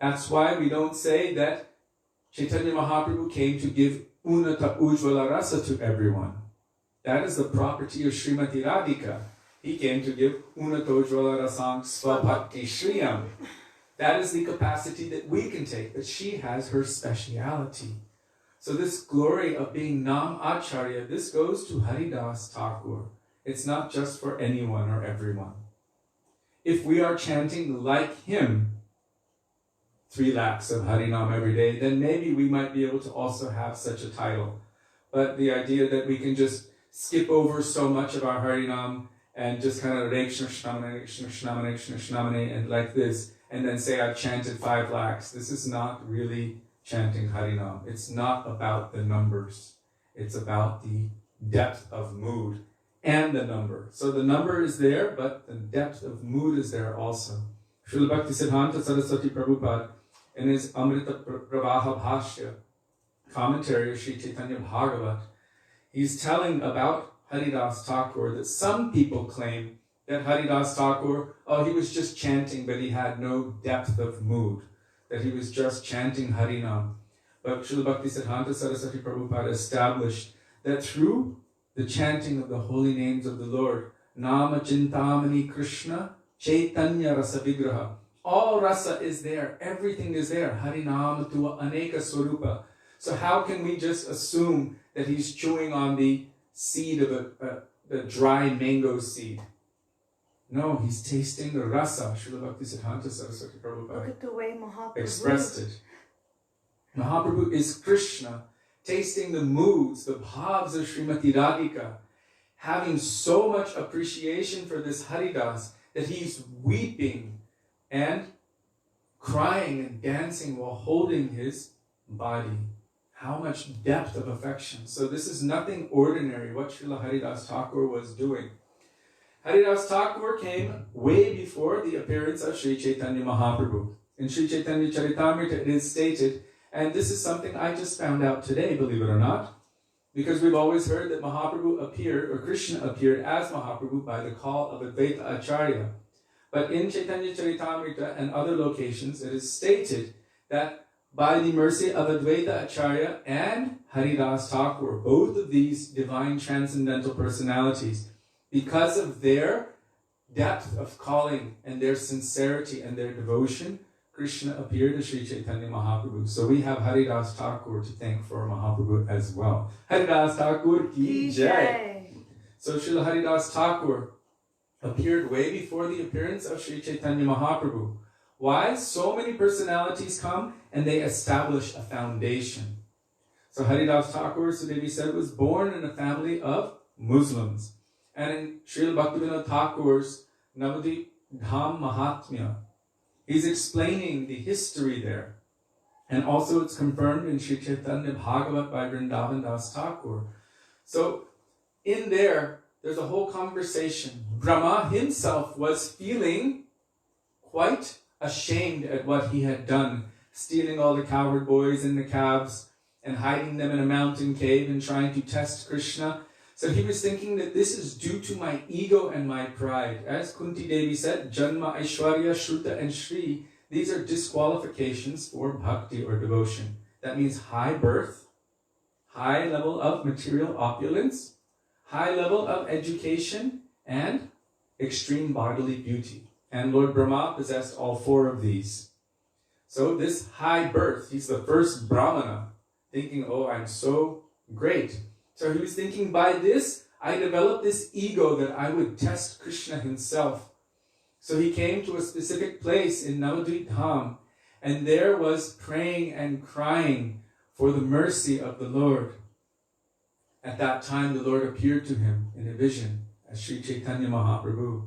That's why we don't say that Chaitanya Mahaprabhu came to give Unata Ujvala Rasa to everyone. That is the property of Srimati Radhika. He came to give Unata Ujvala Rasang Svabhakti Shriyam. That is the capacity that we can take, but she has her speciality. So this glory of being Nam Acharya, this goes to Haridas Thakur. It's not just for anyone or everyone. If we are chanting like him, 3 lakhs of Harinam every day, then maybe we might be able to also have such a title. But the idea that we can just skip over so much of our Harinam and just kind of and like this, and then say I've chanted 5 lakhs. This is not really chanting Harinam. It's not about the numbers. It's about the depth of mood and the number. So the number is there, but the depth of mood is there also. Srila Bhaktisiddhanta Saraswati Prabhupada, in his Amrita Pravaha Bhashya, commentary of Sri Chaitanya Bhagavat, he's telling about Haridas Thakur that some people claim that Haridas Thakur, he was just chanting, but he had no depth of mood, that he was just chanting Harinam. But Srila Bhaktisiddhanta Saraswati Prabhupada established that through the chanting of the holy names of the Lord. Nama Chintamani Krishna Chaitanya Rasa Vigraha. All rasa is there. Everything is there. Harinama Tua Aneka Swarupa. So how can we just assume that he's chewing on the seed of the dry mango seed? No, he's tasting the rasa. Srila Bhaktisiddhanta Saraswati Prabhupada Look at the way Mahaprabhu expressed it. Mahaprabhu is Krishna, tasting the moods, the bhavs of Srimati Radhika, having so much appreciation for this Haridas that he's weeping and crying and dancing while holding his body. How much depth of affection. So this is nothing ordinary what Srila Haridas Thakur was doing. Haridas Thakur came way before the appearance of Sri Chaitanya Mahaprabhu. In Sri Chaitanya Charitamrita it is stated, and this is something I just found out today, believe it or not, because we've always heard that Mahaprabhu appeared, or Krishna appeared as Mahaprabhu by the call of Advaita Acharya. But in Chaitanya Charitamrita and other locations it is stated that by the mercy of Advaita Acharya and Haridas Thakur, both of these divine transcendental personalities, because of their depth of calling and their sincerity and their devotion, Krishna appeared as Sri Chaitanya Mahaprabhu. So we have Haridas Thakur to thank for Mahaprabhu as well. Haridas Thakur ki jai. So Srila Haridas Thakur appeared way before the appearance of Sri Chaitanya Mahaprabhu. Why? So many personalities come and they establish a foundation. So Haridas Thakur, Sudevi said, was born in a family of Muslims. And in Srila Bhaktivedanta Thakur's Navadvip Dham Mahatmya, he's explaining the history there. And also it's confirmed in Sri Chaitanya Bhagavat by Vrindavan Das Thakur. So in there's a whole conversation. Brahma himself was feeling quite ashamed at what he had done, stealing all the cowherd boys and the calves and hiding them in a mountain cave and trying to test Krishna. So he was thinking that this is due to my ego and my pride. As Kunti Devi said, Janma, Aishwarya, Shruta and Shri, these are disqualifications for bhakti or devotion. That means high birth, high level of material opulence, high level of education, and extreme bodily beauty. And Lord Brahma possessed all four of these. So this high birth, he's the first Brahmana, thinking, oh, I'm so great. So he was thinking, by this, I developed this ego that I would test Krishna himself. So he came to a specific place in Navadvip Dham, and there was praying and crying for the mercy of the Lord. At that time, the Lord appeared to him in a vision as Sri Chaitanya Mahaprabhu.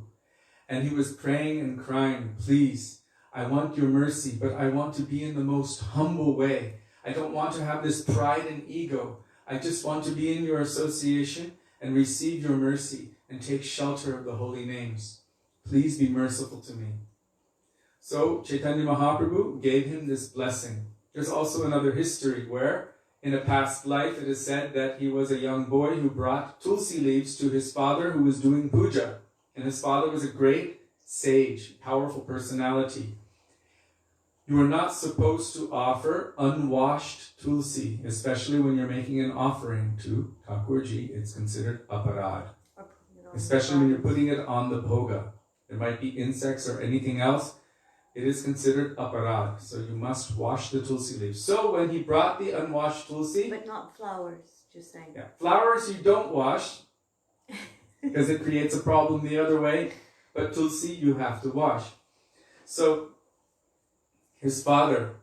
And he was praying and crying, please, I want your mercy, but I want to be in the most humble way. I don't want to have this pride and ego. I just want to be in your association and receive your mercy and take shelter of the holy names. Please be merciful to me. So Chaitanya Mahaprabhu gave him this blessing. There's also another history where in a past life it is said that he was a young boy who brought tulsi leaves to his father who was doing puja. And his father was a great sage, powerful personality. You are not supposed to offer unwashed tulsi, especially when you're making an offering to Thakurji. It's considered aparad. Especially when you're putting it on the bhoga. There might be insects or anything else. It is considered aparad. So you must wash the tulsi leaves. So when he brought the unwashed tulsi... But not flowers, just saying. Yeah, flowers you don't wash because it creates a problem the other way. But tulsi you have to wash. So his father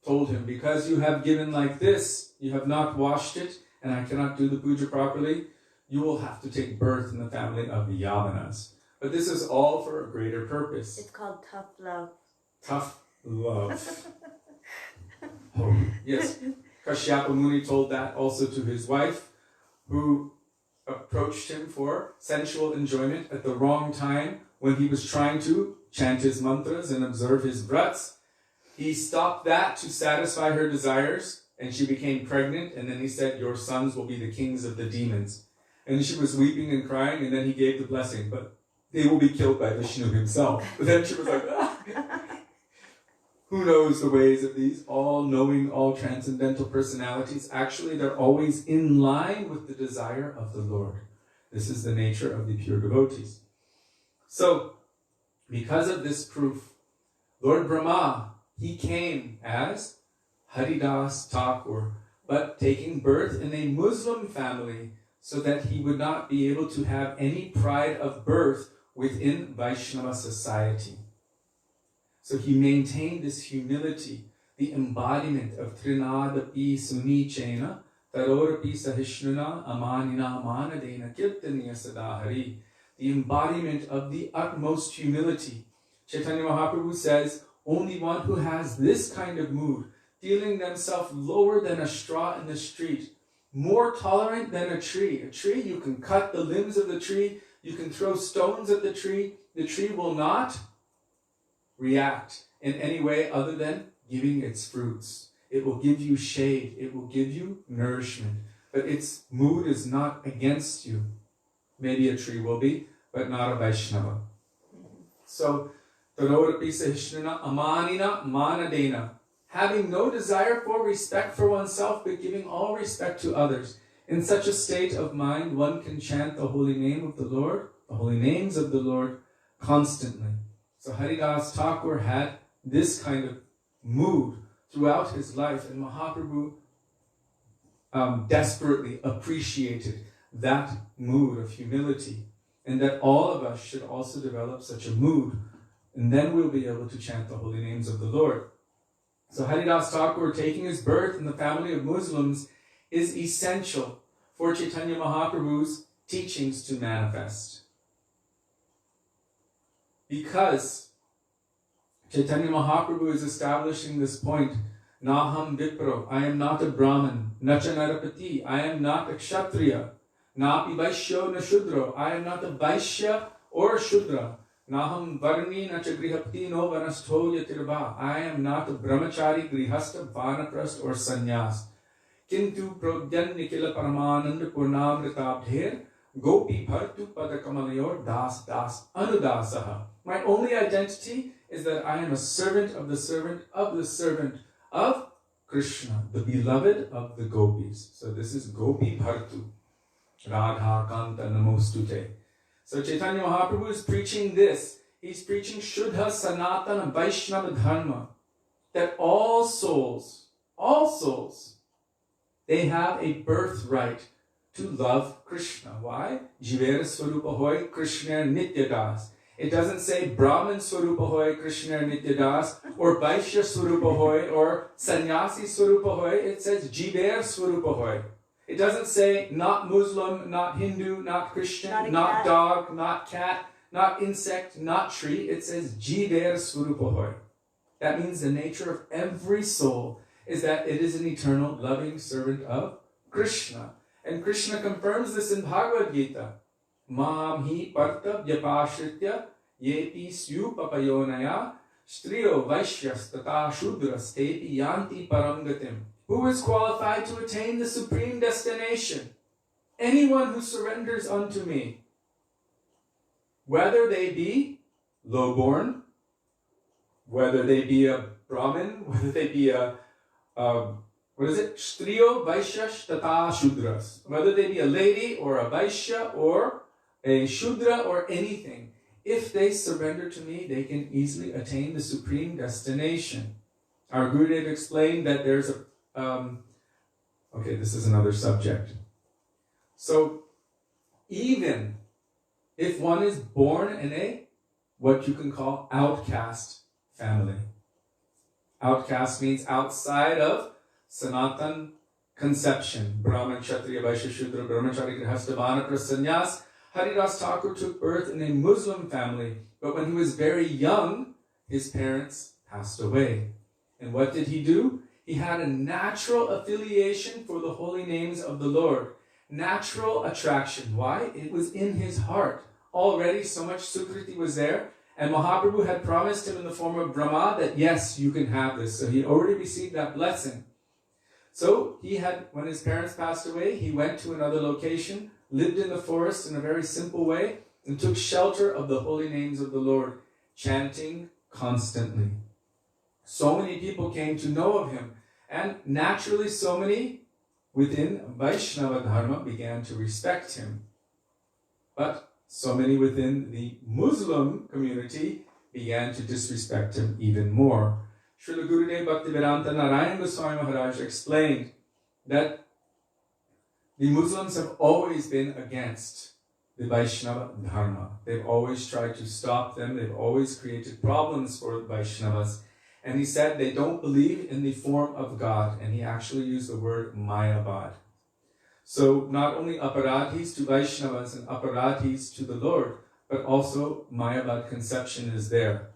told him, because you have given like this, you have not washed it, and I cannot do the puja properly, you will have to take birth in the family of the Yavanas. But this is all for a greater purpose. It's called tough love. Tough love. Oh, yes. Kashyapa Muni told that also to his wife, who approached him for sensual enjoyment at the wrong time when he was trying to chant his mantras and observe his vrats. He stopped that to satisfy her desires, and she became pregnant, and then he said, your sons will be the kings of the demons. And she was weeping and crying, and then he gave the blessing, but they will be killed by Vishnu himself. But then she was like, ah. Who knows the ways of these all-knowing, all-transcendental personalities? Actually, they're always in line with the desire of the Lord. This is the nature of the pure devotees. So, because of this proof, Lord Brahma, he came as Haridas Thakur, but taking birth in a Muslim family so that he would not be able to have any pride of birth within Vaishnava society. So he maintained this humility, the embodiment of Trinadapi Sunichena, Tarorapi Sahishnuna Amanina Manadena Kirtaniya Sadahari, the embodiment of the utmost humility. Chaitanya Mahaprabhu says, only one who has this kind of mood, feeling themselves lower than a straw in the street, more tolerant than a tree. A tree, you can cut the limbs of the tree, you can throw stones at the tree will not react in any way other than giving its fruits. It will give you shade, it will give you nourishment, but its mood is not against you. Maybe a tree will be, but not a Vaishnava. So, Tarorapi Sahishnana Amanina Manadena, having no desire for respect for oneself, but giving all respect to others. In such a state of mind, one can chant the holy name of the Lord, the holy names of the Lord, constantly. So Haridas Thakur had this kind of mood throughout his life, and Mahaprabhu desperately appreciated that mood of humility, and that all of us should also develop such a mood, and then we'll be able to chant the holy names of the Lord. So Haridas Thakur, taking his birth in the family of Muslims, is essential for Chaitanya Mahaprabhu's teachings to manifest. Because Chaitanya Mahaprabhu is establishing this point, Naham Vipro, I am not a Brahmin, Nacha Narapati, I am not a Kshatriya, Napi Vaishyo na Shudro, I am not a Vaishya or Shudra, Naham Varni Nacha Grihapti no Vanastho Yatirva, I am not a Brahmachari, Grihasta, Vanaprast or Sannyas. Kintu Prodyan Nikila Paramananda Purnamritabdher, Gopi Bhartu Padakamayor Das Das Anudasaha. My only identity is that I am a servant of the servant of the servant of Krishna, the beloved of the gopis. So this is Gopi Bhartu, Radha Kanta Namostute. So Chaitanya Mahaprabhu is preaching this. He's preaching Shuddha Sanatana Vaishnava Dharma, that all souls, they have a birthright to love Krishna. Why? Jivera Swarupa Hoy Krishna Nityadas. It doesn't say Brahman Swarupa Hoy Krishna Nityadas, or Vaishya Swarupa Hoy, or Sannyasi Swarupa Hoy. It says Jiver Swarupa Hoy. It doesn't say not Muslim, not Hindu, not Christian, not dog, not cat, not insect, not tree. It says Jiver Swarupa Hoy. That means the nature of every soul is that it is an eternal loving servant of Krishna. And Krishna confirms this in Bhagavad Gita. Mam hi parta vyapashritya yepi syu papayonaya striyo vaishyas tata shudras tepi yanti paramgatim. Who is qualified to attain the supreme destination? Anyone who surrenders unto me. Whether they be low-born, whether they be a Brahmin, whether they be a Striyo Vaishyash Tata Shudras. Whether they be a lady or a Vaishya or a Shudra or anything, if they surrender to me, they can easily attain the supreme destination. Our Gurudev explained that there's a... okay, this is another subject. So, even if one is born in a, what you can call outcast family. Outcast means outside of Sanatan conception. Brahman, Kshatriya, Vaishya, Shudra, Brahmachari, Grihastha, Vanaprastha, Sannyas. Haridas Thakur took birth in a Muslim family, but when he was very young, his parents passed away. And what did he do? He had a natural affiliation for the holy names of the Lord. Natural attraction. Why? It was in his heart. Already so much Sukriti was there. And Mahaprabhu had promised him in the form of Brahma that yes, you can have this. So he already received that blessing. So he had, when his parents passed away, he went to another location, lived in the forest in a very simple way, and took shelter of the holy names of the Lord, chanting constantly. So many people came to know of him, and naturally so many within Vaishnava Dharma began to respect him. But so many within the Muslim community began to disrespect him even more. Srila Gurudev Bhaktivedanta Narayan Goswami Maharaj explained that the Muslims have always been against the Vaisnava Dharma. They've always tried to stop them. They've always created problems for the Vaishnavas. And he said they don't believe in the form of God. And he actually used the word Mayavad. So not only aparadhis to Vaishnavas and aparadhis to the Lord, but also Mayavad conception is there.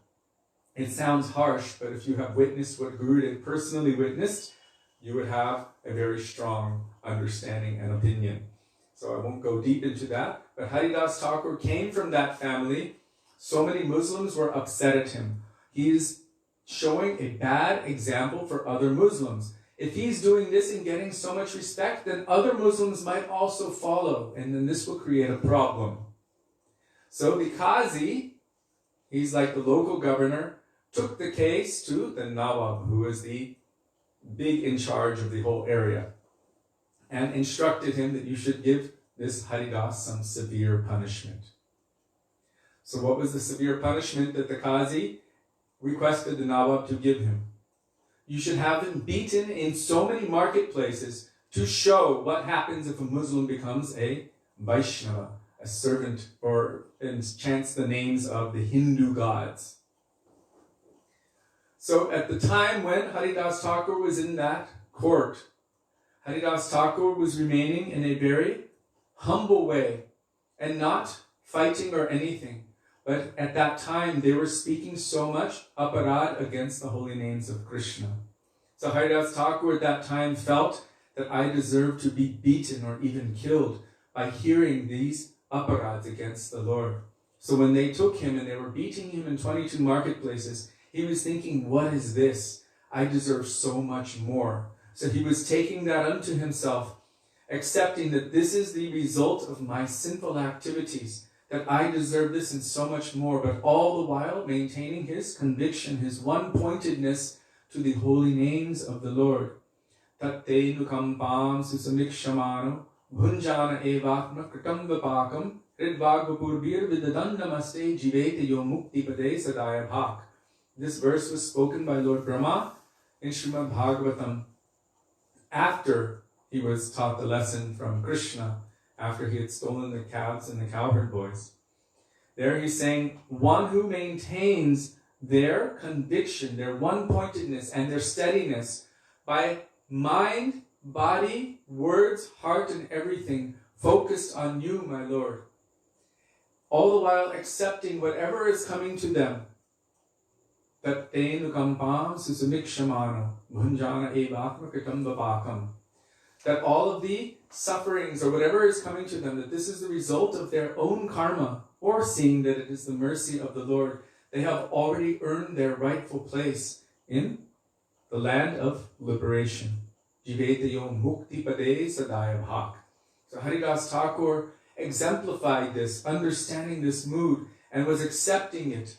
It sounds harsh, but if you have witnessed what Gurudev personally witnessed, you would have a very strong understanding and opinion. So I won't go deep into that. But Haridas Thakur came from that family. So many Muslims were upset at him. He is showing a bad example for other Muslims. If he's doing this and getting so much respect, then other Muslims might also follow. And then this will create a problem. So the Qazi, he's like the local governor, took the case to the Nawab, who is the big in charge of the whole area, and instructed him that you should give this Haridas some severe punishment. So what was the severe punishment that the Qazi requested the Nawab to give him? You should have him beaten in so many marketplaces to show what happens if a Muslim becomes a Vaishnava, a servant, or chants the names of the Hindu gods. So at the time when Haridas Thakur was in that court, Haridas Thakur was remaining in a very humble way and not fighting or anything. But at that time, they were speaking so much aparad against the holy names of Krishna. So Haridas Thakur at that time felt that I deserve to be beaten or even killed by hearing these aparads against the Lord. So when they took him and they were beating him in 22 marketplaces, he was thinking, what is this? I deserve so much more. So he was taking that unto himself, accepting that this is the result of my sinful activities, that I deserve this and so much more, but all the while maintaining his conviction, his one-pointedness to the holy names of the Lord. Tatte nukampam susamikshamano bhunjana evatma kritam vipakam ridvagvapurbir vidadannamaste jivete yo mukti pade sadaya bhak. This verse was spoken by Lord Brahma in Srimad Bhagavatam after he was taught the lesson from Krishna, after he had stolen the calves and the cowherd boys. There he's saying, one who maintains their conviction, their one-pointedness, and their steadiness by mind, body, words, heart, and everything focused on you, my Lord. All the while accepting whatever is coming to them. That all of the sufferings or whatever is coming to them, that this is the result of their own karma, or seeing that it is the mercy of the Lord. They have already earned their rightful place in the land of liberation. So Haridas Thakur exemplified this, understanding this mood, and was accepting it.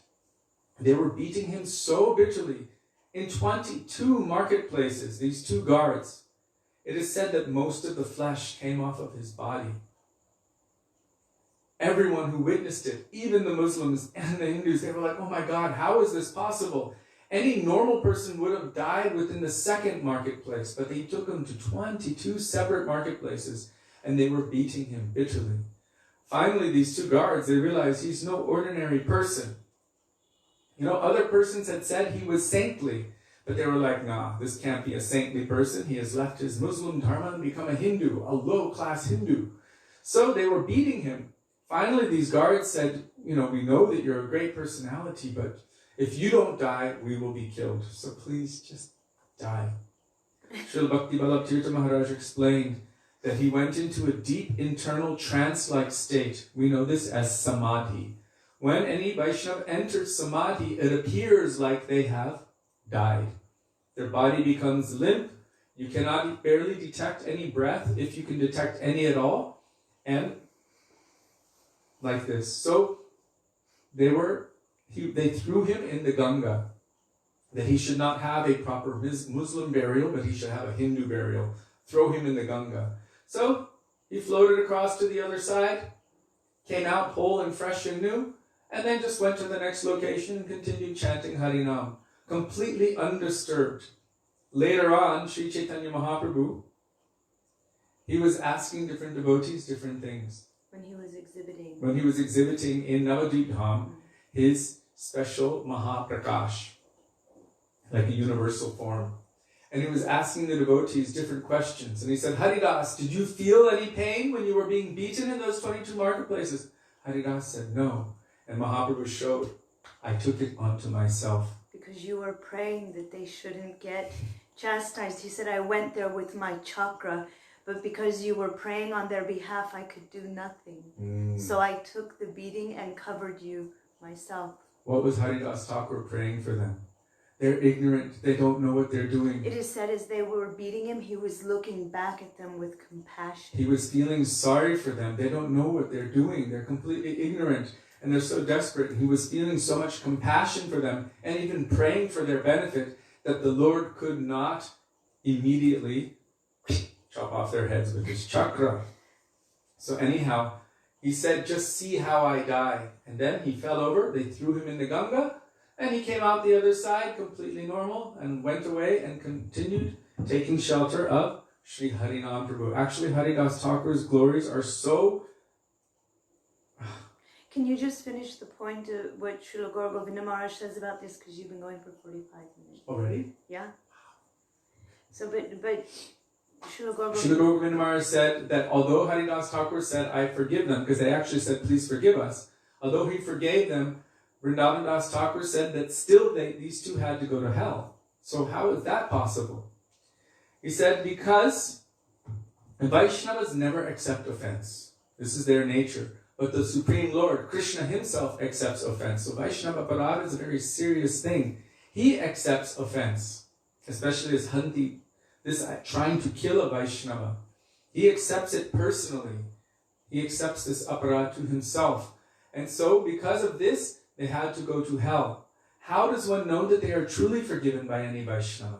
They were beating him so bitterly in 22 marketplaces, these two guards. It is said that most of the flesh came off of his body. Everyone who witnessed it, even the Muslims and the Hindus, they were like, oh my God, how is this possible? Any normal person would have died within the second marketplace, but they took him to 22 separate marketplaces and they were beating him bitterly. Finally, these two guards, they realized he's no ordinary person. You know, other persons had said he was saintly, but they were like, nah, this can't be a saintly person. He has left his Muslim dharma and become a Hindu, a low-class Hindu. So they were beating him. Finally, these guards said, you know, we know that you're a great personality, but if you don't die, we will be killed. So please just die. Srila Bhakti Tirtha Maharaj explained that he went into a deep internal trance-like state. We know this as samadhi. When any Vaishnava enters samadhi, it appears like they have died. Their body becomes limp. You cannot barely detect any breath, if you can detect any at all. And like this. So they threw him in the Ganga. That he should not have a proper Muslim burial, but he should have a Hindu burial. Throw him in the Ganga. So he floated across to the other side, came out whole and fresh and new, and then just went to the next location and continued chanting Harinam, completely undisturbed. Later on, Sri Chaitanya Mahaprabhu, he was asking different devotees different things. When he was exhibiting. When he was exhibiting in Navadvip Dham, his special Mahaprakash, like a universal form. And he was asking the devotees different questions. And he said, Haridas, did you feel any pain when you were being beaten in those 22 marketplaces? Haridas said, no. And Mahaprabhu showed, I took it onto myself. Because you were praying that they shouldn't get chastised. He said, I went there with my chakra, but because you were praying on their behalf, I could do nothing. So I took the beating and covered you myself. What was Haridas Thakur praying for them? They're ignorant. They don't know what they're doing. It is said as they were beating him, he was looking back at them with compassion. He was feeling sorry for them. They don't know what they're doing. They're completely ignorant. And they're so desperate. And he was feeling so much compassion for them and even praying for their benefit that the Lord could not immediately chop off their heads with his chakra. So anyhow, he said, just see how I die. And then he fell over. They threw him in the Ganga. And he came out the other side completely normal and went away and continued taking shelter of Sri Harinam Prabhu. Actually, Haridas Thakur's glories are so... Can you just finish the point of what Srila Gurudev Maharaj says about this? Because you've been going for 45 minutes. Already? Yeah. So, but Srila Gurudev Maharaj said that although Haridas Thakur said, I forgive them, because they actually said, please forgive us. Although he forgave them, Vrindavan Das Thakur said that still these two had to go to hell. So how is that possible? He said, because Vaishnavas never accept offense. This is their nature. But the Supreme Lord, Krishna himself, accepts offense. So Vaishnava Parada is a very serious thing. He accepts offense, especially as Hanti, this trying to kill a Vaishnava. He accepts it personally. He accepts this aparad to himself. And so, because of this, they had to go to hell. How does one know that they are truly forgiven by any Vaishnava?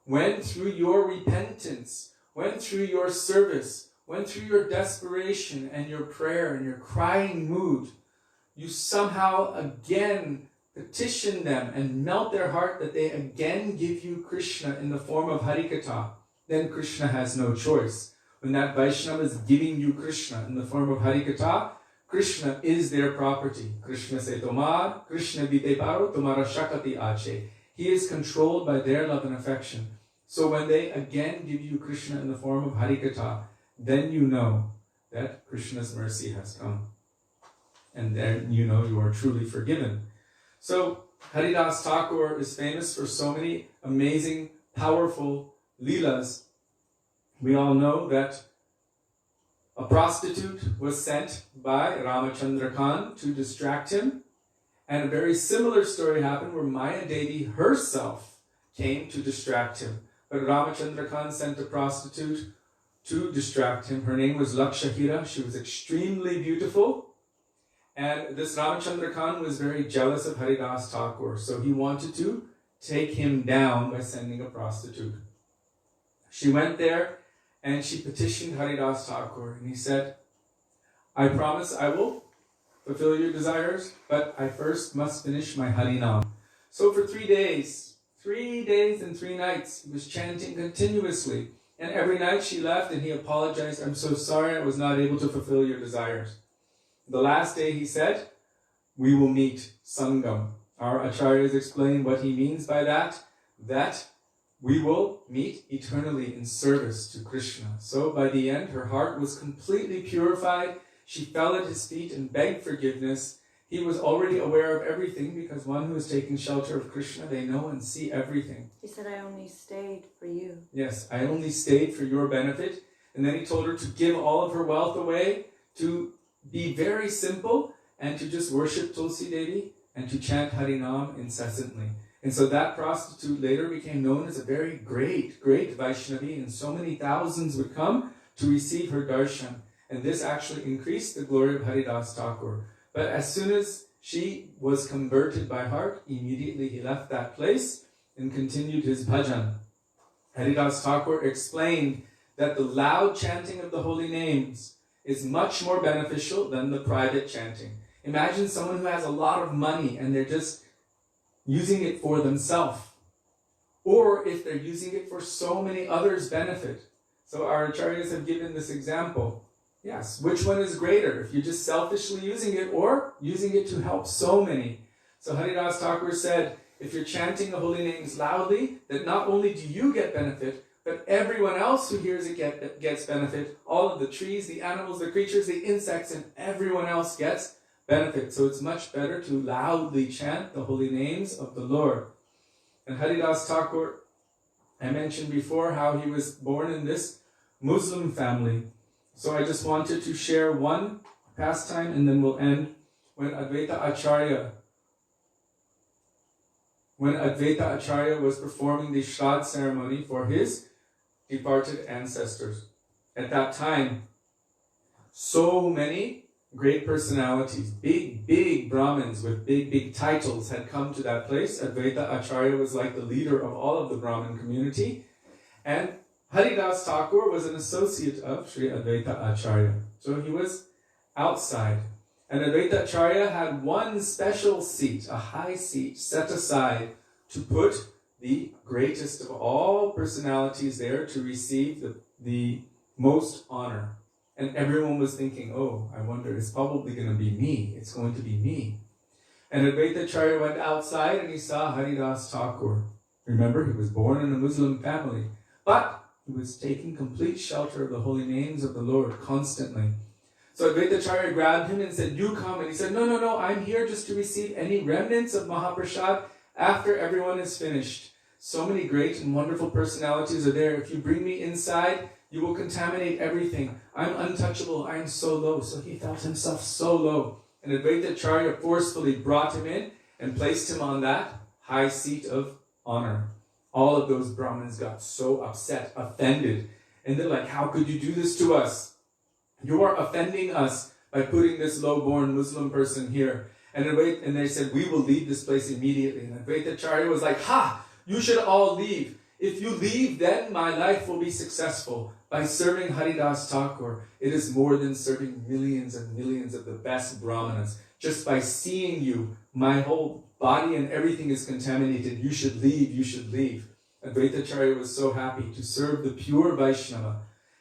When through your repentance, when through your service, when through your desperation and your prayer and your crying mood, you somehow again petition them and melt their heart that they again give you Krishna in the form of Harikatha, then Krishna has no choice. When that Vaishnava is giving you Krishna in the form of Harikatha, Krishna is their property. Krishna se tomar, Krishna bite paro, tomara shakati ache. He is controlled by their love and affection. So when they again give you Krishna in the form of Harikatha, then you know that Krishna's mercy has come. And then you know you are truly forgiven. So Haridas Thakur is famous for so many amazing, powerful leelas. We all know that a prostitute was sent by Ramachandra Khan to distract him. And a very similar story happened where Maya Devi herself came to distract him. But Ramachandra Khan sent a prostitute to distract him. Her name was Lakshahira. She was extremely beautiful. And this Ramachandra Khan was very jealous of Haridas Thakur. So he wanted to take him down by sending a prostitute. She went there and she petitioned Haridas Thakur. And he said, I promise I will fulfill your desires, but I first must finish my Harinam. So for 3 days and 3 nights, he was chanting continuously. And every night she left and he apologized, I'm so sorry I was not able to fulfill your desires. The last day he said, we will meet Sangam. Our acharyas explain what he means by that we will meet eternally in service to Krishna. So by the end, her heart was completely purified. She fell at his feet and begged forgiveness. He was already aware of everything because one who is taking shelter of Krishna, they know and see everything. He said, I only stayed for you. Yes, I only stayed for your benefit. And then he told her to give all of her wealth away, to be very simple, and to just worship Tulsi Devi and to chant Harinam incessantly. And so that prostitute later became known as a very great Vaishnavi, and so many thousands would come to receive her darshan. And this actually increased the glory of Haridas Thakur. But as soon as she was converted by heart, immediately he left that place and continued his bhajan. Haridas Thakur explained that the loud chanting of the holy names is much more beneficial than the private chanting. Imagine someone who has a lot of money and they're just using it for themselves. Or if they're using it for so many others' benefit. So our acharyas have given this example. Yes, which one is greater? If you're just selfishly using it or using it to help so many. So Haridas Thakur said, if you're chanting the holy names loudly, that not only do you get benefit, but everyone else who hears it gets benefit. All of the trees, the animals, the creatures, the insects, and everyone else gets benefit. So it's much better to loudly chant the holy names of the Lord. And Haridas Thakur, I mentioned before how he was born in this Muslim family. So I just wanted to share one pastime and then we'll end. When Advaita Acharya was performing the Shraddh ceremony for his departed ancestors. At that time, so many great personalities, big Brahmins with big titles had come to that place. Advaita Acharya was like the leader of all of the Brahmin community. And Haridas Thakur was an associate of Sri Advaita Acharya. So he was outside. And Advaita Acharya had one special seat, a high seat, set aside to put the greatest of all personalities there to receive the most honor. And everyone was thinking, oh, I wonder, it's probably going to be me. It's going to be me. And Advaita Acharya went outside and he saw Haridas Thakur. Remember, he was born in a Muslim family. But he was taking complete shelter of the holy names of the Lord constantly. So Advaita Acharya grabbed him and said, you come. And he said, no, I'm here just to receive any remnants of Mahaprasad after everyone is finished. So many great and wonderful personalities are there. If you bring me inside, you will contaminate everything. I'm untouchable. I'm so low. So he felt himself so low. And Advaita Acharya forcefully brought him in and placed him on that high seat of honor. All of those Brahmins got so upset, offended. And they're like, how could you do this to us? You are offending us by putting this low-born Muslim person here. And they said, we will leave this place immediately. And Advaita Acharya was like, you should all leave. If you leave, then my life will be successful. By serving Haridas Thakur, it is more than serving millions and millions of the best Brahmanas. Just by seeing you, my whole body and everything is contaminated. You should leave, you should leave. Advaita Acharya was so happy to serve the pure Vaisnava.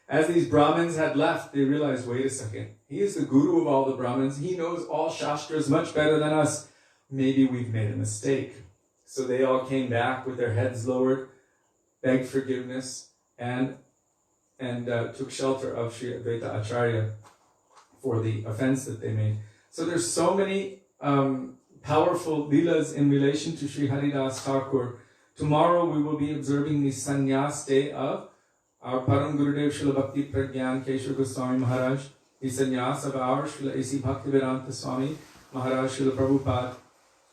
As these Brahmins had left, they realized, wait a second, he is the guru of all the Brahmins. He knows all Shastras much better than us. Maybe we've made a mistake. So they all came back with their heads lowered, begged forgiveness, and took shelter of Sri Advaita Acharya for the offense that they made. So there's so many powerful leelas in relation to Sri Haridas Thakur. Tomorrow we will be observing the sannyas day of our Param Gurudev Srila Bhakti Pragyan Kishori Goswami Maharaj, the sannyas of our Srila A.C. Bhaktivedanta Swami Maharaj Srila Prabhupada,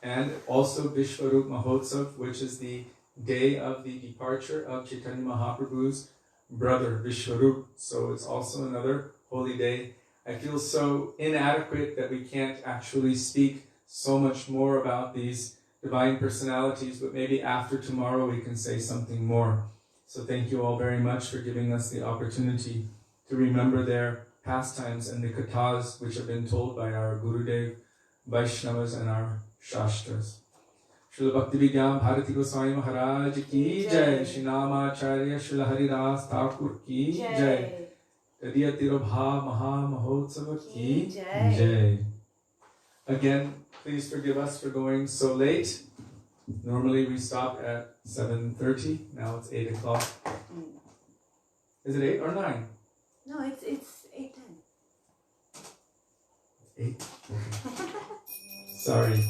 and also Vishwarup Mahotsav, which is the day of the departure of Chaitanya Mahaprabhu's brother Vishwarup. So it's also another holy day. I feel so inadequate that we can't actually speak so much more about these divine personalities, but maybe after tomorrow we can say something more. So thank you all very much for giving us the opportunity to remember their pastimes and the kathas which have been told by our Gurudev, Vaishnavas and our Shastras. Srila Bhaktivedanta Bharti Goswami Maharaj ki jai, Shri Namacharya Srila Haridas Thakur ki jai, Tadiya Tirobha Maha Mahotsava ki jai. Again, please forgive us for going so late. Normally we stop at 7:30. Now it's 8 o'clock. Is it 8 or 9? No, it's 8:10. 8? Okay. Sorry.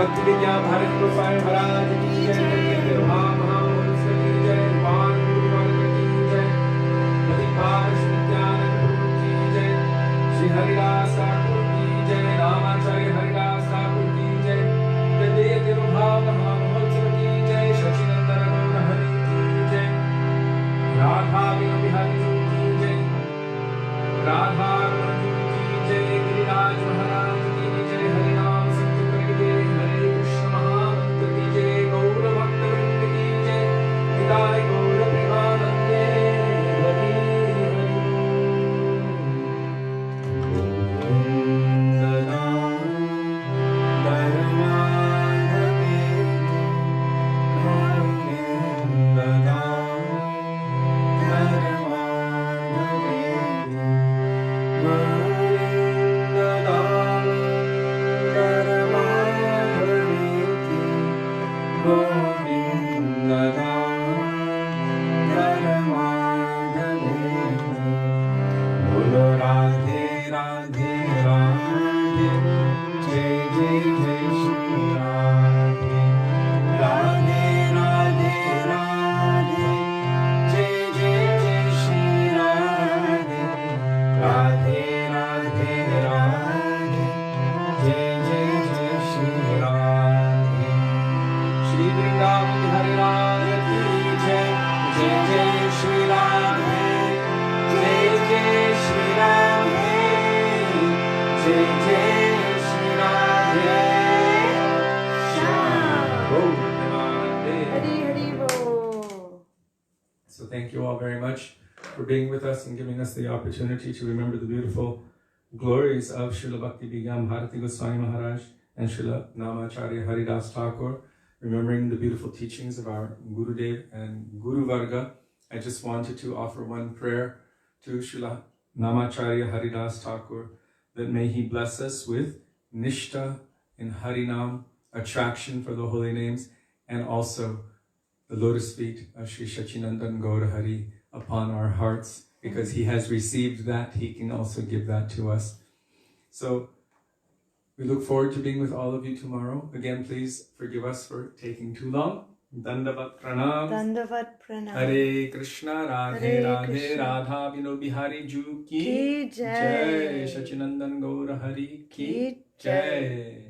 Bhaktivedanta Bharati Goswami Maharaj ki jai, Gurudeva Mahamahans ki jai, Mohan Gurudeva ki jai, Vijanan ki jai, Shri Haridas Thakur ki jai, Ramacharya Haridas Thakur ki jai, Gurudeva Mahamahans ki jai, Sachinandana Gaura Hari ki jai, Radha Bihari ki jai, Radha Rani ki jai, Giriraj Maharaj ki jai, Harinam Sankirtan ki jai, Hare Krishna Mahamantra ki jai, Gaura Bhaktivedanta ki jai, Hidai Gaura Premanande, Hari So thank you all very much for being with us and giving us the opportunity to remember the beautiful glories of Srila Bhaktivedanta Bharati Goswami Maharaj and Srila Namacharya Haridas Thakur, remembering the beautiful teachings of our Gurudev and Guru Varga. I just wanted to offer one prayer to Srila Namacharya Haridas Thakur, that may he bless us with Nishta in Harinam, attraction for the holy names, and also the lotus feet of Sri Sachinandan Gaura Hari upon our hearts, because he has received that, he can also give that to us. So we look forward to being with all of you tomorrow. Again, please forgive us for taking too long. Dandavat Pranam. Dandavat Pranam. Hare Krishna, Radhe Hare Radhe, Krishna. Radha Vino Bihari Ju Ki ki jai. jai. Sachinandan Gaura Hari ki jai.